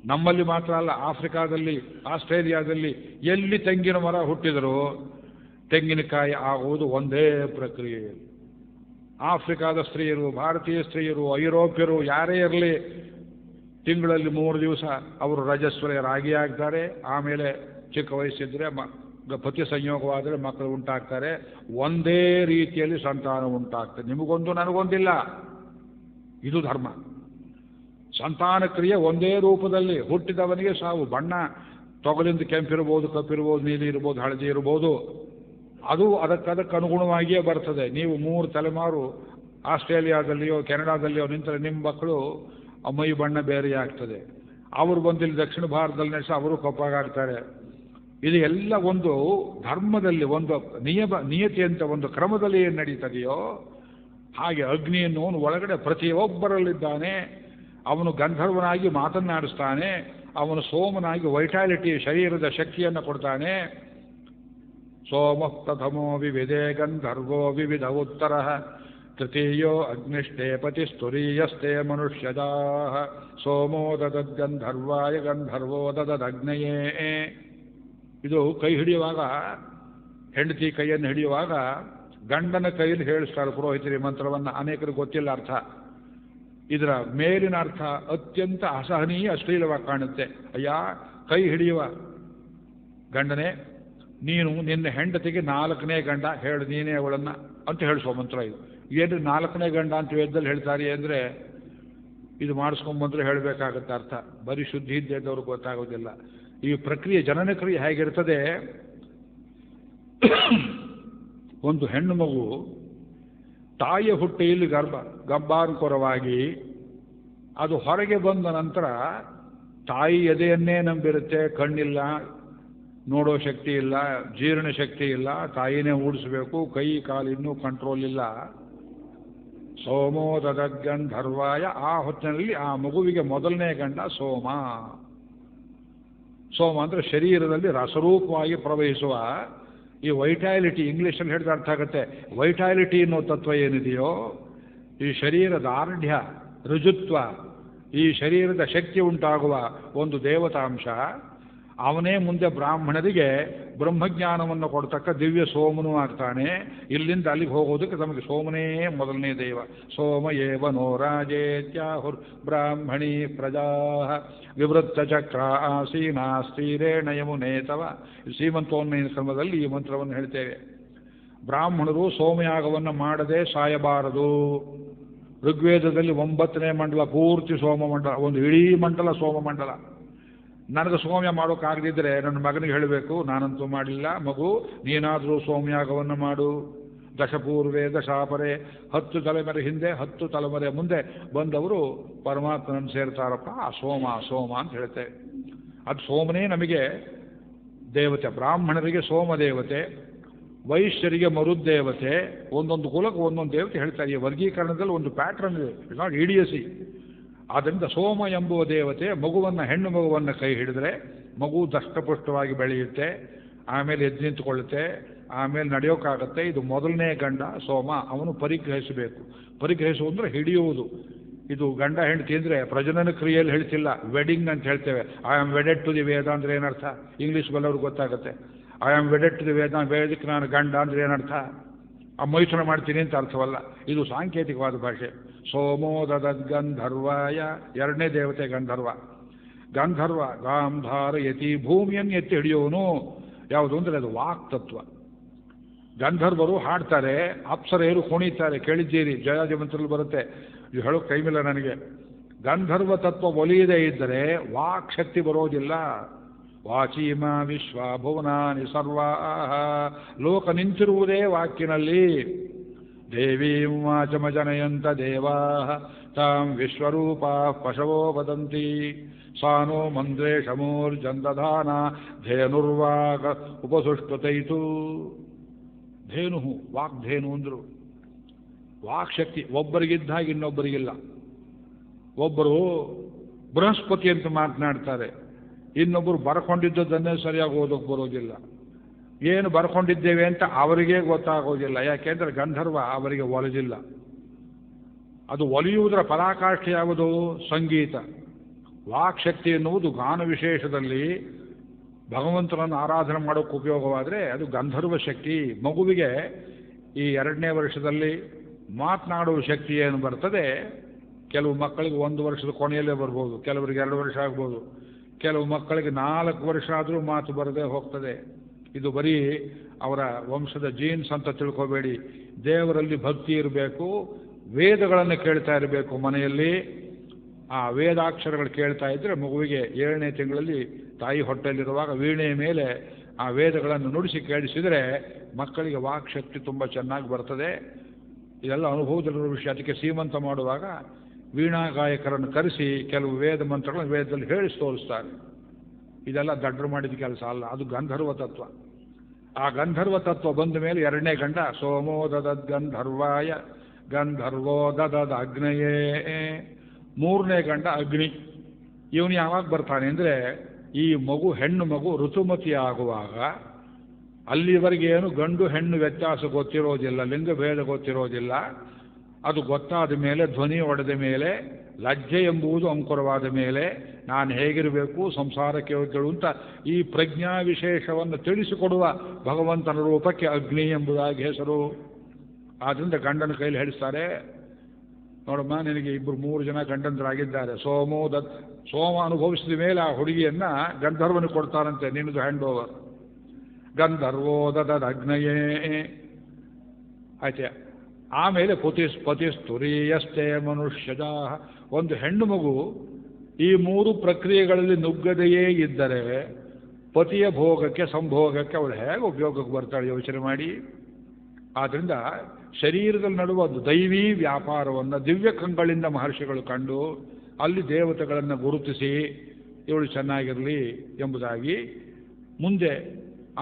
ನಮ್ಮಲ್ಲಿ ಮಾತ್ರ ಅಲ್ಲ, ಆಫ್ರಿಕಾದಲ್ಲಿ, ಆಸ್ಟ್ರೇಲಿಯಾದಲ್ಲಿ ಎಲ್ಲಿ ತೆಂಗಿನ ಮರ ಹುಟ್ಟಿದರೂ ತೆಂಗಿನಕಾಯಿ ಆಗುವುದು ಒಂದೇ ಪ್ರಕ್ರಿಯೆ. ಆಫ್ರಿಕಾದ ಸ್ತ್ರೀಯರು, ಭಾರತೀಯ ಸ್ತ್ರೀಯರು, ಐರೋಪ್ಯರು ಯಾರೇ ಇರಲಿ, ತಿಂಗಳಲ್ಲಿ 3 ದಿವಸ ಅವರು ರಜಸ್ವಲೆಯರಾಗಿ ಆಗ್ತಾರೆ. ಆಮೇಲೆ ಚಿಕ್ಕ ವಯಸ್ಸಿದ್ರೆ ಪತಿ ಸಂಯೋಗವಾದರೆ ಮಕ್ಕಳು ಉಂಟಾಗ್ತಾರೆ. ಒಂದೇ ರೀತಿಯಲ್ಲಿ ಸಂತಾನ ಉಂಟಾಗ್ತದೆ. ನಿಮಗೊಂದು ನನಗೊಂದಿಲ್ಲ. ಇದು ಧರ್ಮ. ಸಂತಾನ ಕ್ರಿಯೆ ಒಂದೇ ರೂಪದಲ್ಲಿ. ಹುಟ್ಟಿದವನಿಗೆ ಸಾವು. ಬಣ್ಣ ತೊಗಲಿಂದ ಕೆಂಪಿರ್ಬೋದು, ಕಪ್ಪಿರ್ಬೋದು, ನೀಲಿ ಇರ್ಬೋದು, ಹಳದಿ ಇರ್ಬೋದು, ಅದು ಅದಕ್ಕೆ ಅನುಗುಣವಾಗಿಯೇ ಬರ್ತದೆ. ನೀವು 3 ತಲೆಮಾರು ಆಸ್ಟ್ರೇಲಿಯಾದಲ್ಲಿಯೋ ಕೆನಡಾದಲ್ಲಿಯೋ ನಿಂತರೆ ನಿಮ್ಮ ಮಕ್ಕಳು ಮೈ ಬಣ್ಣ ಬೇರೆ ಆಗ್ತದೆ. ಅವರು ಬಂದಿಲ್ಲಿ ದಕ್ಷಿಣ ಭಾರತದಲ್ಲಿ ನಡೆಸಿ ಅವರು ಕಪ್ಪಾಗ್ತಾರೆ. ಇದು ಎಲ್ಲ ಒಂದು ಧರ್ಮದಲ್ಲಿ ಒಂದು ನಿಯತಿ ಅಂತ ಒಂದು ಕ್ರಮದಲ್ಲಿ ಏನು ನಡೀತದೆಯೋ ಹಾಗೆ ಅಗ್ನಿಯನ್ನು ಒಳಗಡೆ ಪ್ರತಿಯೊಬ್ಬರಲ್ಲಿದ್ದಾನೆ. ಅವನು ಗಂಧರ್ವನಾಗಿ ಮಾತನ್ನಾಡಿಸ್ತಾನೆ. ಅವನು ಸೋಮನಾಗಿ ವೈಟಾಲಿಟಿ, ಶರೀರದ ಶಕ್ತಿಯನ್ನು ಕೊಡ್ತಾನೆ. ಸೋಮ ಪ್ರಥಮೋ ವಿವಿಧೇ ಗಂಧರ್ವೋ ವಿವಿಧ ಉತ್ತರ ತೃತೀಯೋ ಅಗ್ನಿಷ್ಟೇ ಪತಿಸ್ತುರೀಯಸ್ತೆ ಮನುಷ್ಯಜಾ ಸೋಮೋ ದದದ್ಗಂಧರ್ವಾಯ ಗಂಧರ್ವೋ ದದದಗ್ನಯೇ. ಇದು ಕೈ ಹಿಡಿಯುವಾಗ, ಹೆಂಡತಿ ಕೈಯನ್ನು ಹಿಡಿಯುವಾಗ ಗಂಡನ ಕೈಯಲ್ಲಿ ಹೇಳಿಸ್ತಾರೆ ಪುರೋಹಿತರಿ ಮಂತ್ರವನ್ನು. ಅನೇಕರಿಗೆ ಗೊತ್ತಿಲ್ಲ ಅರ್ಥ. ಇದರ ಮೇಲಿನ ಅರ್ಥ ಅತ್ಯಂತ ಅಸಹನೀಯ, ಅಶ್ಲೀಲವಾಗಿ ಕಾಣುತ್ತೆ. ಅಯ್ಯ, ಕೈ ಹಿಡಿಯುವ ಗಂಡನೇ, ನೀನು ನಿನ್ನ ಹೆಂಡತಿಗೆ 4ನೇ ಗಂಡ, ಹೇಳು ನೀನೇ ಅವಳನ್ನು ಅಂತ ಹೇಳಿಸೋ ಮಂತ್ರ ಇದು. ಏನು 4ನೇ ಗಂಡ ಅಂತ ವೇದದಲ್ಲಿ ಹೇಳ್ತಾರೆ ಅಂದರೆ ಇದು ಮಾಡಿಸ್ಕೊಂಬಂದ್ರೆ ಹೇಳಬೇಕಾಗತ್ತೆ ಅರ್ಥ. ಬರೀ ಶುದ್ಧಿ ಇದ್ದವ್ರಿಗೆ ಗೊತ್ತಾಗೋದಿಲ್ಲ. ಈ ಪ್ರಕ್ರಿಯೆ, ಜನನ ಕ್ರಿಯೆ ಹೇಗಿರ್ತದೆ, ಒಂದು ಹೆಣ್ಣು ಮಗು ತಾಯಿಯ ಹುಟ್ಟೆಯಲ್ಲಿ ಗರ್ಭಾನುಕೂಲವಾಗಿ ಅದು ಹೊರಗೆ ಬಂದ ನಂತರ ತಾಯಿ ಎದೆಯನ್ನೇ ನಂಬಿರುತ್ತೆ. ಕಣ್ಣಿಲ್ಲ, ನೋಡೋ ಶಕ್ತಿ ಇಲ್ಲ, ಜೀರ್ಣ ಶಕ್ತಿ ಇಲ್ಲ, ತಾಯಿನೇ ಊಡಿಸ್ಬೇಕು. ಕೈ ಕಾಲು ಇನ್ನೂ ಕಂಟ್ರೋಲ್ ಇಲ್ಲ. ಸೋಮೋ ದದದ್ಗಂಧರ್ವಾಯ. ಆ ಹೊತ್ತಿನಲ್ಲಿ ಆ ಮಗುವಿಗೆ ಮೊದಲನೇ ಗಂಡ ಸೋಮ. ಸೋಮ ಅಂದರೆ ಶರೀರದಲ್ಲಿ ರಸರೂಪವಾಗಿ ಪ್ರವಹಿಸುವ ಈ ವೈಟಾಲಿಟಿ. ಇಂಗ್ಲೀಷಲ್ಲಿ ಹೇಳಿದ್ರೆ ಅರ್ಥ ಆಗುತ್ತೆ. ವೈಟಾಲಿಟಿ ಅನ್ನೋ ತತ್ವ ಏನಿದೆಯೋ, ಈ ಶರೀರದ ದಾರ್ಢ್ಯ, ರುಜುತ್ವ, ಈ ಶರೀರದ ಶಕ್ತಿ ಉಂಟಾಗುವ ಒಂದು ದೇವತಾಂಶ. ಅವನೇ ಮುಂದೆ ಬ್ರಾಹ್ಮಣರಿಗೆ ಬ್ರಹ್ಮಜ್ಞಾನವನ್ನು ಕೊಡ್ತಕ್ಕ ದಿವ್ಯ ಸೋಮನೂ ಆಗ್ತಾನೆ. ಇಲ್ಲಿಂದ ಅಲ್ಲಿಗೆ ಹೋಗೋದಕ್ಕೆ ನಮಗೆ ಸೋಮನೇ ಮೊದಲನೇ ದೈವ. ಸೋಮ ಏವ ನೋ ರಾಜೇತ್ಯಾಹುರ್ ಬ್ರಾಹ್ಮಣಿ ಪ್ರಜಾ ವಿವೃತ್ತ ಚಕ್ರ ಆಸೀನಾಸ್ತೀರೇಣ ಯಮುನೇತವ. ಸೀಮಂತೋನ್ಮಯನ ಕ್ರಮದಲ್ಲಿ ಈ ಮಂತ್ರವನ್ನು ಹೇಳ್ತೇವೆ. ಬ್ರಾಹ್ಮಣರು ಸೋಮಯಾಗವನ್ನು ಮಾಡದೆ ಸಾಯಬಾರದು. ಋಗ್ವೇದದಲ್ಲಿ 9ನೇ ಮಂಡಲ ಪೂರ್ತಿ ಸೋಮಮಂಡಲ, ಒಂದು ಇಡೀ ಮಂಡಲ ಸೋಮಮಂಡಲ. ನನಗೆ ಸೌಮ್ಯ ಮಾಡೋಕ್ಕಾಗದಿದ್ದರೆ ನನ್ನ ಮಗನಿಗೆ ಹೇಳಬೇಕು, ನಾನಂತೂ ಮಾಡಲಿಲ್ಲ, ಮಗು ನೀನಾದರೂ ಸೋಮಯಾಗವನ್ನು ಮಾಡು. ದಶಪೂರ್ವೇ ದಶಾಪರೆ, 10 ತಲೆಮರೆ ಹಿಂದೆ 10 ತಲೆಮರೆ ಮುಂದೆ ಬಂದವರು ಪರಮಾತ್ಮನನ್ನು ಸೇರ್ತಾರಪ್ಪ. ಆ ಸೋಮ ಸೋಮ ಅಂತ ಹೇಳ್ತೇವೆ. ಅದು ಸೋಮನೇ ನಮಗೆ ದೇವತೆ. ಬ್ರಾಹ್ಮಣರಿಗೆ ಸೋಮದೇವತೆ, ವೈಶ್ಯರಿಗೆ ಮರುದ್ದೇವತೆ, ಒಂದೊಂದು ಕುಲಕ್ಕೆ ಒಂದೊಂದು ದೇವತೆ ಹೇಳ್ತಾರೆ. ಈ ವರ್ಗೀಕರಣದಲ್ಲಿ ಒಂದು ಪ್ಯಾಟ್ರನ್ ಇದೆ, ಇಟ್ಸ್ ನಾಟ್ ಇಡಿಯಸಿ. ಆದ್ದರಿಂದ ಸೋಮ ಎಂಬುವ ದೇವತೆ ಮಗುವನ್ನು, ಹೆಣ್ಣು ಮಗುವನ್ನು ಕೈ ಹಿಡಿದ್ರೆ ಮಗು ದಷ್ಟಪುಷ್ಟವಾಗಿ ಬೆಳೆಯುತ್ತೆ, ಆಮೇಲೆ ಎದ್ದು ನಿಂತುಕೊಳ್ಳುತ್ತೆ, ಆಮೇಲೆ ನಡೆಯೋಕ್ಕಾಗತ್ತೆ. ಇದು ಮೊದಲನೇ ಗಂಡ ಸೋಮ. ಅವನು ಪರಿಗ್ರಹಿಸಬೇಕು. ಪರಿಗ್ರಹಿಸುವ ಅಂದರೆ ಹಿಡಿಯುವುದು. ಇದು ಗಂಡ ಹೆಂಡತಿ ಅಂದರೆ ಪ್ರಜನನ ಕ್ರಿಯೆಯಲ್ಲಿ ಹೇಳ್ತಿಲ್ಲ, ವೆಡ್ಡಿಂಗ್ ಅಂತ ಹೇಳ್ತೇವೆ. I am wedded to the Veda ಅಂದರೆ ಏನರ್ಥ? ಇಂಗ್ಲೀಷ್ ಬಲ್ಲವ್ರಿಗೆ ಗೊತ್ತಾಗುತ್ತೆ. I am wedded to the Veda, ವೇದಕ್ಕೆ ನಾನು ಗಂಡ ಅಂದರೆ ಏನರ್ಥ? ಆ ಮೈಥುನ ಮಾಡ್ತೀನಿ ಅಂತ ಅರ್ಥವಲ್ಲ. ಇದು ಸಾಂಕೇತಿಕವಾದ ಭಾಷೆ. ಸೋಮೋದದ್ಗಂಧರ್ವಾಯ, ಎರಡನೇ ದೇವತೆ ಗಂಧರ್ವ. ಗಂಧರ್ವ ಗಾಂಧಾರ ಯತಿ, ಭೂಮಿಯನ್ನು ಎತ್ತಿ ಹಿಡಿಯೋನು. ಯಾವುದು ಅಂದರೆ ಅದು ವಾಕ್ ತತ್ವ. ಗಂಧರ್ವರು ಹಾಡ್ತಾರೆ, ಅಪ್ಸರೆಯರು ಕುಣಿತಾರೆ, ಕೇಳಿದ್ದೀರಿ, ಜಯಾಜಮಂತ್ರದಲ್ಲಿ ಬರುತ್ತೆ. ಇದು ಹೇಳೋಕೆ ಕೈಮಿಲ್ಲ ನನಗೆ. ಗಂಧರ್ವ ತತ್ವ ಒಲಿಯದೇ ಇದ್ದರೆ ವಾಕ್ ಶಕ್ತಿ ಬರೋದಿಲ್ಲ. ವಾಚೀಮ ವಿಶ್ವ ಭುವನಾನಿ ಸರ್ವಾ, ಲೋಕ ನಿಂತಿರುವುದೇ ವಾಕಿನಲ್ಲಿ. ದೇವೀಂ ವಾಚಮ ಜನಯಂತ ದೇವಾ ತಾಂ ವಿಶ್ವರೂಪ ಪಶವೋ ವದಂತಿ. ಸಾನೋ ಮಂದ್ರೇಶಮೂರ್ಜಂದಧಾನ ಧೇನುರ್ವಾಗ ಉಪಸುಷ್ಟತೈತು. ಧೇನು, ವಾಗ್ಧೇನು ಅಂದರು. ವಾಕ್ಶಕ್ತಿ ಒಬ್ಬರಿಗಿದ್ದಾಗ ಇನ್ನೊಬ್ಬರಿಗಿಲ್ಲ. ಒಬ್ಬರು ಬೃಹಸ್ಪತಿ ಅಂತ ಮಾತನಾಡ್ತಾರೆ, ಇನ್ನೊಬ್ಬರು ಬರ್ಕೊಂಡಿದ್ದದನ್ನೇ ಸರಿಯಾಗಿ ಓದೋಕೆ ಬರೋದಿಲ್ಲ. ಏನು ಬರ್ಕೊಂಡಿದ್ದೇವೆ ಅಂತ ಅವರಿಗೆ ಗೊತ್ತಾಗೋದಿಲ್ಲ. ಯಾಕೆಂದರೆ ಗಂಧರ್ವ ಅವರಿಗೆ ಒಲಿದಿಲ್ಲ. ಅದು ಒಲಿಯುವುದರ ಪರಾಕಾಷ್ಠೆ ಯಾವುದು? ಸಂಗೀತ. ವಾಕ್ಶಕ್ತಿ ಎನ್ನುವುದು ಗಾನ ವಿಶೇಷದಲ್ಲಿ ಭಗವಂತನನ್ನು ಆರಾಧನೆ ಮಾಡೋಕ್ಕೆ ಉಪಯೋಗವಾದರೆ ಅದು ಗಂಧರ್ವ ಶಕ್ತಿ. ಮಗುವಿಗೆ ಈ 2ನೇ ವರ್ಷದಲ್ಲಿ ಮಾತನಾಡುವ ಶಕ್ತಿ ಏನು ಬರ್ತದೆ, ಕೆಲವು ಮಕ್ಕಳಿಗೆ 1 ವರ್ಷದ ಕೊನೆಯಲ್ಲೇ ಬರ್ಬೋದು, ಕೆಲವರಿಗೆ 2 ವರ್ಷ ಆಗ್ಬೋದು, ಕೆಲವು ಮಕ್ಕಳಿಗೆ 4 ವರ್ಷ ಆದರೂ ಮಾತು ಬರದೇ ಹೋಗ್ತದೆ. ಇದು ಬರೀ ಅವರ ವಂಶದ ಜೀನ್ಸ್ ಅಂತ ತಿಳ್ಕೋಬೇಡಿ. ದೇವರಲ್ಲಿ ಭಕ್ತಿ ಇರಬೇಕು, ವೇದಗಳನ್ನು ಕೇಳ್ತಾ ಇರಬೇಕು ಮನೆಯಲ್ಲಿ. ಆ ವೇದಾಕ್ಷರಗಳು ಕೇಳ್ತಾ ಇದ್ದರೆ ಮಗುವಿಗೆ 7ನೇ ತಿಂಗಳಲ್ಲಿ ತಾಯಿ ಹೊಟ್ಟೆಯಲ್ಲಿರುವಾಗ ವೀಣೆಯ ಮೇಲೆ ಆ ವೇದಗಳನ್ನು ನುಡಿಸಿ ಕೇಳಿಸಿದರೆ ಮಕ್ಕಳಿಗೆ ವಾಕ್ಶಕ್ತಿ ತುಂಬ ಚೆನ್ನಾಗಿ ಬರ್ತದೆ. ಇದೆಲ್ಲ ಅನುಭವದಲ್ಲಿರುವ ವಿಷಯ. ಅದಕ್ಕೆ ಸೀಮಂತ ಮಾಡುವಾಗ ವೀಣಾ ಗಾಯಕರನ್ನು ಕರೆಸಿ ಕೆಲವು ವೇದ ಮಂತ್ರಗಳನ್ನು ವೇದದಲ್ಲಿ ಹೇಳಿಸಿ ತೋರಿಸ್ತಾರೆ. ಇದೆಲ್ಲ ದಡ್ಡರು ಮಾಡಿದ ಕೆಲಸ ಅಲ್ಲ, ಅದು ಗಂಧರ್ವ ತತ್ವ. ಆ ಗಂಧರ್ವ ತತ್ವ ಬಂದ ಮೇಲೆ 2ನೇ ಗಂಡ ಸೋಮೋ ದದದ್ ಗಂಧರ್ವಾಯ ಗಂಧರ್ವೋ ದದದ್ ಅಗ್ನಯೇ. 3ನೇ ಗಂಡ ಅಗ್ನಿ. ಇವನು ಯಾವಾಗ ಬರ್ತಾನೆ ಅಂದರೆ ಈ ಮಗು, ಹೆಣ್ಣು ಮಗು ಋತುಮತಿ ಆಗುವಾಗ. ಅಲ್ಲಿವರೆಗೆ ಏನು ಗಂಡು ಹೆಣ್ಣು ವ್ಯತ್ಯಾಸ ಗೊತ್ತಿರೋದಿಲ್ಲ, ಲಿಂಗಭೇದ ಗೊತ್ತಿರೋದಿಲ್ಲ. ಅದು ಗೊತ್ತಾದ ಮೇಲೆ, ಧ್ವನಿ ಒಡೆದ ಮೇಲೆ, ಲಜ್ಜೆ ಎಂಬುದು ಅಂಕುರವಾದ ಮೇಲೆ ನಾನು ಹೇಗಿರಬೇಕು, ಸಂಸಾರಕ್ಕೆ ಯೋಗ್ಯಳು ಅಂತ ಈ ಪ್ರಜ್ಞಾ ವಿಶೇಷವನ್ನು ತಿಳಿಸಿಕೊಡುವ ಭಗವಂತನ ರೂಪಕ್ಕೆ ಅಗ್ನಿ ಎಂಬುದಾಗಿ ಹೆಸರು. ಆದ್ದರಿಂದ ಗಂಡನ ಕೈಲಿ ಹೇಳಿಸ್ತಾರೆ, ನೋಡಮ್ಮ ನಿನಗೆ 2-3 ಜನ ಗಂಡಂದರಾಗಿದ್ದಾರೆ. ಸೋಮ ಅನುಭವಿಸಿದ ಮೇಲೆ ಆ ಹುಡುಗಿಯನ್ನ ಗಂಧರ್ವನು ಕೊಡ್ತಾರಂತೆ, ನಿನ್ನದು ಹ್ಯಾಂಡ್ ಓವರ್. ಗಂಧರ್ವೋ ದದದ್ ಅಗ್ನಯೇ. ಆಯ್ತು. ಆಮೇಲೆ ಪತಿಸ್ತುರೀಯಷ್ಟೇ ಮನುಷ್ಯಜ. ಒಂದು ಹೆಣ್ಣು ಮಗು ಈ 3 ಪ್ರಕ್ರಿಯೆಗಳಲ್ಲಿ ನುಗ್ಗದೆಯೇ ಇದ್ದರೆ ಪತಿಯ ಭೋಗಕ್ಕೆ, ಸಂಭೋಗಕ್ಕೆ ಅವಳು ಹೇಗೆ ಉಪಯೋಗಕ್ಕೆ ಬರ್ತಾಳೆ ಯೋಚನೆ ಮಾಡಿ. ಆದ್ದರಿಂದ ಶರೀರದಲ್ಲಿ ನಡುವ ದೈವೀ ವ್ಯಾಪಾರವನ್ನು ದಿವ್ಯ ಕಂಗಳಿಂದ ಮಹರ್ಷಿಗಳು ಕಂಡು ಅಲ್ಲಿ ದೇವತೆಗಳನ್ನು ಗುರುತಿಸಿ ಇವಳು ಚೆನ್ನಾಗಿರಲಿ ಎಂಬುದಾಗಿ ಮುಂದೆ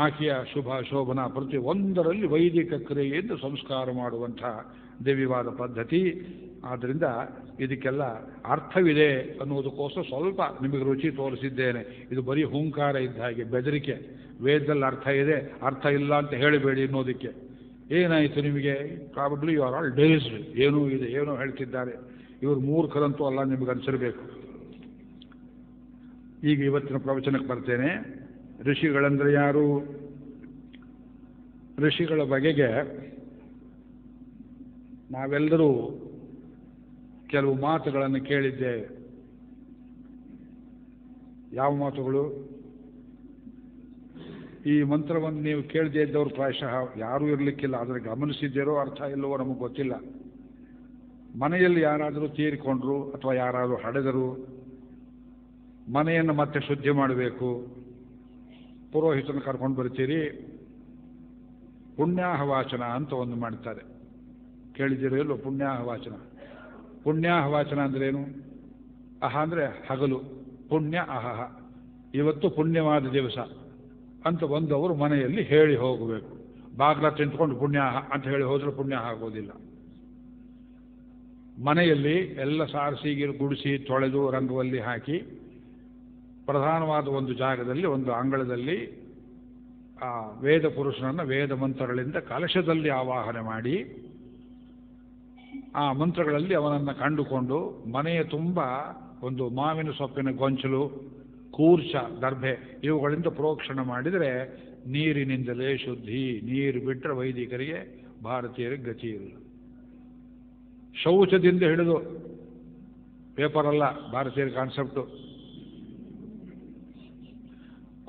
ಆಕೆಯ ಶುಭ ಶೋಭನ ಪ್ರತಿ ಒಂದರಲ್ಲಿ ವೈದಿಕ ಕ್ರಿಯೆಯಿಂದ ಸಂಸ್ಕಾರ ಮಾಡುವಂಥ ದಿವ್ಯವಾದ ಪದ್ಧತಿ. ಆದ್ದರಿಂದ ಇದಕ್ಕೆಲ್ಲ ಅರ್ಥವಿದೆ ಅನ್ನೋದಕ್ಕೋಸ್ಕರ ಸ್ವಲ್ಪ ನಿಮಗೆ ರುಚಿ ತೋರಿಸಿದ್ದೇನೆ. ಇದು ಬರೀ ಹುಂಕಾರ ಇದ್ದ ಹಾಗೆ, ಬೆದರಿಕೆ. ವೇದದಲ್ಲಿ ಅರ್ಥ ಇದೆ, ಅರ್ಥ ಇಲ್ಲ ಅಂತ ಹೇಳಬೇಡಿ ಅನ್ನೋದಕ್ಕೆ. ಏನಾಯಿತು ನಿಮಗೆ? Probably you are all dazed. ಏನೂ ಇದೆ, ಏನೋ ಹೇಳ್ತಿದ್ದಾರೆ. ಇವರು ಮೂರ್ಖರಂತೂ ಅಲ್ಲ, ನಿಮಗೆ ಅನಿಸಿರಬೇಕು. ಈಗ ಇವತ್ತಿನ ಪ್ರವಚನಕ್ಕೆ ಬರ್ತೇನೆ. ಋಷಿಗಳಂದರೆ ಯಾರು? ಋಷಿಗಳ ಬಗೆಗೆ ನಾವೆಲ್ಲರೂ ಕೆಲವು ಮಾತುಗಳನ್ನು ಕೇಳಿದ್ದೇವೆ. ಯಾವ ಮಾತುಗಳು? ಈ ಮಂತ್ರವನ್ನು ನೀವು ಕೇಳದೇ ಇದ್ದವರು ಪ್ರಾಯಶಃ ಯಾರೂ ಇರಲಿಕ್ಕಿಲ್ಲ. ಆದರೆ ಗಮನಿಸಿದ್ದೇರೋ ಅರ್ಥ ಇಲ್ಲವೋ ನಮಗೆ ಗೊತ್ತಿಲ್ಲ. ಮನೆಯಲ್ಲಿ ಯಾರಾದರೂ ತೀರಿಕೊಂಡ್ರು ಅಥವಾ ಯಾರಾದರೂ ಹಡೆದರು, ಮನೆಯನ್ನು ಮತ್ತೆ ಶುದ್ಧಿ ಮಾಡಬೇಕು. ಪುರೋಹಿತನ ಕರ್ಕೊಂಡು ಬರ್ತೀರಿ, ಪುಣ್ಯಾಹವಾಚನ ಅಂತ ಒಂದು ಮಾಡ್ತಾರೆ. ಕೇಳಿದಿರೋ ಪುಣ್ಯಾಹವಾಚನ? ಪುಣ್ಯಾಹವಾಚನ ಅಂದ್ರೇನು? ಅಹ ಅಂದರೆ ಹಗಲು, ಪುಣ್ಯ ಅಹಹ, ಇವತ್ತು ಪುಣ್ಯವಾದ ದಿವಸ ಅಂತ ಬಂದವರು ಮನೆಯಲ್ಲಿ ಹೇಳಿ ಹೋಗಬೇಕು. ಬಾಗ್ಲ ತಿಂತ್ಕೊಂಡು ಪುಣ್ಯಾಹ ಅಂತ ಹೇಳಿ ಹೋದ್ರೆ ಪುಣ್ಯ ಆಗೋದಿಲ್ಲ. ಮನೆಯಲ್ಲಿ ಎಲ್ಲ ಸಾರಿಸಿ ಗುಡಿಸಿ ತೊಳೆದು ರಂಗವಲ್ಲಿ ಹಾಕಿ ಪ್ರಧಾನವಾದ ಒಂದು ಜಾಗದಲ್ಲಿ, ಒಂದು ಅಂಗಳದಲ್ಲಿ ಆ ವೇದ ಪುರುಷನನ್ನು ವೇದ ಮಂತ್ರಗಳಿಂದ ಕಲಶದಲ್ಲಿ ಆವಾಹನೆ ಮಾಡಿ ಆ ಮಂತ್ರಗಳಲ್ಲಿ ಅವನನ್ನು ಕಂಡುಕೊಂಡು ಮನೆಯ ತುಂಬ ಒಂದು ಮಾವಿನ ಸೊಪ್ಪಿನ ಗೊಂಚಲು, ಕೂರ್ಚ, ದರ್ಭೆ ಇವುಗಳಿಂದ ಪ್ರೋಕ್ಷಣೆ ಮಾಡಿದರೆ ನೀರಿನಿಂದಲೇ ಶುದ್ಧಿ. ನೀರು ಬಿಟ್ಟರೆ ವೈದಿಕರಿಗೆ, ಭಾರತೀಯರಿಗೆ ಗತಿ ಇಲ್ಲ. ಶೌಚದಿಂದ ಹಿಡಿದು, ಪೇಪರ್ ಅಲ್ಲ ಭಾರತೀಯರ ಕಾನ್ಸೆಪ್ಟು,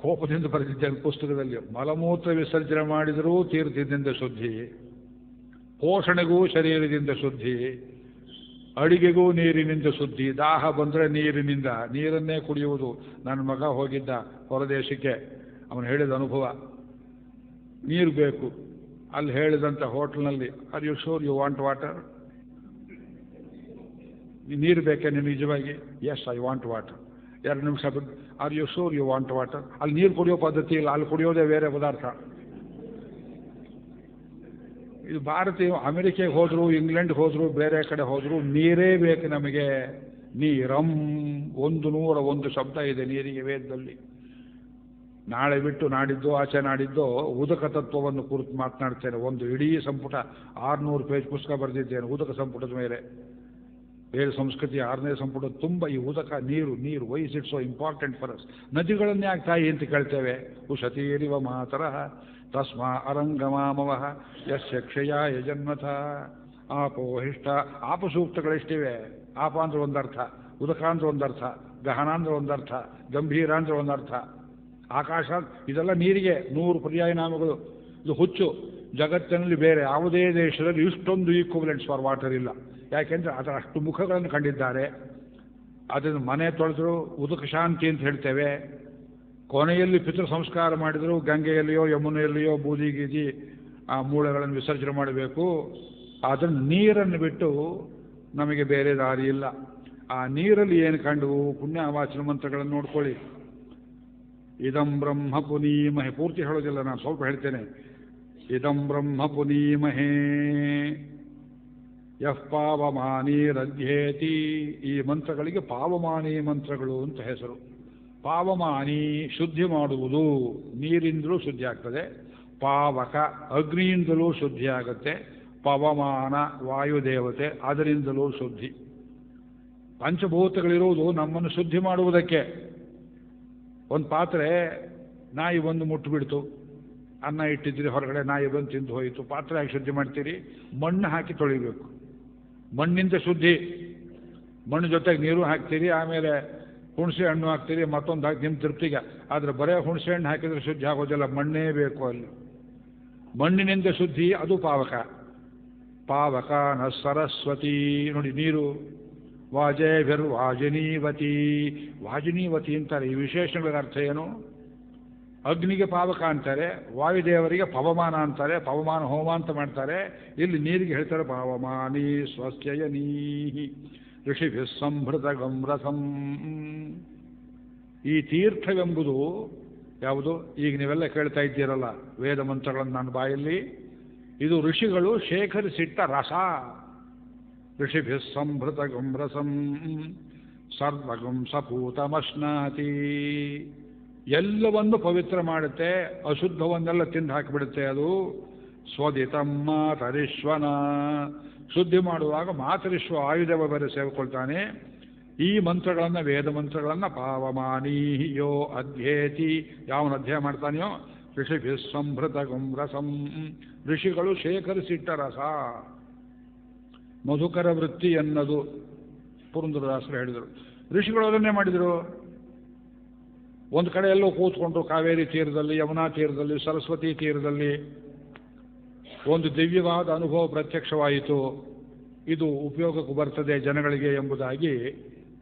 ಕೋಪದಿಂದ ಬರೆದಿದ್ದೇನೆ ಪುಸ್ತಕದಲ್ಲಿ. ಮಲಮೂತ್ರ ವಿಸರ್ಜನೆ ಮಾಡಿದರೂ ತೀರ್ಥದಿಂದ ಶುದ್ಧಿ, ಪೋಷಣೆಗೂ ಶರೀರದಿಂದ ಶುದ್ಧಿ, ಅಡಿಗೆಗೂ ನೀರಿನಿಂದ ಶುದ್ಧಿ. ದಾಹ ಬಂದರೆ ನೀರಿನಿಂದ, ನೀರನ್ನೇ ಕುಡಿಯುವುದು. ನನ್ನ ಮಗ ಹೋಗಿದ್ದ ಹೊರದೇಶಕ್ಕೆ, ಅವನು ಹೇಳಿದ ಅನುಭವ. ನೀರು ಬೇಕು. ಅಲ್ಲಿ ಹೇಳಿದಂಥ ಹೋಟೆಲ್ನಲ್ಲಿ, are you sure you want water? ನೀರು ಬೇಕೇ ನಿಮಗೆ ನಿಜವಾಗಿ? S I want water. 2 ನಿಮಿಷ ಬಿಟ್ಟು, are you sure you want water? ಅಲ್ಲಿ ನೀರು ಕುಡಿಯೋ ಪದ್ಧತಿ ಇಲ್ಲ, ಅಲ್ಲಿ ಕುಡಿಯೋದೇ ಬೇರೆ ಪದಾರ್ಥ. ಇದು ಭಾರತೀಯ. ಅಮೆರಿಕೆಗೆ ಹೋದ್ರು, ಇಂಗ್ಲೆಂಡ್ಗೆ ಹೋದ್ರು, ಬೇರೆ ಕಡೆ ಹೋದ್ರು, ನೀರೇ ಬೇಕು ನಮಗೆ. ನೀರಂ 101 ಶಬ್ದ ಇದೆ ನೀರಿಗೆ ವೇದದಲ್ಲಿ. ನಾಳೆ ಬಿಟ್ಟು ನಾಡಿದ್ದು, ಆಚೆ ನಾಡಿದ್ದು ಉದಕ ತತ್ವವನ್ನು ಕುರಿತು ಮಾತನಾಡ್ತೇನೆ. ಒಂದು ಇಡೀ ಸಂಪುಟ 600 ಪೇಜ್ ಪುಸ್ತಕ ಬರೆದಿದ್ದೇನೆ ಉದಕ ಸಂಪುಟದ ಮೇಲೆ. ವೇದ ಸಂಸ್ಕೃತಿ 6ನೇ ಸಂಪುಟ ತುಂಬ ಈ ಉದಕ, ನೀರು. ನೀರು why is it so important for us? ನದಿಗಳನ್ನೇ ಆಗ್ತಾಯಿ ಅಂತ ಕೇಳ್ತೇವೆ. ಉಷತೀರಿವ ಮಾತರಃ ತಸ್ಮಾ ಅರಂಗಮಾಮವಃ ಯಸ್ಯ ಕ್ಷಯ ಯಜನ್ಮಥ ಆಪೋಹಿಷ್ಟ. ಆಪಸೂಕ್ತಗಳೆಷ್ಟಿವೆ. ಆಪ ಅಂದ್ರೆ ಒಂದರ್ಥ, ಉದಕ ಅಂದ್ರೆ ಒಂದರ್ಥ, ಗಹನ ಅಂದ್ರೆ ಒಂದರ್ಥ, ಗಂಭೀರ ಅಂದ್ರೆ ಒಂದರ್ಥ, ಆಕಾಶ. ಇದೆಲ್ಲ ನೀರಿಗೆ 100 ಪರ್ಯಾಯ ನಾಮಗಳು. ಇದು ಹುಚ್ಚು. ಜಗತ್ತಿನಲ್ಲಿ ಬೇರೆ ಯಾವುದೇ ದೇಶದಲ್ಲಿ ಇಷ್ಟೊಂದು ಈಕ್ವಲೆಂಟ್ಸ್ ಫಾರ್ ವಾಟರ್ ಇಲ್ಲ. ಯಾಕೆಂದರೆ ಅದರ ಅಷ್ಟು ಮುಖಗಳನ್ನು ಕಂಡಿದ್ದಾರೆ. ಅದನ್ನು ಮನೆ ತೊಳೆದ್ರು ಉದಕ ಶಾಂತಿ ಅಂತ ಹೇಳ್ತೇವೆ. ಕೊನೆಯಲ್ಲಿ ಪಿತೃ ಸಂಸ್ಕಾರ ಮಾಡಿದ್ರು ಗಂಗೆಯಲ್ಲಿಯೋ ಯಮುನೆಯಲ್ಲಿಯೋ ಬೂದಿ ಗೀದಿ ಆ ಮೂಳೆಗಳನ್ನು ವಿಸರ್ಜನೆ ಮಾಡಬೇಕು. ಅದನ್ನು ನೀರನ್ನು ಬಿಟ್ಟು ನಮಗೆ ಬೇರೆ ದಾರಿ ಇಲ್ಲ. ಆ ನೀರಲ್ಲಿ ಏನು ಕಂಡು ಪುಣ್ಯವಾಚನ ಮಂತ್ರಗಳನ್ನು ನೋಡ್ಕೊಳ್ಳಿ. ಇದಂ ಬ್ರಹ್ಮ ಪುನೀಮಹೆ. ಪೂರ್ತಿ ಹೇಳೋದಿಲ್ಲ, ನಾನು ಸ್ವಲ್ಪ ಹೇಳ್ತೇನೆ. ಇದಂ ಬ್ರಹ್ಮ ಪುನೀಮಹೇ ಯಃ ಪಾವಮಾನೀರಧ್ಯೇತಿ. ಈ ಮಂತ್ರಗಳಿಗೆ ಪಾವಮಾನಿ ಮಂತ್ರಗಳು ಅಂತ ಹೆಸರು. ಪಾವಮಾನಿ ಶುದ್ಧಿ ಮಾಡುವುದು, ನೀರಿಂದಲೂ ಶುದ್ಧಿ ಆಗ್ತದೆ. ಪಾವಕ ಅಗ್ನಿಯಿಂದಲೂ ಶುದ್ಧಿ ಆಗುತ್ತೆ. ಪವಮಾನ ವಾಯುದೇವತೆ, ಅದರಿಂದಲೂ ಶುದ್ಧಿ. ಪಂಚಭೂತಗಳಿರುವುದು ನಮ್ಮನ್ನು ಶುದ್ಧಿ ಮಾಡುವುದಕ್ಕೆ. ಒಂದು ಪಾತ್ರೆ ನಾಯಿ ಬಂದು ಮುಟ್ಟುಬಿಡ್ತು, ಅನ್ನ ಇಟ್ಟಿದ್ದೀರಿ ಹೊರಗಡೆ, ನಾಯಿ ಬಂದು ತಿಂದು ಹೋಯಿತು. ಪಾತ್ರೆ ಹಾಕಿ ಶುದ್ಧಿ ಮಾಡ್ತೀರಿ? ಮಣ್ಣು ಹಾಕಿ ತೊಳಿಬೇಕು. ಮಣ್ಣಿಂದ ಶುದ್ಧಿ. ಮಣ್ಣು ಜೊತೆಗೆ ನೀರು ಹಾಕ್ತೀರಿ, ಆಮೇಲೆ ಹುಣಸೆ ಹಣ್ಣು ಹಾಕ್ತೀರಿ, ಮತ್ತೊಂದು ಹಾಕಿ ನಿಮ್ಮ ತೃಪ್ತಿಗೆ. ಆದರೆ ಬರೇ ಹುಣಸೆ ಹಣ್ಣು ಹಾಕಿದರೆ ಶುದ್ಧಿ ಆಗೋದಿಲ್ಲ, ಮಣ್ಣೇ ಬೇಕು ಅಲ್ಲಿ. ಮಣ್ಣಿನಿಂದ ಶುದ್ಧಿ, ಅದು ಪಾವಕ. ಪಾವಕ ನ ಸರಸ್ವತಿ. ನೋಡಿ ನೀರು. ವಾಜೇಭಿರ್ ವಾಜಿನೀವತಿ. ವಾಜಿನೀವತಿ ಅಂತಾರೆ. ಈ ವಿಶೇಷಣಗಳ ಅರ್ಥ ಏನು? ಅಗ್ನಿಗೆ ಪಾವಕ ಅಂತಾರೆ, ವಾಯುದೇವರಿಗೆ ಪವಮಾನ ಅಂತಾರೆ, ಪವಮಾನ ಹೋಮ ಅಂತ ಮಾಡ್ತಾರೆ. ಇಲ್ಲಿ ನೀರಿಗೆ ಹೇಳ್ತಾರೆ ಪಾವಮಾನಿ ಸ್ವಸ್ಯಯನೀಹಿ ಋಷಿಭಿ ಸಂಭೃತ ಗಮ್ರಸಂ. ಈ ತೀರ್ಥವೆಂಬುದು ಯಾವುದು? ಈಗ ನೀವೆಲ್ಲ ಕೇಳ್ತಾ ಇದ್ದೀರಲ್ಲ ವೇದ ಮಂತ್ರಗಳನ್ನು ನನ್ನ ಬಾಯಲ್ಲಿ, ಇದು ಋಷಿಗಳು ಶೇಖರಿಸಿಟ್ಟ ರಸ. ಋಷಿಭಿ ಸಂಭೃತ ಗಮ್ರಸಂ ಸರ್ವಗಂ ಸಪೂತಮಶ್ನಾತಿ. ಎಲ್ಲವನ್ನು ಪವಿತ್ರ ಮಾಡುತ್ತೆ, ಅಶುದ್ಧವನ್ನೆಲ್ಲ ತಿಂದು ಹಾಕಿಬಿಡುತ್ತೆ ಅದು. ಸ್ವದಿತಂ ಮಾತರಿಶ್ವನ. ಶುದ್ಧಿ ಮಾಡುವಾಗ ಮಾತರಿಶ್ವ ಆಯುಧವ ಬೇರೆ ಸೇರಿಕೊಳ್ತಾನೆ. ಈ ಮಂತ್ರಗಳನ್ನು, ವೇದ ಮಂತ್ರಗಳನ್ನು ಪಾವಮಾನಿ ಯೋ ಅಧ್ಯೇತಿ. ಯಾವನು ಅಧ್ಯಯನ ಮಾಡ್ತಾನೆಯೋ ಋಷಿಭಿ ಸಂಭೃತ ಗುಮ್ರಸಂ. ಋಷಿಗಳು ಶೇಖರಿಸಿಟ್ಟ ರಸ. ಮಧುಕರ ವೃತ್ತಿ ಎನ್ನದು ಪುರಂದರದಾಸರು ಹೇಳಿದರು. ಋಷಿಗಳು ಅದನ್ನೇ ಮಾಡಿದರು. ಒಂದು ಕಡೆ ಎಲ್ಲೋ ಕೂತ್ಕೊಂಡ್ರು, ಕಾವೇರಿ ತೀರದಲ್ಲಿ, ಯಮುನಾ ತೀರದಲ್ಲಿ, ಸರಸ್ವತಿ ತೀರದಲ್ಲಿ. ಒಂದು ದಿವ್ಯವಾದ ಅನುಭವ ಪ್ರತ್ಯಕ್ಷವಾಯಿತು. ಇದು ಉಪಯೋಗಕ್ಕೆ ಬರ್ತದೆ ಜನಗಳಿಗೆ ಎಂಬುದಾಗಿ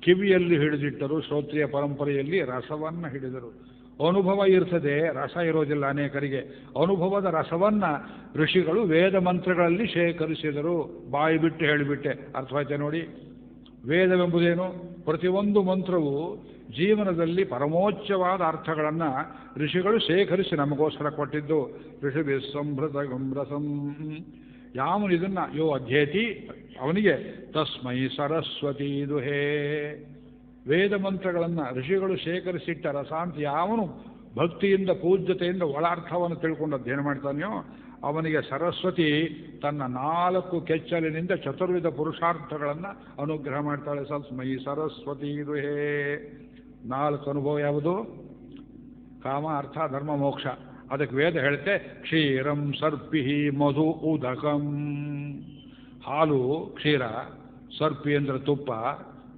ಕಿವಿಯಲ್ಲಿ ಹಿಡಿದಿಟ್ಟರು. ಶ್ರೋತ್ರಿಯ ಪರಂಪರೆಯಲ್ಲಿ ರಸವನ್ನು ಹಿಡಿದರು. ಅನುಭವ ಇರ್ತದೆ, ರಸ ಇರೋದಿಲ್ಲ ಅನೇಕರಿಗೆ. ಅನುಭವದ ರಸವನ್ನು ಋಷಿಗಳು ವೇದ ಮಂತ್ರಗಳಲ್ಲಿ ಶೇಖರಿಸಿದರು. ಬಾಯಿ ಬಿಟ್ಟು ಹೇಳಿಬಿಟ್ಟೆ, ಅರ್ಥವಾಯ್ತೆ ನೋಡಿ. ವೇದವೆಂಬುದೇನು? ಪ್ರತಿಯೊಂದು ಮಂತ್ರವು ಜೀವನದಲ್ಲಿ ಪರಮೋಚ್ಚವಾದ ಅರ್ಥಗಳನ್ನು ಋಷಿಗಳು ಶೇಖರಿಸಿ ನಮಗೋಸ್ಕರ ಕೊಟ್ಟಿದ್ದು. ಋಷಿ ಸಂಭೃತ ಗಂಭ್ರಸಂ, ಯಾವನು ಇದನ್ನು ಯೋ ಅಧ್ಯೇತಿ ಅವನಿಗೆ ತಸ್ಮೈ ಸರಸ್ವತಿ ದುಹೇ. ವೇದ ಮಂತ್ರಗಳನ್ನು ಋಷಿಗಳು ಶೇಖರಿಸಿಟ್ಟ ರಸ ಅಂತ ಯಾವನು ಭಕ್ತಿಯಿಂದ ಪೂಜ್ಯತೆಯಿಂದ ಒಳಾರ್ಥವನ್ನು ತಿಳ್ಕೊಂಡು ಅಧ್ಯಯನ ಮಾಡ್ತಾನೆಯೋ ಅವನಿಗೆ ಸರಸ್ವತಿ ತನ್ನ 4 ಕೆಚ್ಚಲಿನಿಂದ ಚತುರ್ವಿಧ ಪುರುಷಾರ್ಥಗಳನ್ನು ಅನುಗ್ರಹ ಮಾಡ್ತಾಳೆ. ತಸ್ಮೈ ಸರಸ್ವತಿ ದುಹೇ. 4 ಅನುಭವ ಯಾವುದು? ಕಾಮ, ಅರ್ಥ, ಧರ್ಮ, ಮೋಕ್ಷ. ಅದಕ್ಕೆ ವೇದ ಹೇಳುತ್ತೆ ಕ್ಷೀರಂ ಸರ್ಪಿ ಮಧು ಉದಕಂ. ಹಾಲು ಕ್ಷೀರ, ಸರ್ಪಿ ಅಂದರೆ ತುಪ್ಪ,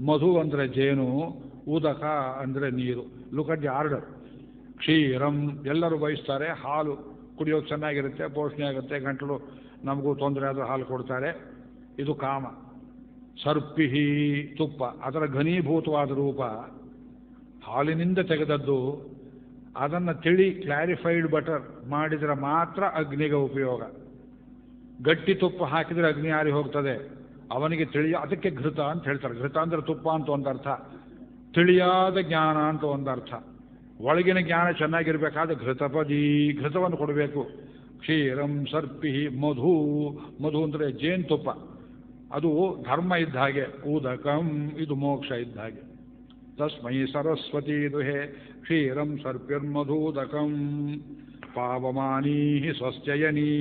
ಮಧು ಅಂದರೆ ಜೇನು, ಉದಕ ಅಂದರೆ ನೀರು. Look at the order. ಕ್ಷೀರಂ ಎಲ್ಲರೂ ಬಯಸ್ತಾರೆ, ಹಾಲು ಕುಡಿಯೋಕೆ ಚೆನ್ನಾಗಿರುತ್ತೆ, ಪೋಷಣೆ ಆಗುತ್ತೆ, ಗಂಟಲು ನಮಗೂ ತೊಂದರೆ ಆದರೂ ಹಾಲು ಕೊಡ್ತಾರೆ. ಇದು ಕಾಮ. ಸರ್ಪಿಹಿ ತುಪ್ಪ, ಅದರ ಘನೀಭೂತವಾದ ರೂಪ ಹಾಲಿನಿಂದ ತೆಗೆದದ್ದು. ಅದನ್ನು ತಿಳಿ ಕ್ಲಾರಿಫೈಡ್ ಬಟರ್ ಮಾಡಿದರೆ ಮಾತ್ರ ಅಗ್ನಿಗೆ ಉಪಯೋಗ. ಗಟ್ಟಿ ತುಪ್ಪ ಹಾಕಿದರೆ ಅಗ್ನಿ ಆರಿ ಹೋಗ್ತದೆ. ಅವನಿಗೆ ಅದಕ್ಕೆ ಘೃತ ಅಂತ ಹೇಳ್ತಾರೆ. ಘೃತ ಅಂದರೆ ತುಪ್ಪ ಅಂತ ಒಂದರ್ಥ, ತಿಳಿಯಾದ ಜ್ಞಾನ ಅಂತ ಒಂದರ್ಥ. ಒಳಗಿನ ಜ್ಞಾನ ಚೆನ್ನಾಗಿರ್ಬೇಕಾದ್ರೆ ಘೃತಪದಿ, ಘೃತವನ್ನು ಕೊಡಬೇಕು. ಕ್ಷೀರಂ ಸರ್ಪಿ ಮಧು, ಮಧು ಅಂದರೆ ಜೇನುತುಪ್ಪ, ಅದು ಧರ್ಮ ಇದ್ದ ಹಾಗೆ. ಉದಕಂ ಇದು ಮೋಕ್ಷ ಇದ್ದ ಹಾಗೆ. ತಸ್ಮೈ ಸರಸ್ವತಿ ದುಹೇ ಕ್ಷೀರಂ ಸರ್ಪಿರ್ಮಧೂದಕಂ ಪಾವಮಾನೀ ಸ್ವಸ್ತ್ಯಯನೀ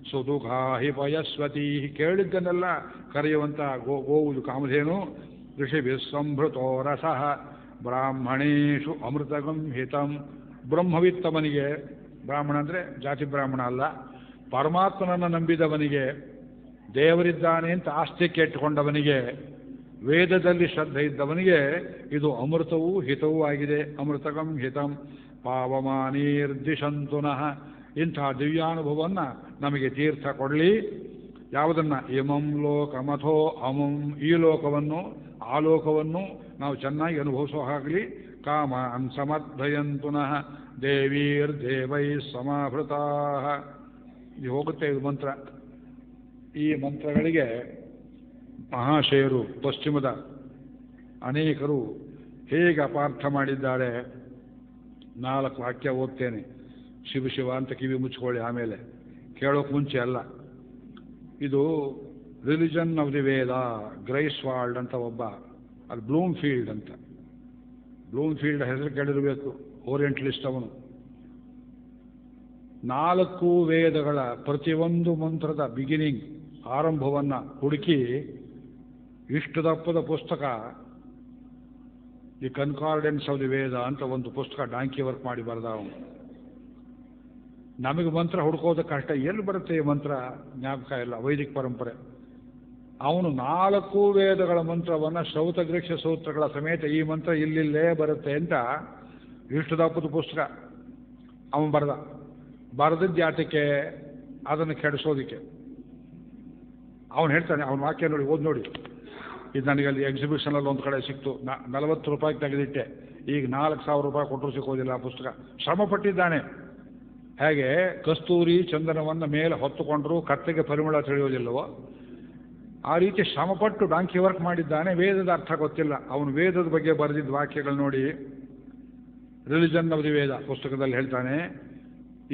ಸುದುಖಾ ಹಿ ಪಯಸ್ವತಿ. ಕೇಳಿದ್ದನ್ನೆಲ್ಲ ಕರೆಯುವಂಥ ಗೋವುದು ಕಾಮಧೇನು. ಋಷಿಭಿಃ ಸಂಭೃತೋ ರಸಃ ಬ್ರಾಹ್ಮಣೇಶು ಅಮೃತಗಂ ಹಿತಂ. ಬ್ರಹ್ಮವಿತ್ತವನಿಗೆ, ಬ್ರಾಹ್ಮಣ ಅಂದರೆ ಜಾತಿ ಬ್ರಾಹ್ಮಣ ಅಲ್ಲ, ಪರಮಾತ್ಮನನ್ನು ನಂಬಿದವನಿಗೆ, ದೇವರಿದ್ದಾನೆ ಅಂತ ಆಸ್ತಿಕ್ಕೆ ಇಟ್ಟುಕೊಂಡವನಿಗೆ, ವೇದದಲ್ಲಿ ಶ್ರದ್ಧೆ ಇದ್ದವನಿಗೆ ಇದು ಅಮೃತವೂ ಹಿತವೂ ಆಗಿದೆ. ಅಮೃತಗಂ ಹಿತಂ ಪಾವಮಾನೀರ್ದಿಶಂತುನಃ. ಇಂಥ ದಿವ್ಯಾನುಭವವನ್ನು ನಮಗೆ ತೀರ್ಥ ಕೊಡಲಿ. ಯಾವುದನ್ನು? ಇಮಂ ಲೋಕಮಥೋ ಅಮಂ, ಈ ಲೋಕವನ್ನು ಆ ಲೋಕವನ್ನು ನಾವು ಚೆನ್ನಾಗಿ ಅನುಭವಿಸೋ ಆಗಲಿ. ಕಾಮ ಸಮರ್ಥಯಂತುನಃ ದೇವೀರ್ದೇವೈ ಸಮಾಭೃತಾ. ಇದು ಹೋಗುತ್ತೆ ಇದು ಮಂತ್ರ. ಈ ಮಂತ್ರಗಳಿಗೆ ಮಹಾಶಯರು ಪಶ್ಚಿಮದ ಅನೇಕರು ಹೇಗೆ ಅಪಾರ್ಥ ಮಾಡಿದ್ದಾರೆ. 4 ವಾಕ್ಯ ಓದ್ತೇನೆ. ಶಿವ ಶಿವ ಅಂತ ಕಿವಿ ಮುಚ್ಕೊಳ್ಳಿ, ಆಮೇಲೆ ಕೇಳೋಕೆ ಮುಂಚೆ ಅಲ್ಲ. ಇದು ರಿಲಿಜನ್ ಆಫ್ ದಿ ವೇದ, ಗ್ರೈಸ್ವಾಲ್ಡ್ ಅಂತ ಒಬ್ಬ, ಅದು ಬ್ಲೂಮ್ಫೀಲ್ಡ್ ಅಂತ. ಬ್ಲೂಮ್ಫೀಲ್ಡ್ ಹೆಸರು ಕೇಳಿರಬೇಕು, ಓರಿಯೆಂಟಲಿಸ್ಟ್ ಅವನು. 4 ವೇದಗಳ ಪ್ರತಿಯೊಂದು ಮಂತ್ರದ ಬಿಗಿನಿಂಗ್, ಆರಂಭವನ್ನು ಹುಡುಕಿ ಇಷ್ಟು ದಪ್ಪದ ಪುಸ್ತಕ, ದಿ ಕನ್ಕಾರ್ಡೆನ್ಸ್ ಆಫ್ ದಿ ವೇದ ಅಂತ ಒಂದು ಪುಸ್ತಕ ಡಾಂಕಿ ವರ್ಕ್ ಮಾಡಿ ಬರೆದ ಅವನು. ನಮಗೆ ಮಂತ್ರ ಹುಡ್ಕೋದಕ್ಕೆ ಕಷ್ಟ, ಎಲ್ಲಿ ಬರುತ್ತೆ ಈ ಮಂತ್ರ ಜ್ಞಾಪಕ ಇಲ್ಲ, ವೈದಿಕ ಪರಂಪರೆ. ಅವನು 4 ವೇದಗಳ ಮಂತ್ರವನ್ನು ಶ್ರೌತಗೃಹ್ಯ ಸೂತ್ರಗಳ ಸಮೇತ ಈ ಮಂತ್ರ ಇಲ್ಲಿಲ್ಲೇ ಬರುತ್ತೆ ಅಂತ ಇಷ್ಟು ದಪ್ಪದ ಪುಸ್ತಕ ಅವನು ಬರೆದಿದ್ದು ಯಾತಕ್ಕೆ? ಅದನ್ನು ಕೆಡಿಸೋದಿಕ್ಕೆ. ಅವನು ಹೇಳ್ತಾನೆ, ಅವನ ವಾಕ್ಯ ನೋಡಿ, ಓದಿ ನೋಡಿ. ಇದು ನನಗೆ ಅಲ್ಲಿ ಎಕ್ಸಿಬಿಷನಲ್ಲಿ ಒಂದು ಕಡೆ ಸಿಕ್ತು, 40 ರೂಪಾಯಿಗೆ ತೆಗೆದಿಟ್ಟೆ. ಈಗ 4,000 ರೂಪಾಯಿ ಕೊಟ್ಟರು ಸಿಕ್ಕೋದಿಲ್ಲ ಆ ಪುಸ್ತಕ. ಶ್ರಮಪಟ್ಟಿದ್ದಾನೆ. ಹೇಗೆ ಕಸ್ತೂರಿ ಚಂದನವನ್ನು ಮೇಲೆ ಹೊತ್ತುಕೊಂಡ್ರೂ ಕತ್ತೆಗೆ ಪರಿಮಳ ತಿಳಿಯೋದಿಲ್ಲವೋ ಆ ರೀತಿ ಶ್ರಮಪಟ್ಟು ಡಾಂಕಿ ವರ್ಕ್ ಮಾಡಿದ್ದಾನೆ. ವೇದದ ಅರ್ಥ ಗೊತ್ತಿಲ್ಲ. ಅವನು ವೇದದ ಬಗ್ಗೆ ಬರೆದಿದ್ದ ವಾಕ್ಯಗಳು ನೋಡಿ. ರಿಲಿಜನ್ ಆಫ್ ದಿ ವೇದ ಪುಸ್ತಕದಲ್ಲಿ ಹೇಳ್ತಾನೆ,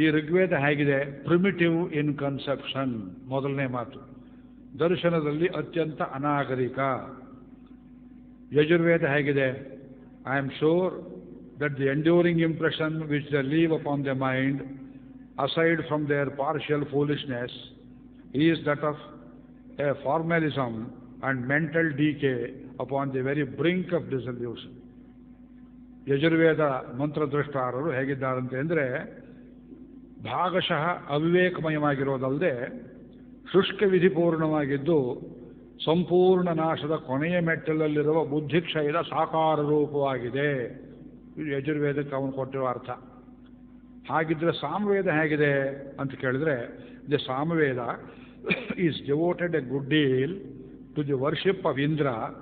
ಈ ಋಗ್ವೇದ ಹೇಗಿದೆ? ಪ್ರಿಮಿಟಿವ್ ಇನ್ ಕನ್ಸೆಪ್ಷನ್, ಮೊದಲನೇ ಮಾತು. ದರ್ಶನದಲ್ಲಿ ಅತ್ಯಂತ ಅನಾಗರಿಕ. ಯಜುರ್ವೇದ ಹೇಗಿದೆ? I am sure that the enduring impression which they leave upon the mind, aside from their partial foolishness, is that of a formalism and mental decay upon the very brink of dissolution. Yajurveda ಮಂತ್ರದೃಷ್ಟಾರರು ಹೇಗಿದ್ದಾರಂತೆ ಅಂದರೆ, ಭಾಗಶಃ ಅವಿವೇಕಮಯವಾಗಿರೋದಲ್ಲದೆ ಶುಷ್ಕ ವಿಧಿಪೂರ್ಣವಾಗಿದ್ದು ಸಂಪೂರ್ಣ ನಾಶದ ಕೊನೆಯ ಮೆಟ್ಟಲಲ್ಲಿರುವ ಬುದ್ಧಿಕ್ಷಯದ ಸಾಕಾರ ರೂಪವಾಗಿದೆ. ಇದು ಯಜುರ್ವೇದಕ್ಕೆ ಅವನು ಕೊಟ್ಟಿರೋ ಅರ್ಥ. ಹಾಗಿದ್ರೆ ಸಾಮವೇದ ಹೇಗಿದೆ ಅಂತ ಕೇಳಿದ್ರೆ, the Samaveda is devoted A good deal to the worship of Indra,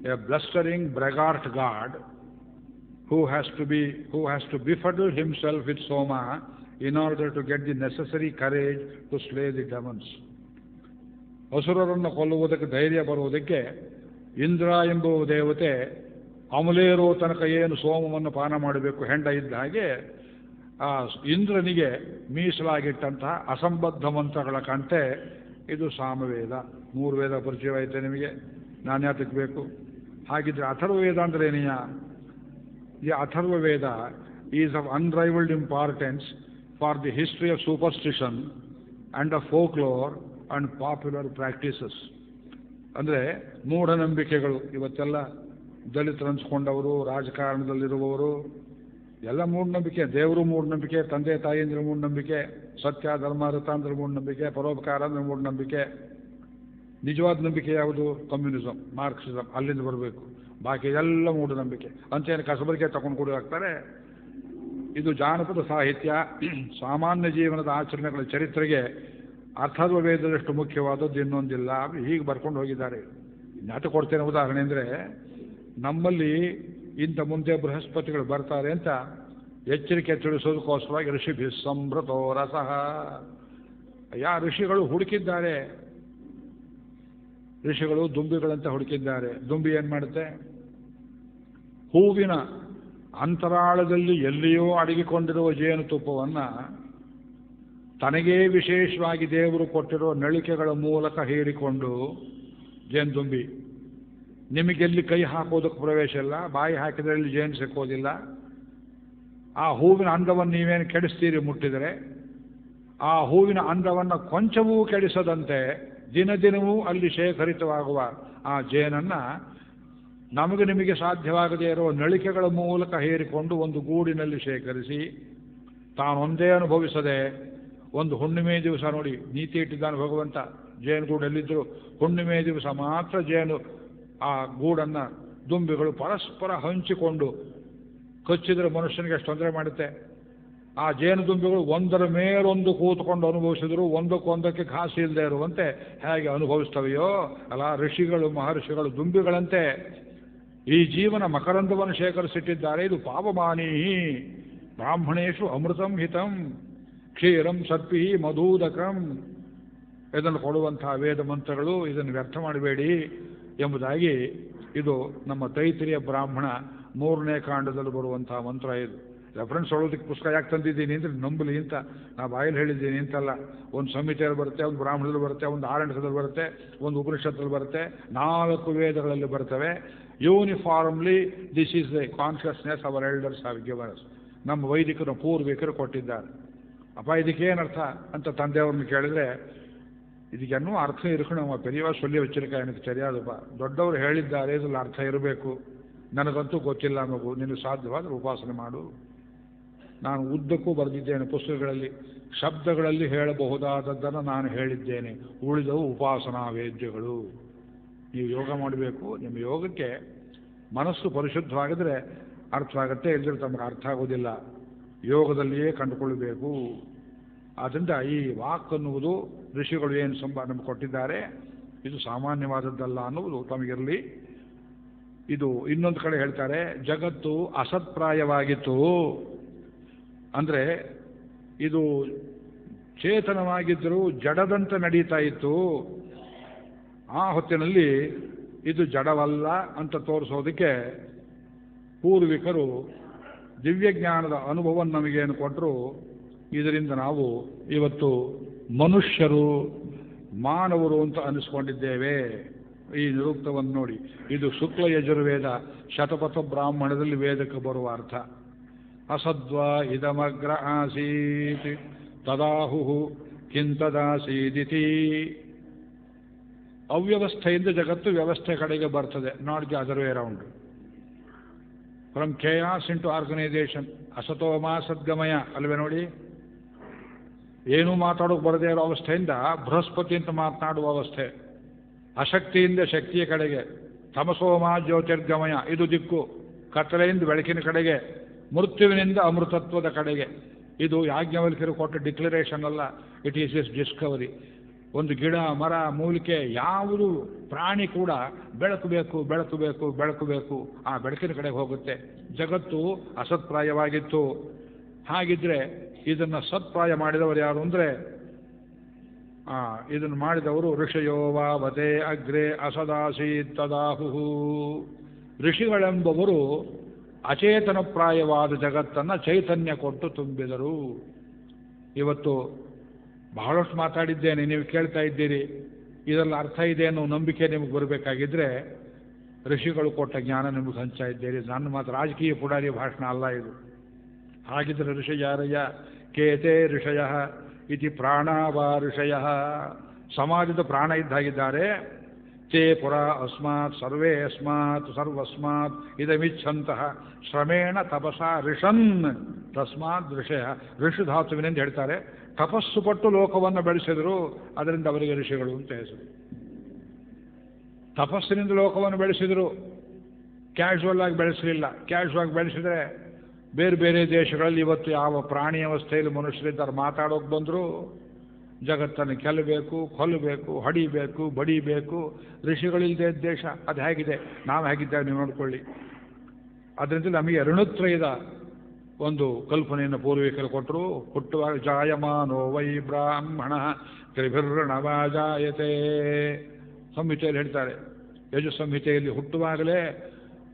a blustering braggart god who has to befuddle himself with Soma in order to get the necessary courage to slay the demons. ಅಸುರರನ್ನು ಕೊಲ್ಲುವುದಕ್ಕೆ ಧೈರ್ಯ ಬರುವುದಕ್ಕೆ ಇಂದ್ರ ಎಂಬುವ ದೇವತೆ ಅಮಲೇರೋ ತನಕ ಏನು ಸೋಮವನ್ನು ಪಾನ ಮಾಡಬೇಕು ಹೆಂಡ ಇದ್ದ ಹಾಗೆ ಆ ಇಂದ್ರನಿಗೆ ಮೀಸಲಾಗಿಟ್ಟಂತಹ ಅಸಂಬದ್ಧ ಮಂತ್ರಗಳ ಕಂತೆ ಇದು ಸಾಮವೇದ. 3 ವೇದ ಪರಿಚಯ ಐತೆ ನಿಮಗೆ, ನಾನು ಯಾತಕ್ಕೆ ಬೇಕು? ಹಾಗಿದ್ರೆ ಅಥರ್ವವೇದ ಅಂದ್ರೆ ಏನಯ್ಯ? ಈ Atharvaveda is of unrivalled importance for the history of superstition and of folklore and popular practices. ಅಂದರೆ ಮೂಢನಂಬಿಕೆಗಳು. ಇವತ್ತೆಲ್ಲ ದಲಿತರು ಅನ್ಸ್ಕೊಂಡವರು, ರಾಜಕಾರಣದಲ್ಲಿರುವವರು ಎಲ್ಲ ಮೂಢನಂಬಿಕೆ. ದೇವರು ಮೂಢನಂಬಿಕೆ, ತಂದೆ ತಾಯಿಯಂದ್ರೆ ಮೂಢನಂಬಿಕೆ, ಸತ್ಯ ಧರ್ಮ ರಥ ಅಂದ್ರೆ ಮೂಢನಂಬಿಕೆ, ಪರೋಪಕಾರ ಅಂದ್ರೆ ಮೂಢನಂಬಿಕೆ. ನಿಜವಾದ ನಂಬಿಕೆ ಯಾವುದು? ಕಮ್ಯುನಿಸಮ್, ಮಾರ್ಕ್ಸಿಸಮ್, ಅಲ್ಲಿಂದ ಬರಬೇಕು. ಬಾಕಿ ಎಲ್ಲ ಮೂಢನಂಬಿಕೆ. ಅಂತೇನು ಕಸಬರಿಕೆ ತಗೊಂಡು ಕೂಡ ಹಾಕ್ತಾರೆ. ಇದು ಜಾನಪದ ಸಾಹಿತ್ಯ, ಸಾಮಾನ್ಯ ಜೀವನದ ಆಚರಣೆಗಳ ಚರಿತ್ರೆಗೆ ಅಥರ್ವವೇದದಷ್ಟು ಮುಖ್ಯವಾದದ್ದು ಇನ್ನೊಂದಿಲ್ಲ. ಹೀಗೆ ಬರ್ಕೊಂಡು ಹೋಗಿದ್ದಾರೆ. ಜ್ಞಾತ ಕೊಡ್ತೇನೆ ಉದಾಹರಣೆ ಅಂದರೆ, ನಮ್ಮಲ್ಲಿ ಇಂಥ ಮುಂದೆ ಬೃಹಸ್ಪತಿಗಳು ಬರ್ತಾರೆ ಅಂತ ಎಚ್ಚರಿಕೆ ತಿಳಿಸೋದಕ್ಕೋಸ್ಕರವಾಗಿ ಋಷಿಭಿ ಸಂಭೃತೋ ರಸಃ. ಋಷಿಗಳು ಹುಡುಕಿದ್ದಾರೆ. ಋಷಿಗಳು ದುಂಬಿಗಳಂತ ಹುಡುಕಿದ್ದಾರೆ. ದುಂಬಿ ಏನು ಮಾಡುತ್ತೆ? ಹೂವಿನ ಅಂತರಾಳದಲ್ಲಿ ಎಲ್ಲಿಯೋ ಅಡಗಿಕೊಂಡಿರುವ ಜೇನುತುಪ್ಪವನ್ನು ತನಗೇ ವಿಶೇಷವಾಗಿ ದೇವರು ಕೊಟ್ಟಿರೋ ನಳಿಕೆಗಳ ಮೂಲಕ ಹೀರಿಕೊಂಡು, ಜೇನುದುಂಬಿ ನಿಮಗೆಲ್ಲಿ ಕೈ ಹಾಕೋದಕ್ಕೆ ಪ್ರವೇಶ ಇಲ್ಲ, ಬಾಯಿ ಹಾಕಿದರೆ ಇಲ್ಲಿ ಜೇನು ಸಿಕ್ಕೋದಿಲ್ಲ. ಆ ಹೂವಿನ ಅಂದವನ್ನು ನೀವೇನು ಕೆಡಿಸ್ತೀರಿ ಮುಟ್ಟಿದರೆ, ಆ ಹೂವಿನ ಅಂದವನ್ನು ಕೊಂಚವೂ ಕೆಡಿಸದಂತೆ ದಿನದಿನವೂ ಅಲ್ಲಿ ಶೇಖರಿತವಾಗುವ ಆ ಜೇನನ್ನು ನಮಗೆ ನಿಮಗೆ ಸಾಧ್ಯವಾಗದೇ ಇರುವ ನಳಿಕೆಗಳ ಮೂಲಕ ಹೇರಿಕೊಂಡು ಒಂದು ಗೂಡಿನಲ್ಲಿ ಶೇಖರಿಸಿ ತಾನೊಂದೇ ಅನುಭವಿಸದೆ, ಒಂದು ಹುಣ್ಣಿಮೆ ದಿವಸ ನೋಡಿ ನೀತಿ ಇಟ್ಟಿದ್ದಾನೆ ಭಗವಂತ, ಜೇನುಗೂಡಲ್ಲಿದ್ದರು ಹುಣ್ಣಿಮೆ ದಿವಸ ಮಾತ್ರ ಜೇನು ಆ ಗೂಡನ್ನು ದುಂಬಿಗಳು ಪರಸ್ಪರ ಹಂಚಿಕೊಂಡು ಕಚ್ಚಿದರೆ ಮನುಷ್ಯನಿಗೆ ಎಷ್ಟು ತೊಂದರೆ ಮಾಡುತ್ತೆ. ಆ ಜೇನುದುಂಬಿಗಳು ಒಂದರ ಮೇಲೊಂದು ಕೂತ್ಕೊಂಡು ಅನುಭವಿಸಿದ್ರು ಒಂದಕ್ಕೊಂದಕ್ಕೆ ಘಾಸಿ ಇಲ್ಲದೆ ಇರುವಂತೆ ಹೇಗೆ ಅನುಭವಿಸ್ತವೆಯೋ ಅಲ್ಲ ಋಷಿಗಳು ಮಹರ್ಷಿಗಳು ದುಂಬಿಗಳಂತೆ ಈ ಜೀವನ ಮಕರಂದವನ್ನು ಶೇಖರಿಸಿಟ್ಟಿದ್ದಾರೆ. ಇದು ಪಾವಮಾನೀಹಿ ಬ್ರಾಹ್ಮಣೇಶು ಅಮೃತಂ ಹಿತಂ ಕ್ಷೀರಂ ಸರ್ಪಿ ಮಧೂದಕಂ. ಇದನ್ನು ಕೊಡುವಂತಹ ವೇದ ಮಂತ್ರಗಳು, ಇದನ್ನು ವ್ಯರ್ಥ ಮಾಡಬೇಡಿ ಎಂಬುದಾಗಿ ಇದು ನಮ್ಮ ತೈತಿರಿಯ ಬ್ರಾಹ್ಮಣ 3ನೇ ಕಾಂಡದಲ್ಲಿ ಬರುವಂತಹ ಮಂತ್ರ. ಇದು ರೆಫರೆನ್ಸ್ ಹೇಳೋದಕ್ಕೆ ಪುಸ್ತಕ ಯಾಕೆ ತಂದಿದ್ದೀನಿ ಅಂದರೆ ನಂಬಲಿ ಅಂತ, ನಾ ಬಾಯಲ್ಲಿ ಹೇಳಿದ್ದೀನಿ ಅಂತಲ್ಲ. ಒಂದು ಸಂಹಿತೆಯಲ್ಲಿ ಬರುತ್ತೆ, ಒಂದು ಬ್ರಾಹ್ಮಣದಲ್ಲಿ ಬರುತ್ತೆ, ಒಂದು ಆರಣ್ಯಕದಲ್ಲಿ ಬರುತ್ತೆ, ಒಂದು ಉಪನಿಷತ್ತಲ್ಲಿ ಬರುತ್ತೆ, 4 ವೇದಗಳಲ್ಲಿ ಬರ್ತವೆ. Uniformly this is the consciousness our elders have given us. ನಮ್ಮ ವೈದಿಕರು ಪೂರ್ವಿಕರು ಕೊಟ್ಟಿದ್ದಾರೆ. ಅಪ್ಪ ಇದಕ್ಕೇನರ್ಥ ಅಂತ ತಂದೆಯವ್ರನ್ನ ಕೇಳಿದರೆ, ಇದಕ್ಕೇನೂ ಅರ್ಥ ಇರ್ಕಣಮ್ಮ ಪೆರಿಯವ ಸೊಲ್ಲಿ ವಚ್ಚಿರಕ எனக்கு தெரியாதுಪ್ಪ, ದೊಡ್ಡವರು ಹೇಳಿದ್ದಾರೆ, ಇದ್ರಲ್ಲಿ ಅರ್ಥ ಇರಬೇಕು. ನನಗಂತೂ ಗೊತ್ತಿಲ್ಲ ಮಗು, ನಿನಗೆ ಸಾಧ್ಯವಾದರೆ ಉಪಾಸನೆ ಮಾಡು. ನಾನು ಉದ್ದಕ್ಕೂ ಬರೆದಿದ್ದೇನೆ ಪುಸ್ತಕಗಳಲ್ಲಿ, ಶಬ್ದಗಳಲ್ಲಿ ಹೇಳಬಹುದಾದದ್ದನ್ನು ನಾನು ಹೇಳಿದ್ದೇನೆ, ಉಳಿದವು ಉಪಾಸನಾ ವೇದ್ಯಗಳು. ನೀವು ಯೋಗ ಮಾಡಬೇಕು. ನಿಮ್ಮ ಯೋಗಕ್ಕೆ ಮನಸ್ಸು ಪರಿಶುದ್ಧವಾಗಿದ್ರೆ ಅರ್ಥವಾಗುತ್ತೆ, ಇಲ್ಲದ್ರೆ ತಮಗೆ ಅರ್ಥ ಆಗೋದಿಲ್ಲ. ಯೋಗದಲ್ಲಿಯೇ ಕಂಡುಕೊಳ್ಳಬೇಕು. ಆದ್ದರಿಂದ ಈ ವಾಕ್ ಅನ್ನುವುದು ಋಷಿಗಳು ಏನು ನಮಗೆ ಕೊಟ್ಟಿದ್ದಾರೆ, ಇದು ಸಾಮಾನ್ಯವಾದದ್ದಲ್ಲ ಅನ್ನುವುದು ತಮಗಿರಲಿ. ಇದು ಇನ್ನೊಂದು ಕಡೆ ಹೇಳ್ತಾರೆ, ಜಗತ್ತು ಅಸತ್ಪ್ರಾಯವಾಗಿತ್ತು ಅಂದರೆ ಇದು ಚೇತನವಾಗಿದ್ದರೂ ಜಡದಂತೆ ನಡೀತಾ ಇತ್ತು. ಆ ಹೊತ್ತಿನಲ್ಲಿ ಇದು ಜಡವಲ್ಲ ಅಂತ ತೋರಿಸೋದಕ್ಕೆ ಪೂರ್ವಿಕರು ದಿವ್ಯಜ್ಞಾನದ ಅನುಭವ ನಮಗೇನು ಕೊಟ್ಟರು. ಇದರಿಂದ ನಾವು ಇವತ್ತು ಮನುಷ್ಯರು ಮಾನವರು ಅಂತ ಅನಿಸ್ಕೊಂಡಿದ್ದೇವೆ. ಈ ನಿರುಕ್ತವನ್ನು ನೋಡಿ, ಇದು ಶುಕ್ಲ ಯಜುರ್ವೇದ ಶತಪಥ ಬ್ರಾಹ್ಮಣದಲ್ಲಿ ವೇದಕ್ಕೆ ಬರುವ ಅರ್ಥ. ಅಸದ್ವಾ ಇದಮಗ್ರ ಆಸೀತ್ ತದಾಹು ಕಿಂತದಾಸೀದಿತಿ. ಅವ್ಯವಸ್ಥೆಯಿಂದ ಜಗತ್ತು ವ್ಯವಸ್ಥೆ ಕಡೆಗೆ ಬರ್ತದೆ, not the other way around. From chaos into organisation. ಅಸತೋಮ ಸದ್ಗಮಯ ಅಲ್ವೇ ನೋಡಿ. ಏನೂ ಮಾತಾಡೋಕೆ ಬರದೇ ಇರೋ ಅವಸ್ಥೆಯಿಂದ ಬೃಹಸ್ಪತಿ ಅಂತ ಮಾತನಾಡುವ ಅವಸ್ಥೆ. ಅಶಕ್ತಿಯಿಂದ ಶಕ್ತಿಯ ಕಡೆಗೆ. ತಮಸೋಮ ಜ್ಯೋತಿರ್ಗಮಯ, ಇದು ದಿಕ್ಕು. ಕತ್ತಲೆಯಿಂದ ಬೆಳಕಿನ ಕಡೆಗೆ, ಮೃತ್ಯುವಿನಿಂದ ಅಮೃತತ್ವದ ಕಡೆಗೆ. ಇದು ಯಾಜ್ಞವಲ್ಕ್ಯರು ಕೊಟ್ಟ ಡಿಕ್ಲರೇಷನ್ ಅಲ್ಲ, ಇಟ್ ಈಸ್ ಇಸ್ ಡಿಸ್ಕವರಿ. ಒಂದು ಗಿಡ ಮರ ಮೂಲಿಕೆ ಯಾವುದು ಪ್ರಾಣಿ ಕೂಡ ಬೆಳಕು ಬೇಕು ಬೆಳಕು ಬೇಕು ಬೆಳಕು ಬೇಕು, ಆ ಬೆಳಕಿನ ಕಡೆಗೆ ಹೋಗುತ್ತೆ. ಜಗತ್ತು ಅಸತ್ಪ್ರಾಯವಾಗಿತ್ತು. ಹಾಗಿದ್ರೆ ಇದನ್ನು ಸತ್ಪ್ರಾಯ ಮಾಡಿದವರು ಯಾರು ಅಂದರೆ ಇದನ್ನು ಮಾಡಿದವರು ಋಷಯೋ ವಾವತೆ ಅಗ್ರೆ ಅಸದಾಸೀತ್ ತದಾಹುಹು. ಋಷಿಗಳೆಂಬವರು ಅಚೇತನಪ್ರಾಯವಾದ ಜಗತ್ತನ್ನು ಚೈತನ್ಯ ಕೊಟ್ಟು ತುಂಬಿದರು. ಇವತ್ತು ಬಹಳಷ್ಟು ಮಾತಾಡಿದ್ದೇನೆ, ನೀವು ಕೇಳ್ತಾ ಇದ್ದೀರಿ. ಇದರಲ್ಲಿ ಅರ್ಥ ಇದೆ ಅನ್ನೋ ನಂಬಿಕೆ ನಿಮಗೆ ಬರಬೇಕಾಗಿದ್ದರೆ ಋಷಿಗಳು ಕೊಟ್ಟ ಜ್ಞಾನ ನಿಮಗೆ ಹಂಚ್ತಾ ಇದ್ದೀರಿ. ನನ್ನ ಮಾತು ರಾಜಕೀಯ ಪುಡಾರಿ ಭಾಷಣ ಅಲ್ಲ ಇದು. ಹಾಗಿದ್ರೆ ಋಷಯಾರಯ ಕೇತೆ ಋಷಯ ಇತಿ ಪ್ರಾಣವಾ ಋಷಯ. ಸಮಾಜದ ಪ್ರಾಣ ಇದ್ದಾಗಿದ್ದಾರೆ. ತೇ ಪುರ ಅಸ್ಮಾತ್ ಸರ್ವೇ ಅಸ್ಮಾತ್ ಸರ್ವಸ್ಮಾತ್ ಇದಮಿಚ್ಛಂತಹ ಶ್ರಮೇಣ ತಪಸ ಋಷನ್ ತಸ್ಮಾತ್ ಋಷಯ. ಋಷಿ ಧಾತುವಿನೆಂದು ಹೇಳ್ತಾರೆ. ತಪಸ್ಸು ಪಟ್ಟು ಲೋಕವನ್ನು ಬೆಳೆಸಿದರು, ಅದರಿಂದ ಅವರಿಗೆ ಋಷಿಗಳು ಅಂತ ಹೆಸರು. ತಪಸ್ಸಿನಿಂದ ಲೋಕವನ್ನು ಬೆಳೆಸಿದರು, ಕ್ಯಾಶುವಲ್ ಆಗಿ ಬೆಳೆಸಲಿಲ್ಲ. ಕ್ಯಾಶುವಲ್ ಆಗಿ ಬೆಳೆಸಿದರೆ ಬೇರೆ ಬೇರೆ ದೇಶಗಳಲ್ಲಿ ಇವತ್ತು ಯಾವ ಪ್ರಾಣಿ ಅವಸ್ಥೆಯಲ್ಲಿ ಮನುಷ್ಯರಿದ್ದಾರೆ ಮಾತಾಡೋಕೆ ಬಂದರೂ ಜಗತ್ತನ್ನು ಕೆಲ್ಲಬೇಕು, ಕೊಲ್ಲಬೇಕು, ಹೊಡಿಬೇಕು, ಬಡಿಬೇಕು. ಋಷಿಗಳಿಲ್ಲದೆ ದೇಶ ಅದು ಹೇಗಿದೆ, ನಾವು ಹೇಗಿದ್ದೇವೆ ನೀವು ನೋಡ್ಕೊಳ್ಳಿ. ಅದರಿಂದ ನಮಗೆ ಋಣತ್ರಯದ ಒಂದು ಕಲ್ಪನೆಯನ್ನು ಪೂರ್ವಿಕರು ಕೊಟ್ಟರು. ಹುಟ್ಟುವಾಗ ಜಾಯಮಾನೋ ವೈ ಬ್ರಾಹ್ಮಣ ತ್ರಿಭಿರ್ಣವಾಜಾಯತೆ ಸಂಹಿತೆಯಲ್ಲಿ ಹೇಳ್ತಾರೆ. ಯಜು ಸಂಹಿತೆಯಲ್ಲಿ ಹುಟ್ಟುವಾಗಲೇ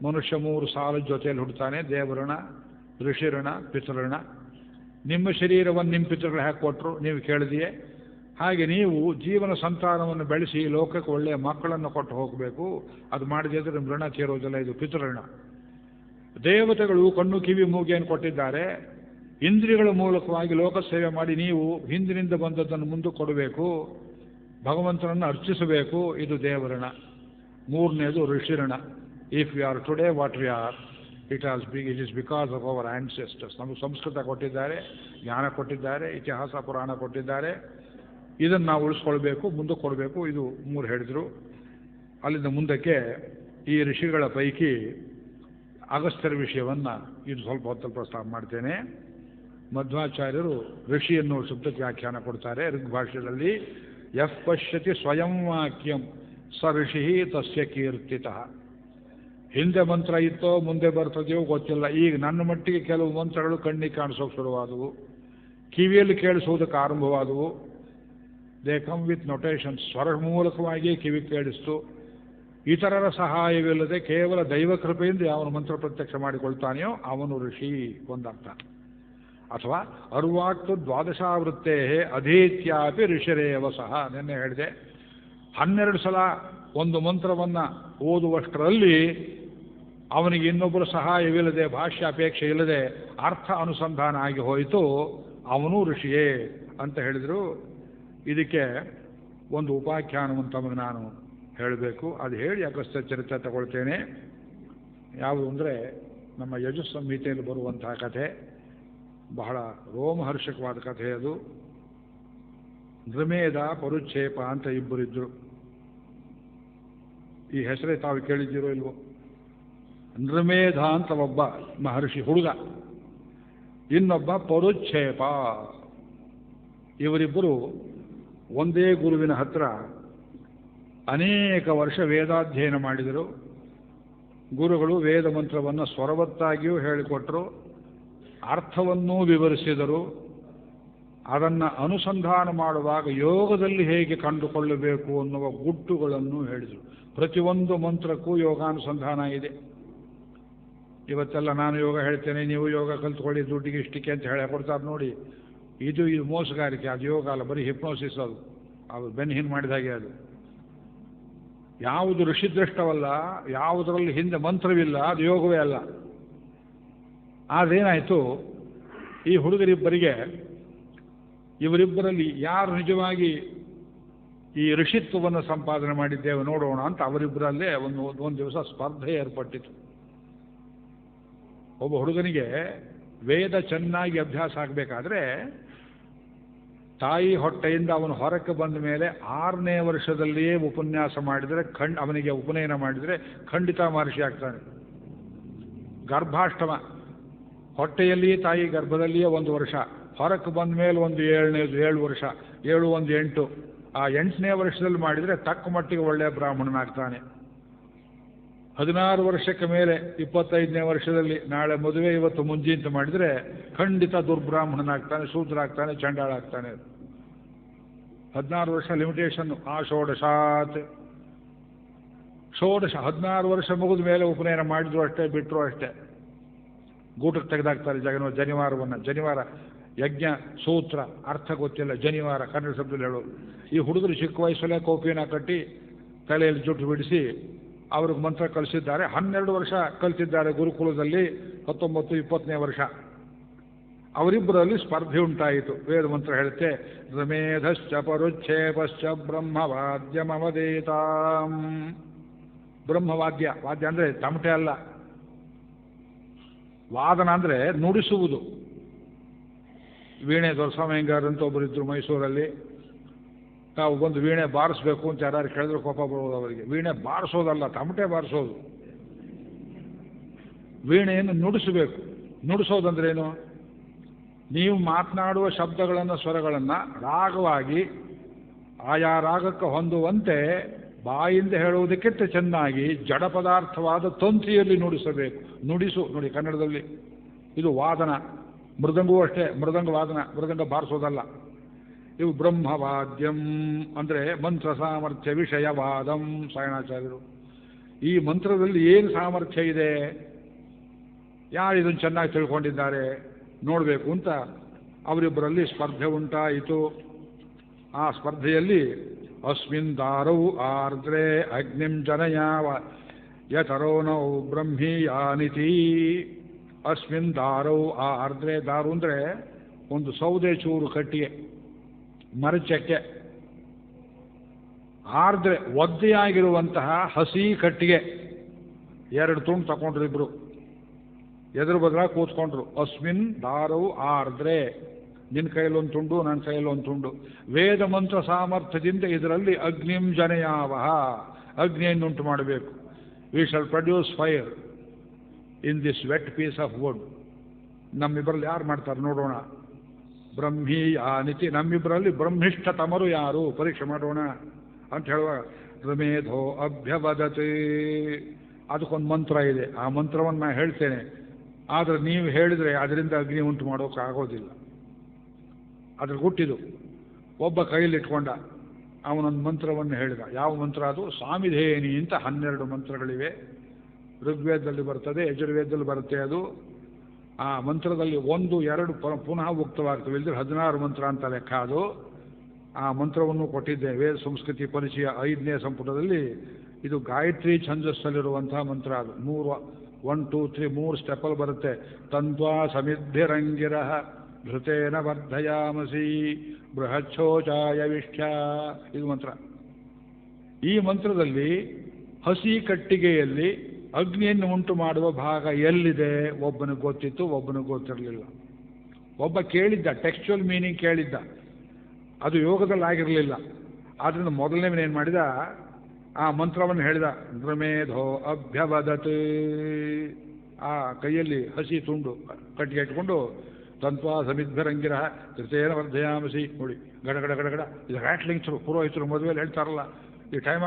ಮನುಷ್ಯ 3 ಸಾಲದ ಜೊತೆಯಲ್ಲಿ ಹುಟ್ಟುತ್ತಾನೆ. ದೇವಋಣ, ಋಷಿಋಣ, ಪಿತೃಋಣ. ನಿಮ್ಮ ಶರೀರವನ್ನು ನಿಮ್ಮ ಪಿತೃಗಳು ಹಾಕಿ ಕೊಟ್ಟರು, ನೀವು ಕೇಳಿದೆಯೇ. ಹಾಗೆ ನೀವು ಜೀವನ ಸಂತಾನವನ್ನು ಬೆಳೆಸಿ ಲೋಕಕ್ಕೆ ಒಳ್ಳೆಯ ಮಕ್ಕಳನ್ನು ಕೊಟ್ಟು ಹೋಗಬೇಕು. ಅದು ಮಾಡದಿದ್ದರೆ ನಿಮ್ಮ ಋಣ ತೀರೋದಿಲ್ಲ. ಇದು ಪಿತೃಋಣ. ದೇವತೆಗಳು ಕಣ್ಣು ಕಿವಿ ಮೂಗಿಯನ್ನು ಕೊಟ್ಟಿದ್ದಾರೆ. ಇಂದ್ರಿಯಗಳ ಮೂಲಕವಾಗಿ ಲೋಕ ಸೇವೆ ಮಾಡಿ ನೀವು ಹಿಂದಿನಿಂದ ಬಂದದ್ದನ್ನು ಮುಂದೆ ಕೊಡಬೇಕು, ಭಗವಂತನನ್ನು ಅರ್ಚಿಸಬೇಕು. ಇದು ದೇವಋಣ. 3ನೇದು ಋಷಿಋಣ. If you are today what we are, it is because of our ancestors. ನಮಗೆ ಸಂಸ್ಕೃತ ಕೊಟ್ಟಿದ್ದಾರೆ, ಜ್ಞಾನ ಕೊಟ್ಟಿದ್ದಾರೆ, ಇತಿಹಾಸ ಪುರಾಣ ಕೊಟ್ಟಿದ್ದಾರೆ. ಇದನ್ನು ನಾವು ಉಳಿಸ್ಕೊಳ್ಬೇಕು, ಮುಂದೆ ಕೊಡಬೇಕು. ಇದು 3 ಹೇಳಿದರು. ಅಲ್ಲಿಂದ ಮುಂದಕ್ಕೆ ಈ ಋಷಿಗಳ ಪೈಕಿ ಅಗಸ್ತ್ಯರ ವಿಷಯವನ್ನು ಇದು ಸ್ವಲ್ಪ ಹೊತ್ತಲ್ಲಿ ಪ್ರಸ್ತಾಪ ಮಾಡ್ತೇನೆ. ಮಧ್ವಾಚಾರ್ಯರು ಋಷಿ ಎನ್ನುವ ಶಬ್ದಕ್ಕೆ ವ್ಯಾಖ್ಯಾನ ಕೊಡ್ತಾರೆ ಋಗ್ಭಾಷ್ಯದಲ್ಲಿ. ಯಃ ಪಶ್ಯತಿ ಸ್ವಯಂ ವಾಕ್ಯಂ ಸ ಋಷಿ ತಸ್ಯ ಕೀರ್ತಿತಃ. ಹಿಂದೆ ಮಂತ್ರ ಇತ್ತೋ ಮುಂದೆ ಬರ್ತದೆಯೋ ಗೊತ್ತಿಲ್ಲ. ಈಗ ನನ್ನ ಮಟ್ಟಿಗೆ ಕೆಲವು ಮಂತ್ರಗಳು ಕಣ್ಣಿಗೆ ಕಾಣಿಸೋಕೆ ಶುರುವಾದವು, ಕಿವಿಯಲ್ಲಿ ಕೇಳಿಸುವುದಕ್ಕೆ ಆರಂಭವಾದವು. They come with notations. ಸ್ವರ ಮೂಲಕವಾಗಿಯೇ ಕಿವಿ ಕೇಳಿಸ್ತು. ಇತರರ ಸಹಾಯವಿಲ್ಲದೆ ಕೇವಲ ದೈವ ಕೃಪೆಯಿಂದ ಯಾವನು ಮಂತ್ರ ಪ್ರತ್ಯಕ್ಷ ಮಾಡಿಕೊಳ್ತಾನೆಯೋ ಅವನು ಋಷಿ ಒಂದರ್ಥ. ಅಥವಾ ಅರ್ವಾಕ್ತು ದ್ವಾದಶಾವೃತ್ತೇ ಅಧೀತ್ಯಾಪಿ ಋಷಿರೇವ ಸಹ. ನಿನ್ನೆ ಹೇಳಿದೆ, 12 ಸಲ ಒಂದು ಮಂತ್ರವನ್ನು ಓದುವಷ್ಟರಲ್ಲಿ ಅವನಿಗೆ ಇನ್ನೊಬ್ಬರ ಸಹಾಯವಿಲ್ಲದೆ, ಭಾಷ್ಯ ಅಪೇಕ್ಷೆ ಇಲ್ಲದೆ ಅರ್ಥ ಅನುಸಂಧಾನ ಆಗಿ ಹೋಯಿತು, ಅವನು ಋಷಿಯೇ ಅಂತ ಹೇಳಿದರು. ಇದಕ್ಕೆ ಒಂದು ಉಪಾಖ್ಯಾನವನ್ನು ತಮಗೆ ನಾನು ಹೇಳಬೇಕು. ಅದು ಹೇಳಿ ಅಗಸ್ತ್ಯ ಚರಿತ್ರೆ ತಗೊಳ್ತೇನೆ. ಯಾವುದು ಅಂದರೆ ನಮ್ಮ ಯಜು ಸಂಹಿತೆಯಲ್ಲಿ ಬರುವಂತಹ ಕಥೆ. ಬಹಳ ರೋಮಹರ್ಷಕವಾದ ಕಥೆ ಅದು. ನೃಮೇಧ, ಪರುಚ್ಛೇಪ ಅಂತ ಇಬ್ಬರಿದ್ದರು. ಈ ಹೆಸರೇ ತಾವು ಕೇಳಿದ್ದೀರೋ ಇಲ್ವೋ? ನೃಮೇಧ ಅಂತ ಒಬ್ಬ ಮಹರ್ಷಿ ಹುಡುಗ, ಇನ್ನೊಬ್ಬ ಪರುಚ್ಛೇಪ. ಇವರಿಬ್ಬರು ಒಂದೇ ಗುರುವಿನ ಹತ್ರ ಅನೇಕ ವರ್ಷ ವೇದಾಧ್ಯಯನ ಮಾಡಿದರು. ಗುರುಗಳು ವೇದ ಮಂತ್ರವನ್ನು ಸ್ವರವತ್ತಾಗಿಯೂ ಹೇಳಿಕೊಟ್ಟರು, ಅರ್ಥವನ್ನೂ ವಿವರಿಸಿದರು. ಅದನ್ನು ಅನುಸಂಧಾನ ಮಾಡುವಾಗ ಯೋಗದಲ್ಲಿ ಹೇಗೆ ಕಂಡುಕೊಳ್ಳಬೇಕು ಅನ್ನುವ ಗುಟ್ಟುಗಳನ್ನು ಹೇಳಿದರು. ಪ್ರತಿಯೊಂದು ಮಂತ್ರಕ್ಕೂ ಯೋಗಾನುಸಂಧಾನ ಇದೆ. ಇವತ್ತೆಲ್ಲ ನಾನು ಯೋಗ ಹೇಳ್ತೇನೆ, ನೀವು ಯೋಗ ಕಲ್ತ್ಕೊಳ್ಳಿ, ದುಡ್ಡಿಗೆ ಇಷ್ಟಕ್ಕೆ ಅಂತ ಹೇಳಿ ಕೊಡ್ತಾರೆ ನೋಡಿ. ಇದು ಮೋಸಗಾರಿಕೆ. ಅದು ಯೋಗ ಅಲ್ಲ, ಬರೀ ಹಿಪ್ನೋಸಿಸ್. ಅದು ಬೆನ್ಹಿನ್ ಮಾಡಿದ ಹಾಗೆ. ಅದು ಯಾವುದು ಋಷಿದೃಷ್ಟವಲ್ಲ, ಯಾವುದರಲ್ಲಿ ಹಿಂದೆ ಮಂತ್ರವಿಲ್ಲ, ಅದು ಯೋಗವೇ ಅಲ್ಲ. ಆದ್ರೇನಾಯಿತು, ಈ ಹುಡುಗರಿಬ್ಬರಿಗೆ, ಇವರಿಬ್ಬರಲ್ಲಿ ಯಾರು ನಿಜವಾಗಿ ಈ ಋಷಿತ್ವವನ್ನು ಸಂಪಾದನೆ ಮಾಡಿದ್ದೇವೆ ನೋಡೋಣ ಅಂತ ಅವರಿಬ್ಬರಲ್ಲೇ ಒಂದು ದಿವಸ ಸ್ಪರ್ಧೆ ಏರ್ಪಟ್ಟಿತು. ಒಬ್ಬ ಹುಡುಗನಿಗೆ ವೇದ ಚೆನ್ನಾಗಿ ಅಭ್ಯಾಸ ಆಗಬೇಕಾದ್ರೆ ತಾಯಿ ಹೊಟ್ಟೆಯಿಂದ ಅವನು ಹೊರಕ್ಕೆ ಬಂದ ಮೇಲೆ 6ನೇ ವರ್ಷದಲ್ಲಿಯೇ ಉಪನ್ಯಾಸ ಮಾಡಿದರೆ ಅವನಿಗೆ ಉಪನಯನ ಮಾಡಿದರೆ ಖಂಡಿತ ಮಹರ್ಷಿ ಆಗ್ತಾನೆ. ಗರ್ಭಾಷ್ಟಮ, ಹೊಟ್ಟೆಯಲ್ಲಿಯೇ ತಾಯಿ ಗರ್ಭದಲ್ಲಿಯೇ 1 ವರ್ಷ, ಹೊರಕ್ಕೆ ಬಂದ ಮೇಲೆ ಒಂದು 7 ವರ್ಷ, 7 1 8, ಆ 8ನೇ ವರ್ಷದಲ್ಲಿ ಮಾಡಿದರೆ ತಕ್ಕ ಮಟ್ಟಿಗೆ ಒಳ್ಳೆಯ ಬ್ರಾಹ್ಮಣನಾಗ್ತಾನೆ. 16 ವರ್ಷಕ್ಕೆ ಮೇಲೆ 25ನೇ ವರ್ಷದಲ್ಲಿ ನಾಳೆ ಮದುವೆ ಇವತ್ತು ಮುಂಜಿ ಅಂತ ಮಾಡಿದರೆ ಖಂಡಿತ ದುರ್ಬ್ರಾಹ್ಮಣನಾಗ್ತಾನೆ, ಶೂದ್ರಾಗ್ತಾನೆ, ಚಂಡಾಳಾಗ್ತಾನೆ. 16 ವರ್ಷ ಲಿಮಿಟೇಷನ್. ಆ ಷೋಡಶಾತ್ 16 ವರ್ಷ ಮುಗಿದ ಮೇಲೆ ಉಪನಯನ ಮಾಡಿದ್ರು ಅಷ್ಟೇ, ಬಿಟ್ಟರು ಅಷ್ಟೇ. ಗೂಟಕ್ಕೆ ತೆಗೆದಾಕ್ತಾರೆ ಜನಿವಾರವನ್ನು. ಜನಿವಾರ ಯಜ್ಞ ಸೂತ್ರ ಅರ್ಥ ಗೊತ್ತಿಲ್ಲ, ಜನಿವಾರ ಕನ್ನಡ ಶಬ್ದದಲ್ಲಿ ಹೇಳೋದು. ಈ ಹುಡುಗರು ಚಿಕ್ಕ ವಯಸ್ಸಲ್ಲೇ ಕೋಪಿನ ಕಟ್ಟಿ ತಲೆಯಲ್ಲಿ ಜುಟ್ಟು ಬಿಡಿಸಿ ಅವ್ರಿಗೆ ಮಂತ್ರ ಕಲಿಸಿದ್ದಾರೆ. 12 ವರ್ಷ ಕಲಿತಿದ್ದಾರೆ ಗುರುಕುಲದಲ್ಲಿ, 19, 20ನೇ ವರ್ಷ. ಅವರಿಬ್ಬರಲ್ಲಿ ಸ್ಪರ್ಧೆ ಉಂಟಾಯಿತು. ವೇದ ಮಂತ್ರ ಹೇಳುತ್ತೆ, ರಮೇಧಶ್ಚ ಪರುಚ್ಛೇಪಶ್ಚ ಬ್ರಹ್ಮವಾದ್ಯಮವದೇತಾಂ. ಬ್ರಹ್ಮವಾದ್ಯ, ವಾದ್ಯ ಅಂದರೆ ತಮಟೆ ಅಲ್ಲ, ವಾದನ ಅಂದರೆ ನುಡಿಸುವುದು. ವೀಣೆ ದೊರಸ್ವಾಮಿಯಂಗಾರ್ ಅಂತ ಒಬ್ಬರಿದ್ದರು ಮೈಸೂರಲ್ಲಿ. ತಾವು ಬಂದು ವೀಣೆ ಬಾರಿಸ್ಬೇಕು ಅಂತ ಯಾರು ಕೇಳಿದ್ರೆ ಕೋಪ ಬರೋದು ಅವರಿಗೆ. ವೀಣೆ ಬಾರಿಸೋದಲ್ಲ, ತಮಟೆ ಬಾರಿಸೋದು. ವೀಣೆಯನ್ನು ನುಡಿಸಬೇಕು. ನುಡಿಸೋದಂದ್ರೇನು? ನೀವು ಮಾತನಾಡುವ ಶಬ್ದಗಳನ್ನು, ಸ್ವರಗಳನ್ನು ರಾಗವಾಗಿ ಆಯಾ ರಾಗಕ್ಕೆ ಹೊಂದುವಂತೆ ಬಾಯಿಂದ ಹೇಳುವುದಕ್ಕಿಂತ ಚೆನ್ನಾಗಿ ಜಡ ಪದಾರ್ಥವಾದ ತಂತಿಯಲ್ಲಿ ನುಡಿಸಬೇಕು. ನುಡಿಸು ನೋಡಿ ಕನ್ನಡದಲ್ಲಿ. ಇದು ವಾದನ. ಮೃದಂಗವೂ ಅಷ್ಟೇ, ಮೃದಂಗ ವಾದನ, ಮೃದಂಗ ಬಾರಿಸೋದಲ್ಲ. ಇವು ಬ್ರಹ್ಮವಾದ್ಯಂ ಅಂದರೆ ಮಂತ್ರ ಸಾಮರ್ಥ್ಯ ವಿಷಯವಾದಂ. ಸಾಯಣಾಚಾರ್ಯರು ಈ ಮಂತ್ರದಲ್ಲಿ ಏನು ಸಾಮರ್ಥ್ಯ ಇದೆ, ಯಾರು ಇದನ್ನು ಚೆನ್ನಾಗಿ ತಿಳ್ಕೊಂಡಿದ್ದಾರೆ ನೋಡಬೇಕು ಅಂತ ಅವರಿಬ್ಬರಲ್ಲಿ ಸ್ಪರ್ಧೆ ಉಂಟಾಯಿತು. ಆ ಸ್ಪರ್ಧೆಯಲ್ಲಿ ಅಸ್ಮಿನ್ ದಾರೌ ಆರ್ದ್ರೇ ಅಗ್ನಿಂ ಜನಯಾವ ಯತರೋ ನೌ ಬ್ರಹ್ಮೀಯಾನಿತಿ. ಅಸ್ಮಿನ್ ದಾರೌ ಆರ್ದ್ರೇ, ದಾರು ಅಂದರೆ ಒಂದು ಸೌದೆ ಚೂರು ಕಟ್ಟಿಗೆ, ಮರಚಕ್ಕೆ. ಆರ್ದ್ರೆ ಒದ್ದೆಯಾಗಿರುವಂತಹ ಹಸಿ ಕಟ್ಟಿಗೆ. 2 ತುಂಡು ತಗೊಂಡ್ರು ಇಬ್ರು, ಎದುರು ಬದಲಾಗಿ ಕೂತ್ಕೊಂಡ್ರು. ಅಸ್ಮಿನ್ ದಾರೌ ಆರ್ದ್ರೆ, ನಿನ್ನ ಕೈಯಲ್ಲೊಂದು ತುಂಡು, ನನ್ನ ಕೈಯಲ್ಲೊಂದು ತುಂಡು. ವೇದ ಮಂತ್ರ ಸಾಮರ್ಥ್ಯದಿಂದ ಇದರಲ್ಲಿ ಅಗ್ನಿಂ ಜನಯಾವಹ, ಅಗ್ನಿಯನ್ನುಂಟು ಮಾಡಬೇಕು. We shall produce fire in this wet piece of wood. ನಮ್ಮಿಬ್ಬರಲ್ಲಿ ಯಾರು ಮಾಡ್ತಾರೆ ನೋಡೋಣ. ಬ್ರಹ್ಮೀಯಾನಿತಿ, ನಮ್ಮಿಬ್ಬರಲ್ಲಿ ಬ್ರಹ್ಮಿಷ್ಠತಮರು ಯಾರು ಪರೀಕ್ಷೆ ಮಾಡೋಣ ಅಂತ ಹೇಳುವಾಗ ರಮೇಧೋ ಅಭ್ಯವದತೆ. ಅದಕ್ಕೊಂದು ಮಂತ್ರ ಇದೆ, ಆ ಮಂತ್ರವನ್ನು ನಾನು ಹೇಳ್ತೇನೆ, ಆದರೆ ನೀವು ಹೇಳಿದರೆ ಅದರಿಂದ ಅಗ್ನಿ ಉಂಟು ಮಾಡೋಕ್ಕಾಗೋದಿಲ್ಲ. ಅದ್ರ ಹುಟ್ಟಿದು. ಒಬ್ಬ ಕೈಯಲ್ಲಿಟ್ಕೊಂಡ, ಅವನೊಂದು ಮಂತ್ರವನ್ನು ಹೇಳಿದ. ಯಾವ ಮಂತ್ರ ಅದು? ಸಾಮಿಧೇನಿ ಅಂತ 12 ಮಂತ್ರಗಳಿವೆ. ಋಗ್ವೇದದಲ್ಲಿ ಬರ್ತದೆ, ಯಜುರ್ವೇದದಲ್ಲಿ ಬರುತ್ತೆ ಅದು. ಆ ಮಂತ್ರದಲ್ಲಿ 1, 2 ಪುನಃ ಉಕ್ತವಾಗ್ತವೆ, ಇಲ್ಲದ್ರೆ 16 ಮಂತ್ರ ಅಂತ ಲೆಕ್ಕ ಅದು. ಆ ಮಂತ್ರವನ್ನು ಕೊಟ್ಟಿದ್ದೆ ವೇದ ಸಂಸ್ಕೃತಿ ಪರಿಚಯ 5ನೇ ಸಂಪುಟದಲ್ಲಿ. ಇದು ಗಾಯತ್ರಿ ಛಂದಸ್ಸಲ್ಲಿರುವಂತಹ ಮಂತ್ರ ಅದು. 1, 2, 3 3 ಸ್ಟೆಪ್ಪಲ್ಲಿ ಬರುತ್ತೆ. ತಂತ್ವಾ ಸಮಿದ್ಭಿರಂಗಿರಃ ಧೃತೇನ ವರ್ಧಯಾಮಸಿ ಬೃಹಚ್ಛೋಚಾಯ ವಿಷ್ಠ್ಯ. ಇದು ಮಂತ್ರ. ಈ ಮಂತ್ರದಲ್ಲಿ ಹಸಿ ಕಟ್ಟಿಗೆಯಲ್ಲಿ ಅಗ್ನಿಯನ್ನು ಉಂಟು ಮಾಡುವ ಭಾಗ ಎಲ್ಲಿದೆ ಒಬ್ಬನಿಗೆ ಗೊತ್ತಿತ್ತು, ಒಬ್ಬನಿಗೆ ಗೊತ್ತಿರಲಿಲ್ಲ. ಒಬ್ಬ ಕೇಳಿದ್ದ, ಟೆಕ್ಸ್ಚುವಲ್ ಮೀನಿಂಗ್ ಕೇಳಿದ್ದ, ಅದು ಯೋಗದಲ್ಲಿ ಆಗಿರಲಿಲ್ಲ. ಆದ್ದರಿಂದ ಮೊದಲನೇ ಏನು ಮಾಡಿದ, ಆ ಮಂತ್ರವನ್ನು ಹೇಳಿದ. ನೃಮೇಧೋ ಅಭ್ಯವದತ್. ಆ ಕೈಯಲ್ಲಿ ಹಸಿ ತುಂಡು ಕಟ್ಟಿಗೆ ಇಟ್ಕೊಂಡು ತಂತ್ವಾ ಸಮಿದ್ಭರಂಗಿರ ತೃತೇನ ವರ್ಧಯಾಮಸಿ. ನೋಡಿ, ಗಡಗಡ ಗಡಗಡ. ಇದು ರ್ಯಾಟ್ಲಿಂಗ್ಸರು, ಪುರೋಹಿತರು ಮದುವೆಯಲ್ಲಿ ಹೇಳ್ತಾರಲ್ಲ, ಈ ಟೈಮ್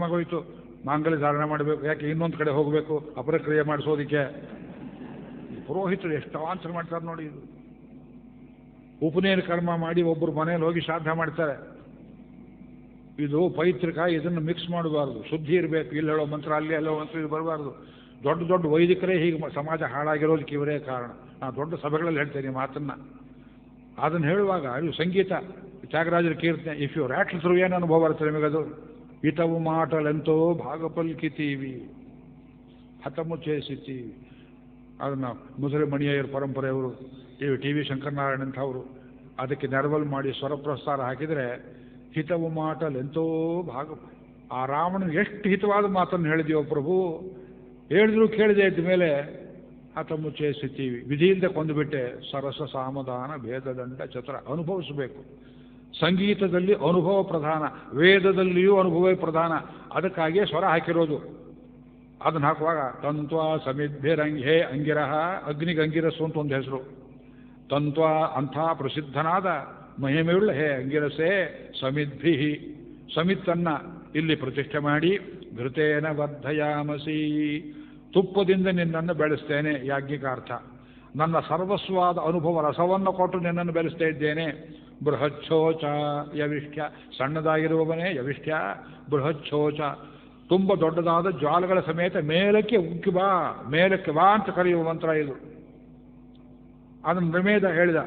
ಆಗೋಯ್ತು, ಮಾಂಗಲ್ಯ ಧಾರಣೆ ಮಾಡಬೇಕು, ಯಾಕೆ ಇನ್ನೊಂದು ಕಡೆ ಹೋಗಬೇಕು ಅಪರಕ್ರಿಯೆ ಮಾಡಿಸೋದಕ್ಕೆ. ಪುರೋಹಿತರು ಎಷ್ಟು ಅವಾಂತರ ಮಾಡ್ತಾರೆ ನೋಡಿ. ಇದು ಉಪನಯನ ಕರ್ಮ ಮಾಡಿ ಒಬ್ಬರು ಮನೆಯಲ್ಲಿ ಹೋಗಿ ಶ್ರಾದ್ದ ಮಾಡ್ತಾರೆ. ಇದು ಪೈತೃಕ, ಇದನ್ನು ಮಿಕ್ಸ್ ಮಾಡಬಾರ್ದು, ಶುದ್ಧಿ ಇರಬೇಕು. ಇಲ್ಲಿ ಹೇಳೋ ಮಂತ್ರ ಅಲ್ಲಿ, ಅಲ್ಲೋ ಮಂತ್ರ ಇದು ಬರಬಾರ್ದು. ದೊಡ್ಡ ದೊಡ್ಡ ವೈದಿಕರೇ ಹೀಗೆ ಸಮಾಜ ಹಾಳಾಗಿರೋದಕ್ಕೆ ಇವರೇ ಕಾರಣ. ನಾನು ದೊಡ್ಡ ಸಭೆಗಳಲ್ಲಿ ಹೇಳ್ತೇನೆ ಮಾತನ್ನು. ಅದನ್ನು ಹೇಳುವಾಗ ಇದು ಸಂಗೀತ, ತ್ಯಾಗರಾಜರ ಕೀರ್ತನೆ. ಇಫ್ ಯು ರ್ಯಾಟ್ಲ್ ಥ್ರೂ ಏನು ಅನುಭವ ಬರುತ್ತೆ ನಿಮಗದು? ಹಿತವು ಮಾಟಲೆಂತೋ ಭಾಗಪಲ್ಕಿತೀವಿ, ಹತಮು ಚೇಸಿತೀವಿ. ಅದನ್ನು ಮುದುರೆ ಮಣಿಯಯ್ಯರ ಪರಂಪರೆಯವರು, ಟಿ ವಿ ಶಂಕರನಾರಾಯಣ ಅಂತವರು ಅದಕ್ಕೆ ನೆರವಲ್ ಮಾಡಿ ಸ್ವರಪ್ರಸ್ತಾರ ಹಾಕಿದರೆ, ಹಿತವು ಮಾಟಲೆಂತೋ ಭಾಗ. ಆ ರಾವಣನಿಗೆ ಎಷ್ಟು ಹಿತವಾದ ಮಾತನ್ನು ಹೇಳಿದೆಯೋ ಪ್ರಭು, ಹೇಳಿದ್ರು ಕೇಳಿದೆ ಇದ್ದ ಮೇಲೆ ಹತಮು ಚೇಸಿತೀವಿ. ವಿಧಿಯಿಂದ ಕೊಂದುಬಿಟ್ಟೆ. ಸರಸ ಸಾಮಧಾನ ಭೇದದಂಡ ಚತುರ. ಅನುಭವಿಸಬೇಕು. ಸಂಗೀತದಲ್ಲಿ ಅನುಭವ ಪ್ರಧಾನ, ವೇದದಲ್ಲಿಯೂ ಅನುಭವವೇ ಪ್ರಧಾನ. ಅದಕ್ಕಾಗಿಯೇ ಸ್ವರ ಹಾಕಿರೋದು. ಅದನ್ನು ಹಾಕುವಾಗ ತಂತ್ವಾ ಸಮಿದ್ಭಿರಂಗೇ ಅಂಗಿರಹ, ಅಗ್ನಿಗೆ ಅಂಗಿರಸ್ಸು ಅಂತ ಒಂದು ಹೆಸರು. ತಂತ್ವಾ ಅಂಥ ಪ್ರಸಿದ್ಧನಾದ ಮಹಿಮೆಯುಳ್ಳ ಹೇ ಅಂಗಿರಸೆ ಸಮಿದ್ಭಿ, ಸಮಿತ್ತನ್ನ ಇಲ್ಲಿ ಪ್ರತಿಷ್ಠೆ ಮಾಡಿ, ಘೃತೇನ ವರ್ಧಯಾಮಸಿ, ತುಪ್ಪದಿಂದ ನಿನ್ನನ್ನು ಬೆಳೆಸ್ತೇನೆ, ಯಾಜ್ಞಿಕಾರ್ಥ. ನನ್ನ ಸರ್ವಸ್ವಾದ ಅನುಭವ ರಸವನ್ನು ಕೊಟ್ಟು ನಿನ್ನನ್ನು ಬೆಳೆಸ್ತಾ ಇದ್ದೇನೆ. ಬೃಹಚ್ಛೋಚ ಯವಿಷ್ಠ್ಯ, ಸಣ್ಣದಾಗಿರುವವನೇ ಯವಿಷ್ಠ್ಯ. ಬೃಹಚ್ಛೋಚ, ತುಂಬ ದೊಡ್ಡದಾದ ಜ್ವಾಲಗಳ ಸಮೇತ ಮೇಲಕ್ಕೆ ಉಕ್ಕಿ ಬಾ, ಮೇಲಕ್ಕೆ ಬಾ ಅಂತ ಕರೆಯುವ ಮಂತ್ರ ಇದು. ಅದನ್ನು ನೃಮೇಧ ಹೇಳಿದ.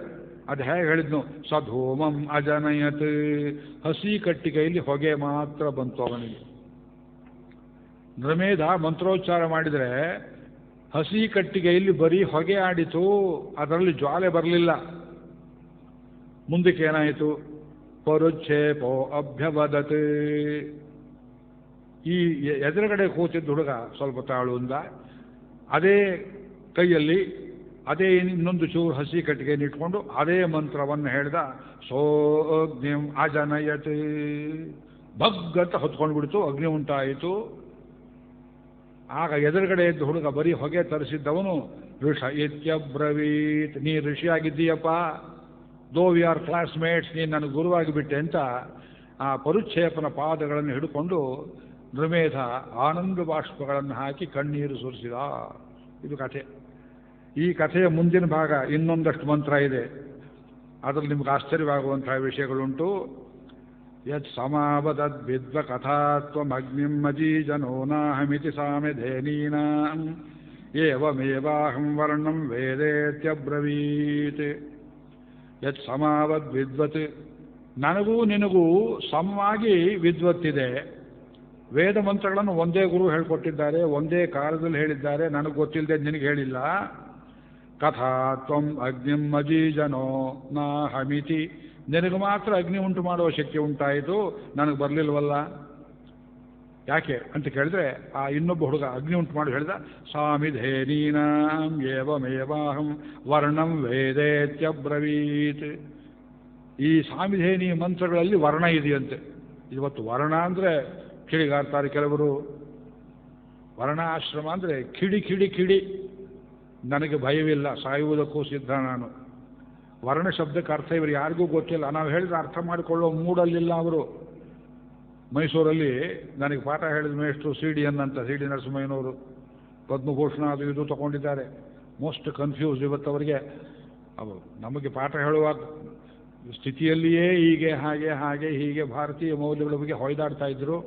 ಅದು ಹೇಗೆ ಹೇಳಿದ್ನು? ಸಧೂಮಂ ಅಜನಯತ್, ಹಸಿ ಕಟ್ಟಿಗೆಯಲ್ಲಿ ಹೊಗೆ ಮಾತ್ರ ಬಂತು ಅವನಿಗೆ. ನೃಮೇಧ ಮಂತ್ರೋಚ್ಚಾರ ಮಾಡಿದರೆ ಹಸಿ ಕಟ್ಟಿಗೆಯಲ್ಲಿ ಬರೀ ಹೊಗೆ ಆಡಿತು, ಅದರಲ್ಲಿ ಜ್ವಾಲೆ ಬರಲಿಲ್ಲ. ಮುಂದಕ್ಕೆ ಏನಾಯಿತು? ಪರುಚ್ಛೇಪೋ ಅಭ್ಯವದತ್, ಈ ಎದುರುಗಡೆ ಕೂತಿದ್ದ ಹುಡುಗ ಸ್ವಲ್ಪ ತಾಳುಂದ, ಅದೇ ಕೈಯಲ್ಲಿ ಅದೇ ಇನ್ನೊಂದು ಚೂರು ಹಸಿ ಕಟ್ಟಿಗೆಯನ್ನು ಇಟ್ಕೊಂಡು ಅದೇ ಮಂತ್ರವನ್ನು ಹೇಳಿದ. ಸೋಗ್ನಿಂ ಅಜನಯತ್, ಭಗ್ಗಂತ ಹೊತ್ಕೊಂಡು ಬಿಡ್ತು, ಅಗ್ನಿ ಉಂಟಾಯಿತು. ಆಗ ಎದುರುಗಡೆ ಇದ್ದ ಹುಡುಗ ಬರೀ ಹೊಗೆ ತರಿಸಿದ್ದವನು ಋಷ ಇತ್ಯಬ್ರವೀತ್, ನೀ ಋಷಿಯಾಗಿದ್ದೀಯಪ್ಪ, ದೋ ವಿ ಆರ್ ಕ್ಲಾಸ್ಮೇಟ್ಸ್, ನೀನು ನನಗೆ ಗುರುವಾಗಿ ಬಿಟ್ಟೆ ಅಂತ ಆ ಪರುಚ್ಛೇಪನ ಪಾದಗಳನ್ನು ಹಿಡ್ಕೊಂಡು ನೃಮೇಧ ಆನಂದ ಬಾಷ್ಪಗಳನ್ನು ಹಾಕಿ ಕಣ್ಣೀರು ಸುರಿಸಿದ. ಇದು ಕಥೆ. ಈ ಕಥೆಯ ಮುಂದಿನ ಭಾಗ ಇನ್ನೊಂದಷ್ಟು ಮಂತ್ರ ಇದೆ, ಅದರಲ್ಲಿ ನಿಮ್ಗೆ ಆಶ್ಚರ್ಯವಾಗುವಂತಹ ವಿಷಯಗಳುಂಟು. ಯತ್ ಸಮಾವದದ್ ವಿದ್ವ ಕಥಾತ್ವಮಗ್ನಿಂ ಮಜೀಜನೋ ನಾಹಮಿತಿ ಸಾಮೆಧೇನೀನಾಂ ಏವಮೇವಾಹಂ ವರ್ಣಂ ವೇದೇತ್ಯಬ್ರವೀತ್. ಯತ್ ಸಮಾವದ್ ವಿದ್ವತ್, ನನಗೂ ನಿನಗೂ ಸಮವಾಗಿ ವಿದ್ವತ್ತಿದೆ. ವೇದ ಮಂತ್ರಗಳನ್ನು ಒಂದೇ ಗುರು ಹೇಳ್ಕೊಟ್ಟಿದ್ದಾರೆ, ಒಂದೇ ಕಾಲದಲ್ಲಿ ಹೇಳಿದ್ದಾರೆ, ನನಗೆ ಗೊತ್ತಿಲ್ಲದೆ ನಿನಗೆ ಹೇಳಿಲ್ಲ. ಕಥಾತ್ವಂ ಅಗ್ನಿಂ ಮಜೀಜನೋ ನಾಹಮಿತಿ, ನಿನಗೆ ಮಾತ್ರ ಅಗ್ನಿ ಉಂಟು ಮಾಡುವ ಶಕ್ತಿ ಉಂಟಾಯಿತು, ನನಗೆ ಬರಲಿಲ್ವಲ್ಲ. ಯಾಕೆ ಅಂತ ಕೇಳಿದ್ರೆ ಆ ಇನ್ನೊಬ್ಬ ಹುಡುಗ ಅಗ್ನಿ ಉಂಟು ಮಾಡಿ ಹೇಳಿದ. ಸಾಮಿಧೇನೀನಾಂ ಏವಮೇವಾಹಂ ವರ್ಣಂ ವೇದೇತ್ಯಬ್ರವೀತ್. ಈ ಸಾಮಿಧೇನಿ ಮಂತ್ರಗಳಲ್ಲಿ ವರ್ಣ ಇದೆಯಂತೆ. ಇವತ್ತು ವರ್ಣ ಅಂದರೆ ಕಿಡಿಗಾರ್ತಾರೆ ಕೆಲವರು. ವರ್ಣಾಶ್ರಮ ಅಂದರೆ ಕಿಡಿ ಕಿಡಿ ಕಿಡಿ, ನನಗೆ ಭಯವಿಲ್ಲ, ಸಾಯುವುದಕ್ಕೂ ಸಿದ್ಧ ನಾನು. ವರ್ಣ ಶಬ್ದಕ್ಕೆ ಅರ್ಥ ಇವರು ಯಾರಿಗೂ ಗೊತ್ತಿಲ್ಲ, ನಾವು ಹೇಳಿದ್ರೆ ಅರ್ಥ ಮಾಡಿಕೊಳ್ಳೋ ಮೂಡಲ್ಲಿಲ್ಲ ಅವರು. ಮೈಸೂರಲ್ಲಿ ನನಗೆ ಪಾಠ ಹೇಳಿದ ಮೇಷ್ಟ್ರು CDN ಅಂತ, CD ನರಸಿಂಹಯ್ಯನವರು, ಪದ್ಮಭೂಷಣ ಅದು ಇದು ತಗೊಂಡಿದ್ದಾರೆ. Most confuse ಇವತ್ತವರಿಗೆ. ಅವರು ನಮಗೆ ಪಾಠ ಹೇಳುವ ಸ್ಥಿತಿಯಲ್ಲಿಯೇ ಹೀಗೆ ಹಾಗೆ ಹಾಗೆ ಹೀಗೆ ಭಾರತೀಯ ಮೌಲ್ಯಗಳ ಬಗ್ಗೆ ಹೊಯ್ದಾಡ್ತಾ ಇದ್ರು.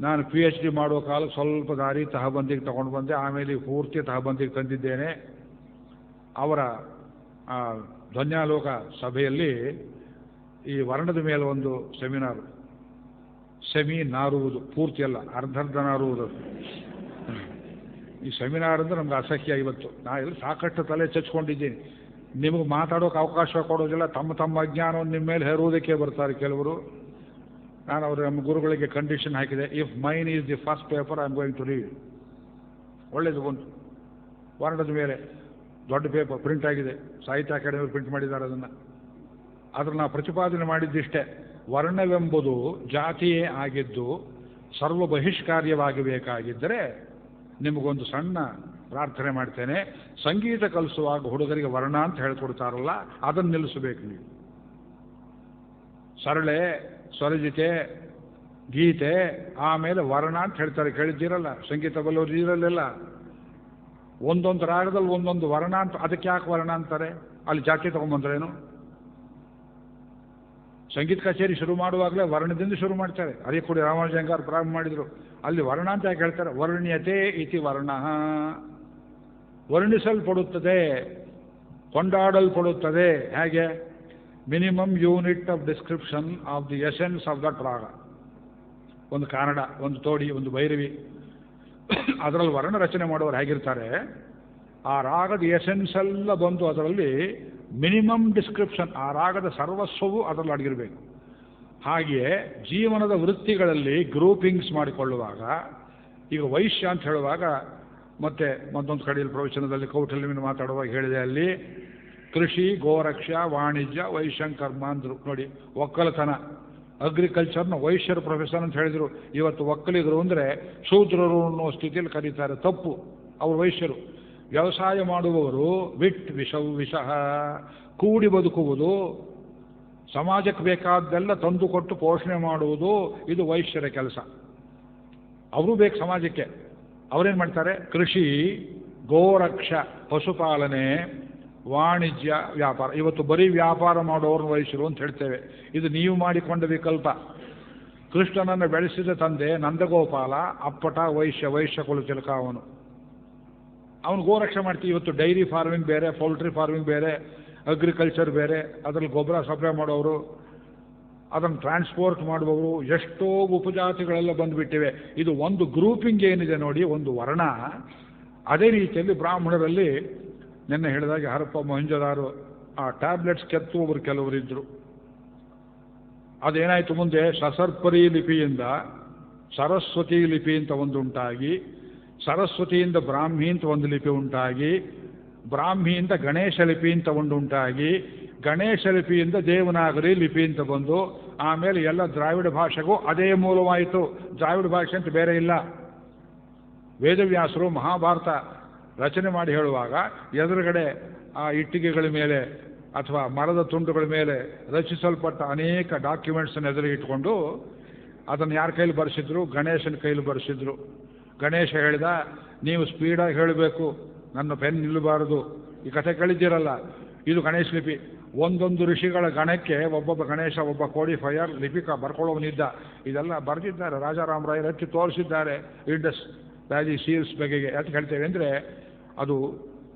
ನಾನು PhD ಮಾಡುವ ಕಾಲಕ್ಕೆ ಸ್ವಲ್ಪ ದಾರಿ ತಹಬಂದಿಗೆ ತಗೊಂಡು ಬಂದೆ, ಆಮೇಲೆ ಪೂರ್ತಿ ತಹಬಂದಿಗೆ ತಂದಿದ್ದೇನೆ. ಅವರ ಧ್ವನ್ಯಾಲೋಕ ಸಭೆಯಲ್ಲಿ ಈ ವರ್ಣದ ಮೇಲೆ ಒಂದು ಸೆಮಿನಾರು, ಸೆಮಿ ನಾರುವುದು, ಪೂರ್ತಿ ಅಲ್ಲ, ಅರ್ಧರ್ಧ ನಾರುವುದು. ಈ ಸೆಮಿನಾರ್ ಅಂದರೆ ನಮ್ಗೆ ಅಸಹ್ಯ. ಇವತ್ತು ನಾನು ಸಾಕಷ್ಟು ತಲೆ ಚಚ್ಕೊಂಡಿದ್ದೀನಿ. ನಿಮಗೆ ಮಾತಾಡೋಕೆ ಅವಕಾಶ ಕೊಡೋದಿಲ್ಲ, ತಮ್ಮ ತಮ್ಮ ಅಜ್ಞಾನವನ್ನು ನಿಮ್ಮ ಮೇಲೆ ಹೇರುವುದಕ್ಕೆ ಬರ್ತಾರೆ ಕೆಲವರು. ನಾನು ಅವರು ನಮ್ಮ ಗುರುಗಳಿಗೆ ಕಂಡೀಷನ್ ಹಾಕಿದೆ, if mine is the first paper I am going to read. ಒಳ್ಳೇದು ಬಂತು. ವರ್ಣದ ಮೇಲೆ ದೊಡ್ಡ ಪೇಪರ್ ಪ್ರಿಂಟ್ ಆಗಿದೆ, ಸಾಹಿತ್ಯ ಅಕಾಡೆಮಿಯವರು ಪ್ರಿಂಟ್ ಮಾಡಿದ್ದಾರೆ ಅದನ್ನು. ಅದನ್ನು ನಾವು ಪ್ರತಿಪಾದನೆ ಮಾಡಿದ್ದಿಷ್ಟೇ, ವರ್ಣವೆಂಬುದು ಜಾತಿಯೇ ಆಗಿದ್ದು ಸರ್ವ ಬಹಿಷ್ಕಾರ್ಯವಾಗಬೇಕಾಗಿದ್ದರೆ ನಿಮಗೊಂದು ಸಣ್ಣ ಪ್ರಾರ್ಥನೆ ಮಾಡ್ತೇನೆ. ಸಂಗೀತ ಕಲಿಸುವಾಗ ಹುಡುಗರಿಗೆ ವರ್ಣ ಅಂತ ಹೇಳ್ಕೊಡ್ತಾರಲ್ಲ, ಅದನ್ನು ನಿಲ್ಲಿಸಬೇಕು ನೀವು. ಸರಳೆ, ಸ್ವರಜಿತೆ, ಗೀತೆ, ಆಮೇಲೆ ವರ್ಣ ಅಂತ ಹೇಳ್ತಾರೆ, ಕೇಳಿದ್ದೀರಲ್ಲ? ಸಂಗೀತ ಬಲ್ಲವರು ಇರಲಿಲ್ಲ, ಒಂದೊಂದು ರಾಗದಲ್ಲಿ ಒಂದೊಂದು ವರ್ಣ ಅಂತ. ಅದಕ್ಕೆ ಯಾಕೆ ವರ್ಣ ಅಂತಾರೆ? ಅಲ್ಲಿ ಜಾತಿ ತಗೊಂಬಂದ್ರೇನು? ಸಂಗೀತ ಕಚೇರಿ ಶುರು ಮಾಡುವಾಗಲೇ ವರ್ಣದಿಂದ ಶುರು ಮಾಡ್ತಾರೆ. ಅದೇ ಕೂಡ ರಾಮಾನುಜಂಗಾರ್ ಪ್ರಾರಂಭ ಮಾಡಿದರು. ಅಲ್ಲಿ ವರ್ಣ ಅಂತ ಯಾಕೆ ಹೇಳ್ತಾರೆ? ವರ್ಣ್ಯತೆ ಇತಿ ವರ್ಣ, ವರ್ಣಿಸಲ್ಪಡುತ್ತದೆ, ಕೊಂಡಾಡಲ್ಪಡುತ್ತದೆ. ಹೇಗೆ? Minimum unit of description of the essence of that ರಾಗ. ಒಂದು ಕಾನಡ, ಒಂದು ತೋಡಿ, ಒಂದು ಭೈರವಿ, ಅದರಲ್ಲಿ ವರ್ಣ ರಚನೆ ಮಾಡುವವರು ಹೇಗಿರ್ತಾರೆ, ಆ ರಾಗದ ಎಸೆನ್ಸ್ ಎಲ್ಲ ಬಂದು ಅದರಲ್ಲಿ ಮಿನಿಮಮ್ ಡಿಸ್ಕ್ರಿಪ್ಷನ್, ಆ ರಾಗದ ಸರ್ವಸ್ವವು ಅದರಲ್ಲಿ ಅಡಗಿರಬೇಕು. ಹಾಗೆಯೇ ಜೀವನದ ವೃತ್ತಿಗಳಲ್ಲಿ ಗ್ರೂಪಿಂಗ್ಸ್ ಮಾಡಿಕೊಳ್ಳುವಾಗ, ಈಗ ವೈಶ್ಯ ಅಂತ ಹೇಳುವಾಗ, ಮತ್ತೆ ಮತ್ತೊಂದು ಕಡೆಯಲ್ಲಿ ಪ್ರವಚನದಲ್ಲಿ ಕೌಟಲ್ಯವನ್ನು ಮಾತಾಡುವಾಗ ಹೇಳಿದೆ, ಅಲ್ಲಿ ಕೃಷಿ, ಗೋರಕ್ಷ, ವಾಣಿಜ್ಯ, ವೈಶ್ಯಂಕರ್ಮ ಅಂದರು. ನೋಡಿ, ಒಕ್ಕಲತನ, ಅಗ್ರಿಕಲ್ಚರ್ನ ವೈಶ್ಯರ ಪ್ರೊಫೆಸರ್ ಅಂತ ಹೇಳಿದರು. ಇವತ್ತು ಒಕ್ಕಲಿಗರು ಅಂದರೆ ಶೂದ್ರರು ಅನ್ನೋ ಸ್ಥಿತಿಯಲ್ಲಿ ಕರೀತಾರೆ, ತಪ್ಪು. ಅವರು ವೈಶ್ಯರು. ವ್ಯವಸಾಯ ಮಾಡುವವರು ವಿಟ್ ವಿಷ ವಿಷಃ, ಕೂಡಿ ಬದುಕುವುದು, ಸಮಾಜಕ್ಕೆ ಬೇಕಾದ್ದೆಲ್ಲ ತಂದುಕೊಟ್ಟು ಪೋಷಣೆ ಮಾಡುವುದು ಇದು ವೈಶ್ಯರ ಕೆಲಸ. ಅವರು ಬೇಕು ಸಮಾಜಕ್ಕೆ. ಅವರೇನು ಮಾಡ್ತಾರೆ? ಕೃಷಿ, ಗೋರಕ್ಷ, ಪಶುಪಾಲನೆ, ವಾಣಿಜ್ಯ, ವ್ಯಾಪಾರ. ಇವತ್ತು ಬರೀ ವ್ಯಾಪಾರ ಮಾಡೋರು ವೈಶ್ಯರು ಅಂತ ಹೇಳ್ತೇವೆ. ಇದು ನೀವು ಮಾಡಿಕೊಂಡ ವಿಕಲ್ಪ. ಕೃಷ್ಣನನ್ನು ಬೆಳೆಸಿದ ತಂದೆ ನಂದಗೋಪಾಲ, ಅಪ್ಪಟ ವೈಶ್ಯ, ವೈಶ್ಯ ಕುಲ ತಿಲಕ ಅವನು ಗೋರಕ್ಷೆ ಮಾಡ್ತೀವಿ. ಇವತ್ತು ಡೈರಿ ಫಾರ್ಮಿಂಗ್ ಬೇರೆ, ಪೌಲ್ಟ್ರಿ ಫಾರ್ಮಿಂಗ್ ಬೇರೆ, ಅಗ್ರಿಕಲ್ಚರ್ ಬೇರೆ, ಅದರಲ್ಲಿ ಗೊಬ್ಬರ ಸಪ್ಲೈ ಮಾಡೋರು, ಅದನ್ನು ಟ್ರಾನ್ಸ್ಪೋರ್ಟ್ ಮಾಡುವವರು, ಎಷ್ಟೋ ಉಪಜಾತಿಗಳೆಲ್ಲ ಬಂದುಬಿಟ್ಟಿವೆ. ಇದು ಒಂದು ಗ್ರೂಪಿಂಗ್ ಏನಿದೆ ನೋಡಿ, ಒಂದು ವರ್ಣ. ಅದೇ ರೀತಿಯಲ್ಲಿ ಬ್ರಾಹ್ಮಣರಲ್ಲಿ ನಿನ್ನೆ ಹೇಳಿದಾಗೆ ಹರಪ್ಪ ಮೊಹಂಜದಾರು ಆ ಟ್ಯಾಬ್ಲೆಟ್ಸ್ ಕೆತ್ತುವವರು ಕೆಲವರಿದ್ದರು. ಅದೇನಾಯಿತು ಮುಂದೆ ಸಸರ್ಪರಿ ಲಿಪಿಯಿಂದ ಸರಸ್ವತಿ ಲಿಪಿ ಅಂತ ಒಂದು ಉಂಟಾಗಿ, ಸರಸ್ವತಿಯಿಂದ ಬ್ರಾಹ್ಮಿ ಅಂತ ಒಂದು ಲಿಪಿ ಉಂಟಾಗಿ, ಬ್ರಾಹ್ಮಿಯಿಂದ ಗಣೇಶ ಲಿಪಿ ಅಂತ ಒಂದು ಉಂಟಾಗಿ, ಗಣೇಶ ಲಿಪಿಯಿಂದ ದೇವನಾಗರಿ ಲಿಪಿ ಅಂತ ಬಂದು, ಆಮೇಲೆ ಎಲ್ಲ ದ್ರಾವಿಡ ಭಾಷೆಗೂ ಅದೇ ಮೂಲವಾಯಿತು. ದ್ರಾವಿಡ ಭಾಷೆ ಅಂತ ಬೇರೆ ಇಲ್ಲ. ವೇದವ್ಯಾಸರು ಮಹಾಭಾರತ ರಚನೆ ಮಾಡಿ ಹೇಳುವಾಗ ಎದುರುಗಡೆ ಆ ಇಟ್ಟಿಗೆಗಳ ಮೇಲೆ ಅಥವಾ ಮರದ ತುಂಡುಗಳ ಮೇಲೆ ರಚಿಸಲ್ಪಟ್ಟ ಅನೇಕ ಡಾಕ್ಯುಮೆಂಟ್ಸನ್ನು ಎದುರಿಗೆ ಇಟ್ಕೊಂಡು ಅದನ್ನು ಯಾರ ಕೈಲಿ ಬರೆಸಿದ್ರು? ಗಣೇಶನ ಕೈಲಿ ಬರೆಸಿದ್ರು. ಗಣೇಶ ಹೇಳಿದ, ನೀವು ಸ್ಪೀಡಾಗಿ ಹೇಳಬೇಕು, ನನ್ನ ಪೆನ್ ನಿಲ್ಲಬಾರದು. ಈ ಕಥೆ ಕೇಳಿದ್ದೀರಲ್ಲ, ಇದು ಗಣೇಶ ಲಿಪಿ. ಒಂದೊಂದು ಋಷಿಗಳ ಗಣಕ್ಕೆ ಒಬ್ಬೊಬ್ಬ ಗಣೇಶ, ಒಬ್ಬ ಕೋಡಿಫೈಯರ್, ಲಿಪಿಕ ಬರ್ಕೊಳ್ಳೋವನಿದ್ದ. ಇದೆಲ್ಲ ಬರೆದಿದ್ದಾರೆ. ರಾಜಾರಾಮರಾಯರು ಹಚ್ಚಿ ತೋರಿಸಿದ್ದಾರೆ ಇಂಡಸ್ ವ್ಯಾಲಿ ಸೀಲ್ಸ್ ಬಗೆಗೆ. ಅಂತ ಹೇಳ್ತೇವೆ ಅಂದರೆ ಅದು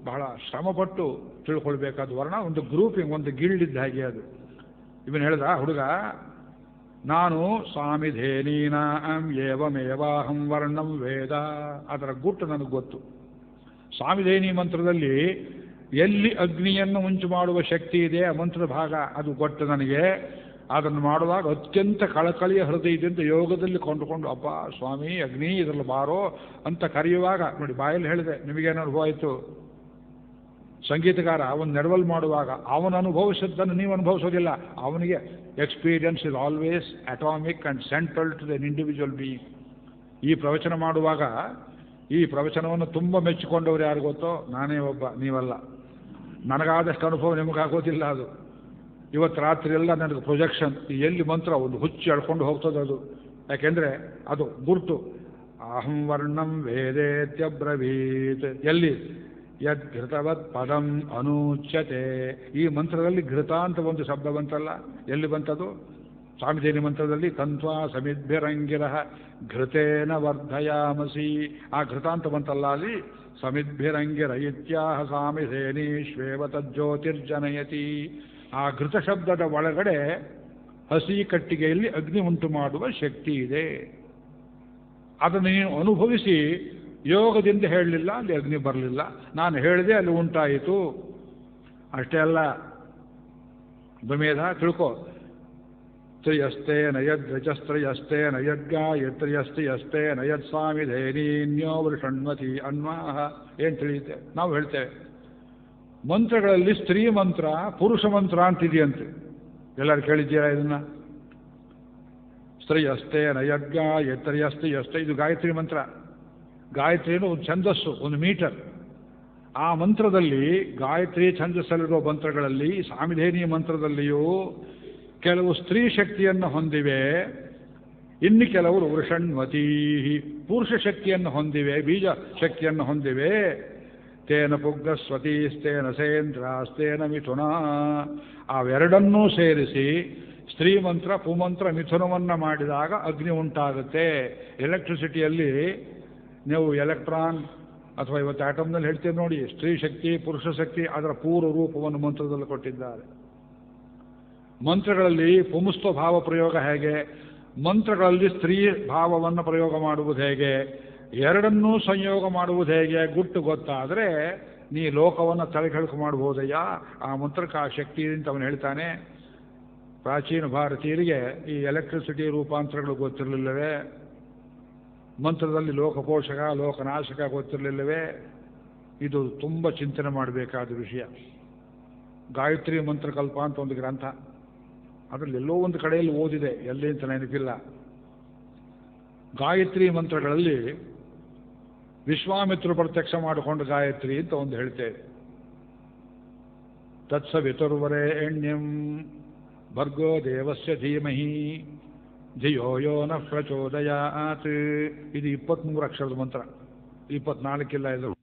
ಬಹಳ ಶ್ರಮಪಟ್ಟು ತಿಳ್ಕೊಳ್ಬೇಕಾದ ವರ್ಣ. ಒಂದು ಗ್ರೂಪಿಂಗ್, ಒಂದು ಗಿಲ್ಡ್ ಇದ್ದ ಹಾಗೆ ಅದು. ಇವನು ಹೇಳಿದ ಹುಡುಗ, ನಾನು ಸಾಮಿಧೇನೀನಾಂ ಏವಮೇವಾಹಂ ವರ್ಣಂ ವೇದ. ಅದರ ಗುಟ್ಟು ನನಗೆ ಗೊತ್ತು. ಸಾಮಿಧೇನಿ ಮಂತ್ರದಲ್ಲಿ ಎಲ್ಲಿ ಅಗ್ನಿಯನ್ನು ಉಂಟು ಮಾಡುವ ಶಕ್ತಿ ಇದೆ ಆ ಮಂತ್ರದ ಭಾಗ ಅದು ಗೊತ್ತು ನನಗೆ. ಅದನ್ನು ಮಾಡುವಾಗ ಅತ್ಯಂತ ಕಳಕಳಿಯ ಹೃದಯದಿಂದ ಯೋಗದಲ್ಲಿ ಕೊಂಡುಕೊಂಡು, ಅಪ್ಪ ಸ್ವಾಮಿ ಅಗ್ನಿ ಇದರಲ್ಲಿ ಬಾರೋ ಅಂತ ಕರೆಯುವಾಗ ನೋಡಿ, ಬಾಯಲ್ಲಿ ಹೇಳಿದೆ. ನಿಮಗೇನು ಅನುಭವ ಆಯಿತು? ಸಂಗೀತಗಾರ ಅವನು ನೆರವಲ್ ಮಾಡುವಾಗ ಅವನು ಅನುಭವಿಸಿದ್ದನ್ನು ನೀವು ಅನುಭವಿಸೋದಿಲ್ಲ. ಅವನಿಗೆ experience is always atomic and central to the individual being. ಈ ಪ್ರವಚನ ಮಾಡುವಾಗ ಈ ಪ್ರವಚನವನ್ನು ತುಂಬ ಮೆಚ್ಚಿಕೊಂಡವ್ರು ಯಾರು ಗೊತ್ತೋ? ನಾನೇ ಒಬ್ಬ, ನೀವಲ್ಲ. ನನಗಾದಷ್ಟು ಅನುಭವ ನಿಮಗಾಗೋದಿಲ್ಲ. ಅದು ಇವತ್ತು ರಾತ್ರಿ ಎಲ್ಲ ನನಗೆ ಪ್ರೊಜೆಕ್ಷನ್. ಎಲ್ಲಿ ಮಂತ್ರ ಒಂದು ಹುಚ್ಚಿ ಎಳ್ಕೊಂಡು ಹೋಗ್ತದೆ ಅದು. ಯಾಕೆಂದರೆ ಅದು ಗುರುತು. ಅಹಂ ವರ್ಣಂ ವೇದೇತ್ಯಬ್ರವೀತ್. ಎಲ್ಲಿ? ಯದ್ ಘೃತವತ್ ಪದಂ ಅನೂಚ್ಯತೆ. ಈ ಮಂತ್ರದಲ್ಲಿ ಘೃತ ಅಂತ ಒಂದು ಶಬ್ದ ಬಂತಲ್ಲ, ಎಲ್ಲಿ ಬಂತದು? ಸಾಮಿಧೇನಿ ಮಂತ್ರದಲ್ಲಿ ತಂತ್ವಾ ಸಮಿದ್ಭಿರಂಗಿರ ಘೃತೇನ ವರ್ಧಯಾಮಸಿ. ಆ ಘೃತ ಅಂತ ಬಂತಲ್ಲ, ಅಲ್ಲಿ ಸಮಿದ್ಭಿರಂಗಿರ ಇತ್ಯಾಹ ಸಾಮಿಧೇನಿ ಶ್ವೇವ ತಜ್ಯೋತಿರ್ಜನಯತಿ. ಆ ಘೃತ ಶಬ್ದದ ಒಳಗಡೆ ಹಸಿ ಕಟ್ಟಿಗೆಯಲ್ಲಿ ಅಗ್ನಿ ಉಂಟು ಮಾಡುವ ಶಕ್ತಿ ಇದೆ. ಅದನ್ನು ನೀನು ಅನುಭವಿಸಿ ಯೋಗದಿಂದ ಹೇಳಲಿಲ್ಲ, ಅಲ್ಲಿ ಅಗ್ನಿ ಬರಲಿಲ್ಲ. ನಾನು ಹೇಳಿದೆ, ಅಲ್ಲಿ ಉಂಟಾಯಿತು. ಅಷ್ಟೇ ಅಲ್ಲ, ದ್ವಮೇಧ ತಿಳ್ಕೋ. ತ್ರಿಯಸ್ತೆ ನಯದ್ ರಜಸ್ತ್ರಯಸ್ತೆ ನಯದ್ಗಾಯತ್ರಿಯಸ್ತಿ ಯಸ್ತೆ ನಯದ್ ಸಾಮಿಧೇನೀನ್ಯೋ ವೃಷಣ್ಮತಿ ಅನ್ವಾಹ. ಏನು ತಿಳಿಯುತ್ತೆ? ನಾವು ಹೇಳ್ತೇವೆ ಮಂತ್ರಗಳಲ್ಲಿ ಸ್ತ್ರೀ ಮಂತ್ರ, ಪುರುಷ ಮಂತ್ರ ಅಂತಿದೆಯಂತೆ. ಎಲ್ಲರೂ ಕೇಳಿದ್ದೀರಾ ಇದನ್ನ? ಸ್ತ್ರೀಯಸ್ತೆ ನಯದ್ಗಾಯತ್ರಿಯಸ್ತಿ ಯಸ್ತೆ, ಇದು ಗಾಯತ್ರಿ ಮಂತ್ರ. ಗಾಯತ್ರಿಯನ್ನು ಒಂದು ಛಂದಸ್ಸು, ಒಂದು ಮೀಟರ್. ಆ ಮಂತ್ರದಲ್ಲಿ ಗಾಯತ್ರಿ ಛಂದಸ್ಸಲ್ಲಿರುವ ಮಂತ್ರಗಳಲ್ಲಿ, ಸಾಮಿಧೇನಿ ಮಂತ್ರದಲ್ಲಿಯೂ ಕೆಲವು ಸ್ತ್ರೀ ಶಕ್ತಿಯನ್ನು ಹೊಂದಿವೆ, ಇನ್ನು ಕೆಲವರು ವೃಷಣ್ಮತೀ ಪುರುಷ ಶಕ್ತಿಯನ್ನು ಹೊಂದಿವೆ, ಬೀಜ ಶಕ್ತಿಯನ್ನು ಹೊಂದಿವೆ. ತೇನ ಪುಗ್ಗಸ್ವತೀಸ್ತೇನ ಸೇಂದ್ರಾಸ್ತೇನ ಮಿಥುನ. ಅವೆರಡನ್ನೂ ಸೇರಿಸಿ ಸ್ತ್ರೀ ಮಂತ್ರ, ಪುಮಂತ್ರ, ಮಿಥುನವನ್ನು ಮಾಡಿದಾಗ ಅಗ್ನಿ ಉಂಟಾಗುತ್ತೆ. ಎಲೆಕ್ಟ್ರಿಸಿಟಿಯಲ್ಲಿ ನೀವು ಎಲೆಕ್ಟ್ರಾನ್ ಅಥವಾ ಇವತ್ತು ಆಟಮ್ನಲ್ಲಿ ಹೇಳ್ತೀವಿ ನೋಡಿ, ಸ್ತ್ರೀ ಶಕ್ತಿ ಪುರುಷ ಶಕ್ತಿ, ಅದರ ಪೂರ್ವ ರೂಪವನ್ನು ಮಂತ್ರದಲ್ಲಿ ಕೊಟ್ಟಿದ್ದಾರೆ. ಮಂತ್ರಗಳಲ್ಲಿ ಪುಂಸ್ತ್ವ ಭಾವ ಪ್ರಯೋಗ ಹೇಗೆ, ಮಂತ್ರಗಳಲ್ಲಿ ಸ್ತ್ರೀ ಭಾವವನ್ನು ಪ್ರಯೋಗ ಮಾಡುವುದು ಹೇಗೆ, ಎರಡನ್ನೂ ಸಂಯೋಗ ಮಾಡುವುದು ಹೇಗೆ ಗುಟ್ಟು ಗೊತ್ತಾದರೆ ನೀ ಲೋಕವನ್ನು ತಲೆಕೆಳಕು ಮಾಡಬಹುದಯ್ಯ. ಆ ಮಂತ್ರಕ್ಕೆ ಆ ಶಕ್ತಿ ಅಂತ ಅವನು ಹೇಳ್ತಾನೆ. ಪ್ರಾಚೀನ ಭಾರತೀಯರಿಗೆ ಈ ಎಲೆಕ್ಟ್ರಿಸಿಟಿ ರೂಪಾಂತರಗಳು ಗೊತ್ತಿರಲಿಲ್ಲವೇ? ಮಂತ್ರದಲ್ಲಿ ಲೋಕಪೋಷಕ ಲೋಕನಾಶಕ ಗೊತ್ತಿರಲಿಲ್ಲವೇ? ಇದು ತುಂಬ ಚಿಂತನೆ ಮಾಡಬೇಕಾದ ವಿಷಯ. ಗಾಯತ್ರಿ ಮಂತ್ರಕಲ್ಪ ಅಂತ ಒಂದು ಗ್ರಂಥ, ಅದರಲ್ಲಿ ಎಲ್ಲೋ ಒಂದು ಕಡೆಯಲ್ಲಿ ಓದಿದೆ, ಎಲ್ಲಿ ಅಂತ ನೆನಪಿಲ್ಲ. ಗಾಯತ್ರಿ ಮಂತ್ರಗಳಲ್ಲಿ ವಿಶ್ವಾಮಿತ್ರರು ಪ್ರತ್ಯಕ್ಷ ಮಾಡಿಕೊಂಡು ಗಾಯತ್ರಿ ಅಂತ ಒಂದು ಹೇಳ್ತೇವೆ. ತತ್ಸವಿತುರ್ವರೇ ಎಣ್ಯಂ ಭರ್ಗೋ ದೇವಸ್ಯ ಧೀಮಹಿ ಧಿಯೋ ಯೋ ನ ಪ್ರಚೋದಯಾತ್. ಇದು 23 ಅಕ್ಷರದ ಮಂತ್ರ, 24 ಇಲ್ಲ ಇದು.